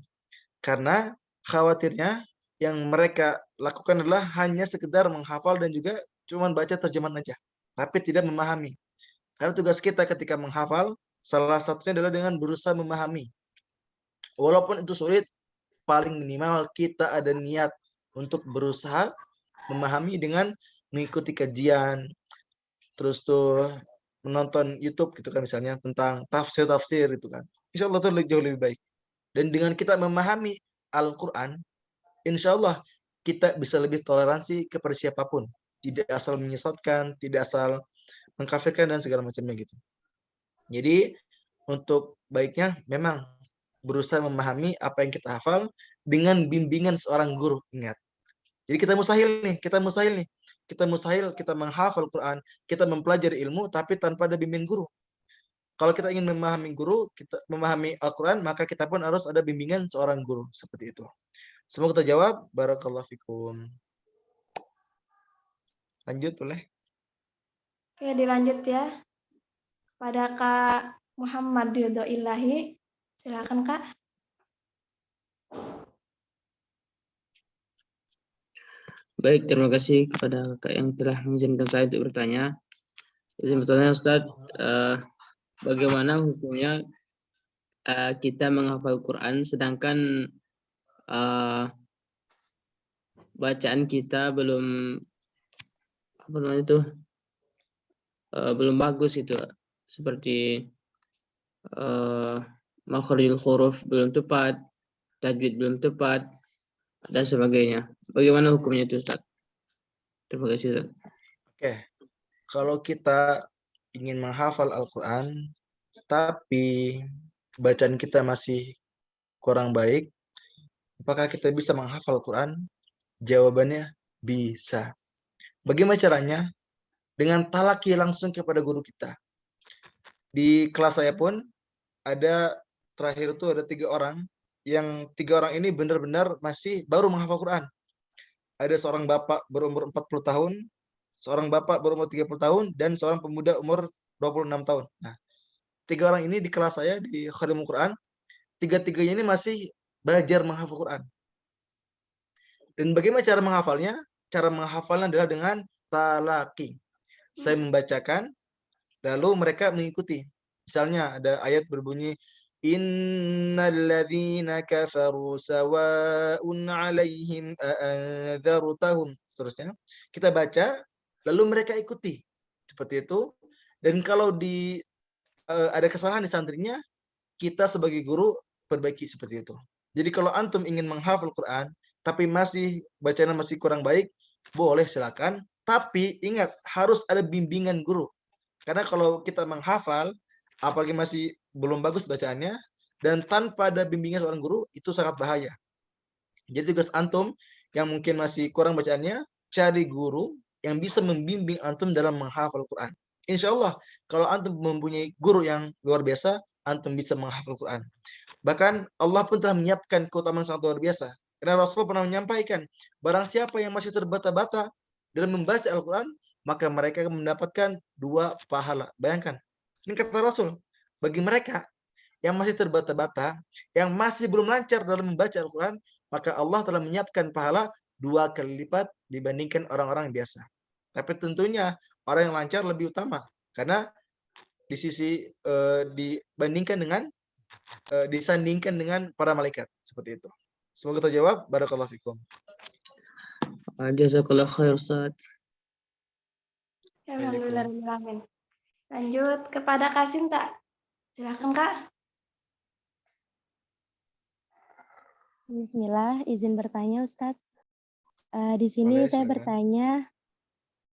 Karena khawatirnya yang mereka lakukan adalah hanya sekedar menghafal dan juga cuma baca terjemahan aja, tapi tidak memahami. Karena tugas kita ketika menghafal, salah satunya adalah dengan berusaha memahami. Walaupun itu sulit, paling minimal kita ada niat untuk berusaha memahami dengan mengikuti kajian, terus tuh menonton YouTube gitu kan misalnya tentang tafsir gitu kan. Insya Allah itu jauh lebih baik. Dan dengan kita memahami Al-Quran, insya Allah kita bisa lebih toleransi kepada siapapun. Tidak asal menyesatkan, tidak asal mengkafirkan dan segala macamnya gitu. Jadi untuk baiknya memang berusaha memahami apa yang kita hafal dengan bimbingan seorang guru. Ingat. Jadi kita mustahil kita menghafal Quran, kita mempelajari ilmu tapi tanpa ada bimbing guru. Kalau kita ingin memahami kita memahami Al-Quran, maka kita pun harus ada bimbingan seorang guru seperti itu. Semoga terjawab. Barakallahu fikum. Lanjut boleh? Oke, dilanjut ya. Pada Kak Muhammad Ridho Ilahi, silakan Kak. Baik, terima kasih kepada Kak yang telah mengizinkan saya untuk bertanya. Izin bertanya Ustadz, bagaimana hukumnya kita menghafal Quran sedangkan bacaan kita belum belum bagus itu, seperti makhrijul huruf belum tepat, tajwid belum tepat dan sebagainya. Bagaimana hukumnya itu Ustaz? Terima kasih Ustaz. Oke. Kalau kita ingin menghafal Al-Quran tapi bacaan kita masih kurang baik, apakah kita bisa menghafal Quran? Jawabannya bisa. Bagaimana caranya? Dengan talaki langsung kepada guru kita. Di kelas saya pun ada terakhir itu ada 3 orang, yang 3 orang ini benar-benar masih baru menghafal Quran. Ada seorang bapak berumur 40 tahun, seorang bapak berumur 30 tahun, dan seorang pemuda umur 26 tahun. Nah, 3 orang ini di kelas saya di Khadimul Quran, 3-tiganya ini masih belajar menghafal Quran. Dan bagaimana cara menghafalnya? Cara menghafalnya adalah dengan talaki. Saya membacakan, lalu mereka mengikuti. Misalnya ada ayat berbunyi, Innalladzina kafaru sawa'un 'alaihim a'andzartahum. Seterusnya. Kita baca, lalu mereka ikuti. Seperti itu. Dan kalau ada kesalahan di santrinya, kita sebagai guru perbaiki seperti itu. Jadi kalau antum ingin menghafal Quran, tapi bacanya masih kurang baik, boleh silakan. Tapi ingat, harus ada bimbingan guru. Karena kalau kita menghafal, apalagi masih belum bagus bacaannya, dan tanpa ada bimbingan seorang guru, itu sangat bahaya. Jadi tugas antum yang mungkin masih kurang bacaannya, cari guru yang bisa membimbing antum dalam menghafal Quran. Insya Allah, kalau antum mempunyai guru yang luar biasa, antum bisa menghafal Quran. Bahkan Allah pun telah menyiapkan keutamaan sangat luar biasa. Karena Rasul pernah menyampaikan, barang siapa yang masih terbata-bata dalam membaca Al-Quran, maka mereka akan mendapatkan 2 pahala. Bayangkan, ini kata Rasul, bagi mereka yang masih terbata-bata, yang masih belum lancar dalam membaca Al-Quran, maka Allah telah menyiapkan pahala 2 kali lipat dibandingkan orang-orang biasa. Tapi tentunya orang yang lancar lebih utama, karena di sisi disandingkan dengan para malaikat, seperti itu. Semoga terjawab. Barakallahu fikum. Jazakallah khair Ustaz. Alhamdulillah. Lanjut kepada Kak Sinta. Silakan Kak. Bismillah, izin bertanya Ustadz. Di sini Boleh, saya silakan. bertanya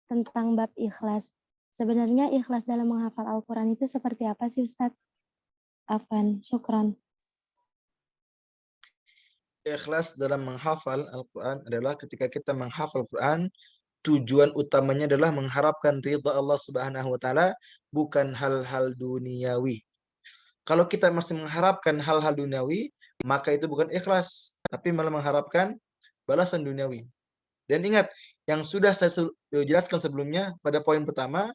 tentang bab ikhlas. sebenarnya ikhlas dalam menghafal Al-Quran itu seperti apa sih Ustadz? Afwan, syukran. Ikhlas dalam menghafal Al-Quran adalah ketika kita menghafal Al-Quran, tujuan utamanya adalah mengharapkan ridha Allah Subhanahu wa taala, bukan hal-hal duniawi. Kalau kita masih mengharapkan hal-hal duniawi, maka itu bukan ikhlas, tapi malah mengharapkan balasan duniawi. Dan ingat, yang sudah saya jelaskan sebelumnya pada poin pertama,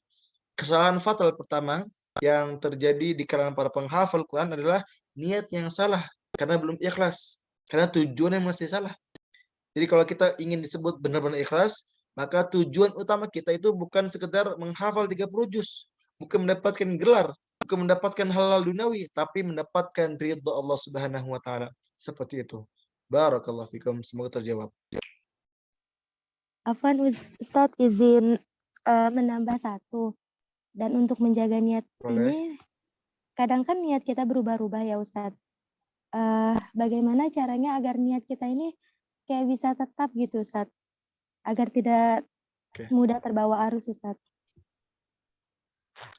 kesalahan fatal pertama yang terjadi di kalangan para penghafal Quran adalah niat yang salah karena belum ikhlas, karena tujuannya masih salah. Jadi kalau kita ingin disebut benar-benar ikhlas, maka tujuan utama kita itu bukan sekedar menghafal 30 juz, bukan mendapatkan gelar, bukan mendapatkan hal-hal duniawi, tapi mendapatkan ridha Allah Subhanahu wa taala. Seperti itu. Barakallahu fikum, semoga terjawab. Afwan Ustadz, izin menambah satu. Dan untuk menjaga niat Boleh. ini, kadang kan niat kita berubah-ubah ya Ustadz. Bagaimana caranya agar niat kita ini kayak bisa tetap gitu Ustadz, agar tidak mudah terbawa arus Ustadz.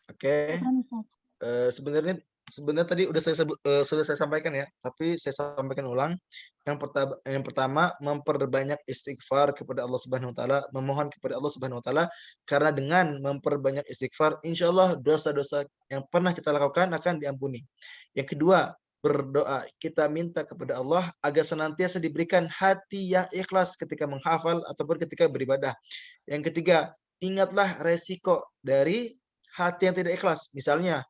Oke. Syukran, Ustadz. Sebenarnya tadi sudah saya sampaikan ya, tapi saya sampaikan ulang. Yang pertama memperbanyak istighfar kepada Allah Subhanahu wa taala, memohon kepada Allah Subhanahu wa taala, karena dengan memperbanyak istighfar, insyaallah dosa-dosa yang pernah kita lakukan akan diampuni. Yang kedua, berdoa, kita minta kepada Allah agar senantiasa diberikan hati yang ikhlas ketika menghafal ataupun ketika beribadah. Yang ketiga, ingatlah resiko dari hati yang tidak ikhlas. Misalnya,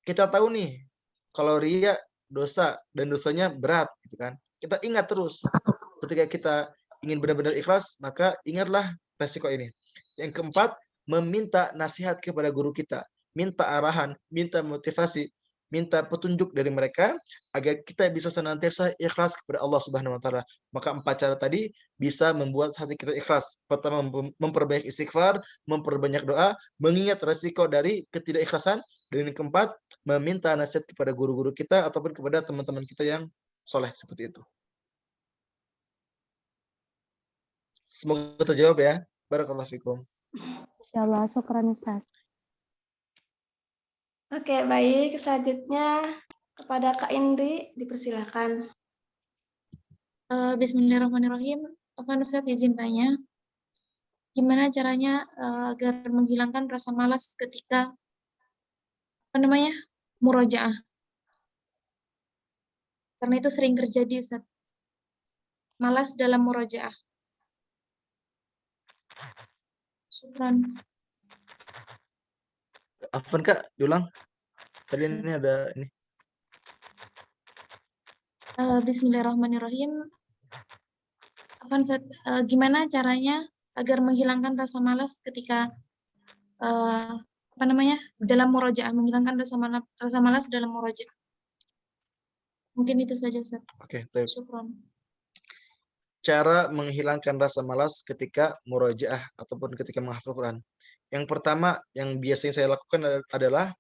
kita tahu nih kalau riya dosa dan dosanya berat gitu kan. Kita ingat terus ketika kita ingin benar-benar ikhlas, maka ingatlah resiko ini. Yang keempat, meminta nasihat kepada guru kita, minta arahan, minta motivasi, minta petunjuk dari mereka agar kita bisa senantiasa ikhlas kepada Allah Subhanahu wa taala. Maka 4 cara tadi bisa membuat hati kita ikhlas. Pertama, memperbanyak istighfar, memperbanyak doa, mengingat resiko dari ketidakikhlasan, dan yang keempat, meminta nasihat kepada guru-guru kita ataupun kepada teman-teman kita yang soleh, seperti itu. Semoga terjawab ya. Barakallahu fikum. Insyaallah, syukran Ustaz. Oke, baik. Selanjutnya kepada Kak Indri, dipersilahkan. Bismillahirrahmanirrahim. Afwan Ustaz, izin tanya, gimana caranya agar menghilangkan rasa malas ketika murojaah? Karena itu sering terjadi Ustaz. Malas dalam murojaah. Syukran. Afwan Kak, diulang. Tadi ini ada ini. Bismillahirrahmanirrahim. Afwan Ustaz, gimana caranya agar menghilangkan rasa malas ketika dalam murojaah, menghilangkan rasa malas dalam murojaah. Mungkin itu saja Ustaz. Oke, baik. Syukran. Cara menghilangkan rasa malas ketika murojaah ataupun ketika menghafal Quran. Yang pertama yang biasanya saya lakukan adalah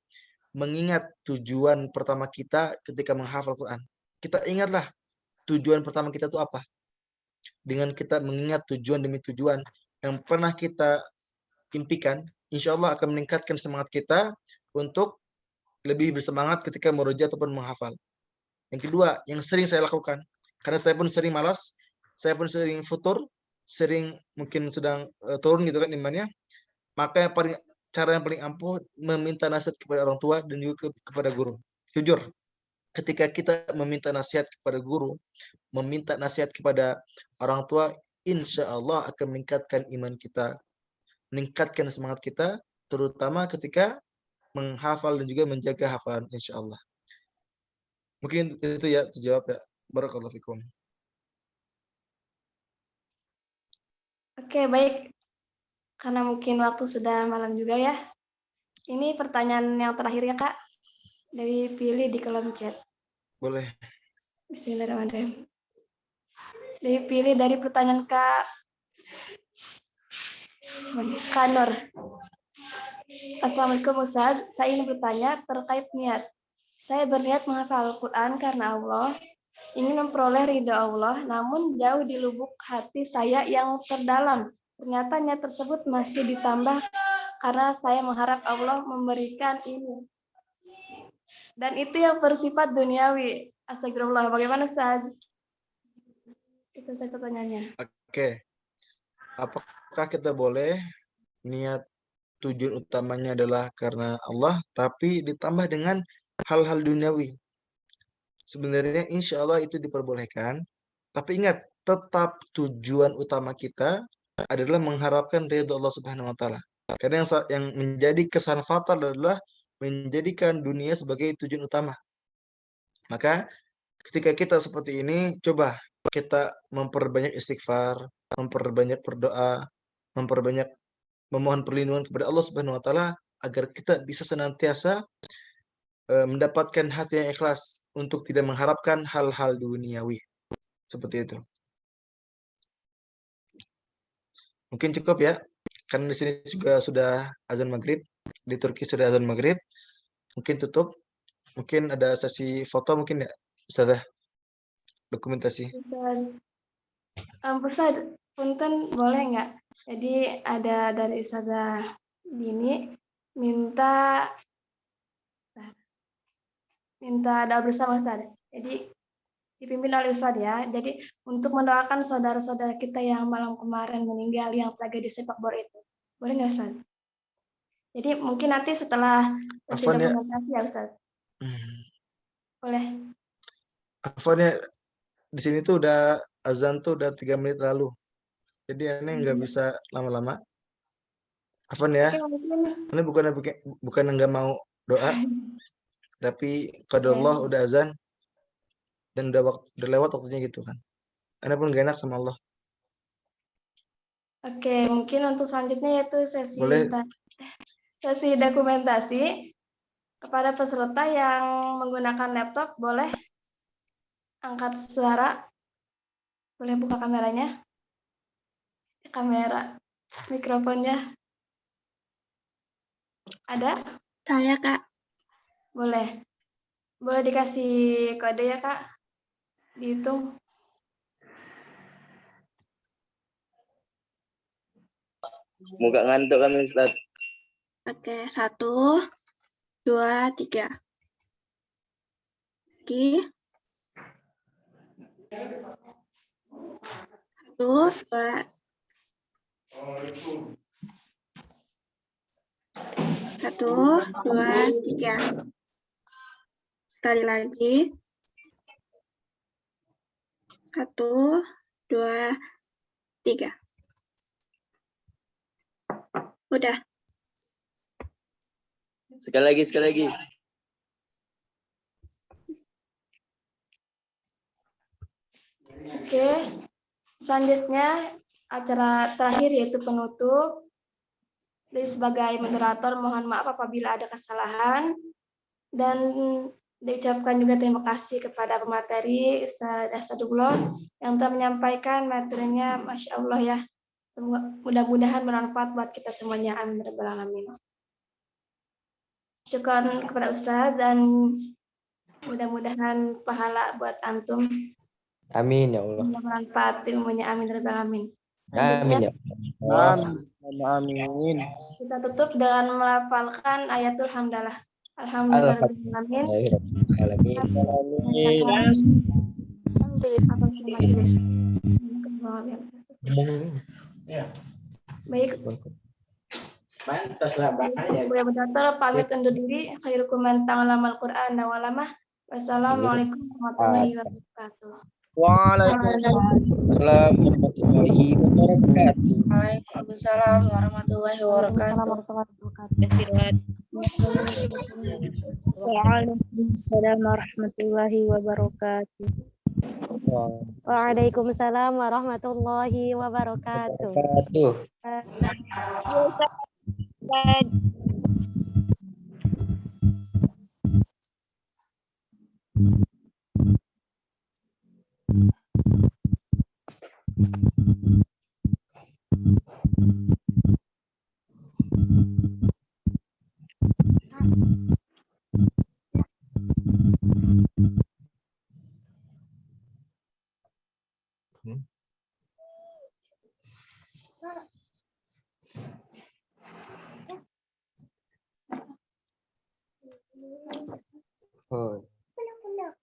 mengingat tujuan pertama kita ketika menghafal Quran. Kita ingatlah tujuan pertama kita itu apa. Dengan kita mengingat tujuan demi tujuan yang pernah kita impikan, insya Allah akan meningkatkan semangat kita untuk lebih bersemangat ketika murojaah ataupun menghafal. Yang kedua, yang sering saya lakukan, karena saya pun sering malas, saya pun sering futur, sering mungkin sedang turun gitu kan imannya, maka cara yang paling ampuh meminta nasihat kepada orang tua dan juga kepada guru. Jujur, ketika kita meminta nasihat kepada guru, meminta nasihat kepada orang tua, insya Allah akan meningkatkan iman kita, meningkatkan semangat kita, terutama ketika menghafal dan juga menjaga hafalan, insya Allah. Mungkin itu ya terjawab ya. Barakallahu fikum. Oke, baik. Karena mungkin waktu sudah malam juga ya. Ini pertanyaan yang terakhir ya Kak. Dari pilih di kolom chat. Boleh. Bismillahirrahmanirrahim. Dipilih dari pertanyaan Kak Nur. Assalamualaikum Ustaz. Saya ingin bertanya terkait niat. Saya berniat menghafal Al-Quran karena Allah, ingin memperoleh ridha Allah, namun jauh di lubuk hati saya yang terdalam. Ternyata niat tersebut masih ditambah karena saya mengharap Allah memberikan ini. Dan itu yang bersifat duniawi. Astagfirullah, bagaimana Ustaz? Itu saya pertanyaannya. Oke. Apakah kita boleh niat tujuan utamanya adalah karena Allah, tapi ditambah dengan hal-hal duniawi? Sebenarnya insya Allah itu diperbolehkan, tapi ingat, tetap tujuan utama kita adalah mengharapkan ridho Allah Subhanahu wa Ta'ala. Karena yang menjadi kesan fatal adalah menjadikan dunia sebagai tujuan utama. Maka ketika kita seperti ini, coba kita memperbanyak istighfar, memperbanyak berdoa, memperbanyak memohon perlindungan kepada Allah Subhanahu wa Ta'ala agar kita bisa senantiasa mendapatkan hati yang ikhlas untuk tidak mengharapkan hal-hal duniawi. Seperti itu. Mungkin cukup ya, karena di sini juga sudah azan maghrib, di Turki sudah azan maghrib. Mungkin tutup. Mungkin ada sesi foto mungkin ya, Ustazah? Dokumentasi. Ustaz, punten boleh nggak? Jadi ada dari Ustazah Dini minta doa bersama Ustaz. Jadi dipimpin oleh Ustaz ya. Jadi untuk mendoakan saudara-saudara kita yang malam kemarin meninggal yang tragedi sepak bola itu. Boleh nggak Ustaz? Jadi mungkin nanti setelah sesi dokumentasi ya Ustaz. Boleh. Afwan ya, di sini tuh udah azan tuh udah 3 menit lalu. Jadi aneh nggak bisa lama-lama. Afwan ya. Ini bukan nggak mau doa, tapi qadarullah udah azan dan udah lewat waktunya gitu kan. Aneh pun gak enak sama Allah. Oke, mungkin untuk selanjutnya yaitu sesi dokumentasi. Kepada peserta yang menggunakan laptop, boleh angkat suara. Boleh buka kameranya. Kamera, mikrofonnya. Ada? Saya, Kak. Boleh. Boleh dikasih kode ya, Kak? Dihitung. Muka ngantuk kami, Ustaz. Oke, 1, 2, 3. Lagi. 1, 2. 1, 2, 3. Sekali lagi. 1, 2, 3. Udah. Sekali lagi. Oke. Selanjutnya acara terakhir yaitu penutup. Jadi sebagai moderator mohon maaf apabila ada kesalahan dan diucapkan juga terima kasih kepada pemateri Ustaz Asadullah yang telah menyampaikan materinya, Masya Allah ya. Mudah-mudahan bermanfaat buat kita semuanya. Amin ya rabbal alamin. Syukran kepada Ustaz dan mudah-mudahan pahala buat antum. Amin ya Allah. Bermanfaat ilmunya. Amin ya rabbal alamin. Amin ya Allah. Amin. Kita tutup dengan melafalkan ayatul hamdalah. Alhamdulillahirrahmanirrahim. Baik. Sebagai moderator pamit undur diri. Khairukum man ta'allama al-Qur'an wa 'allama. Wassalamualaikum warahmatullahi wabarakatuh. Waalaikumsalam warahmatullahi wabarakatuh. Waalaikumsalam warahmatullahi wabarakatuh. Waalaikumsalam warahmatullahi wabarakatuh. Waalaikumsalam warahmatullahi wabarakatuh.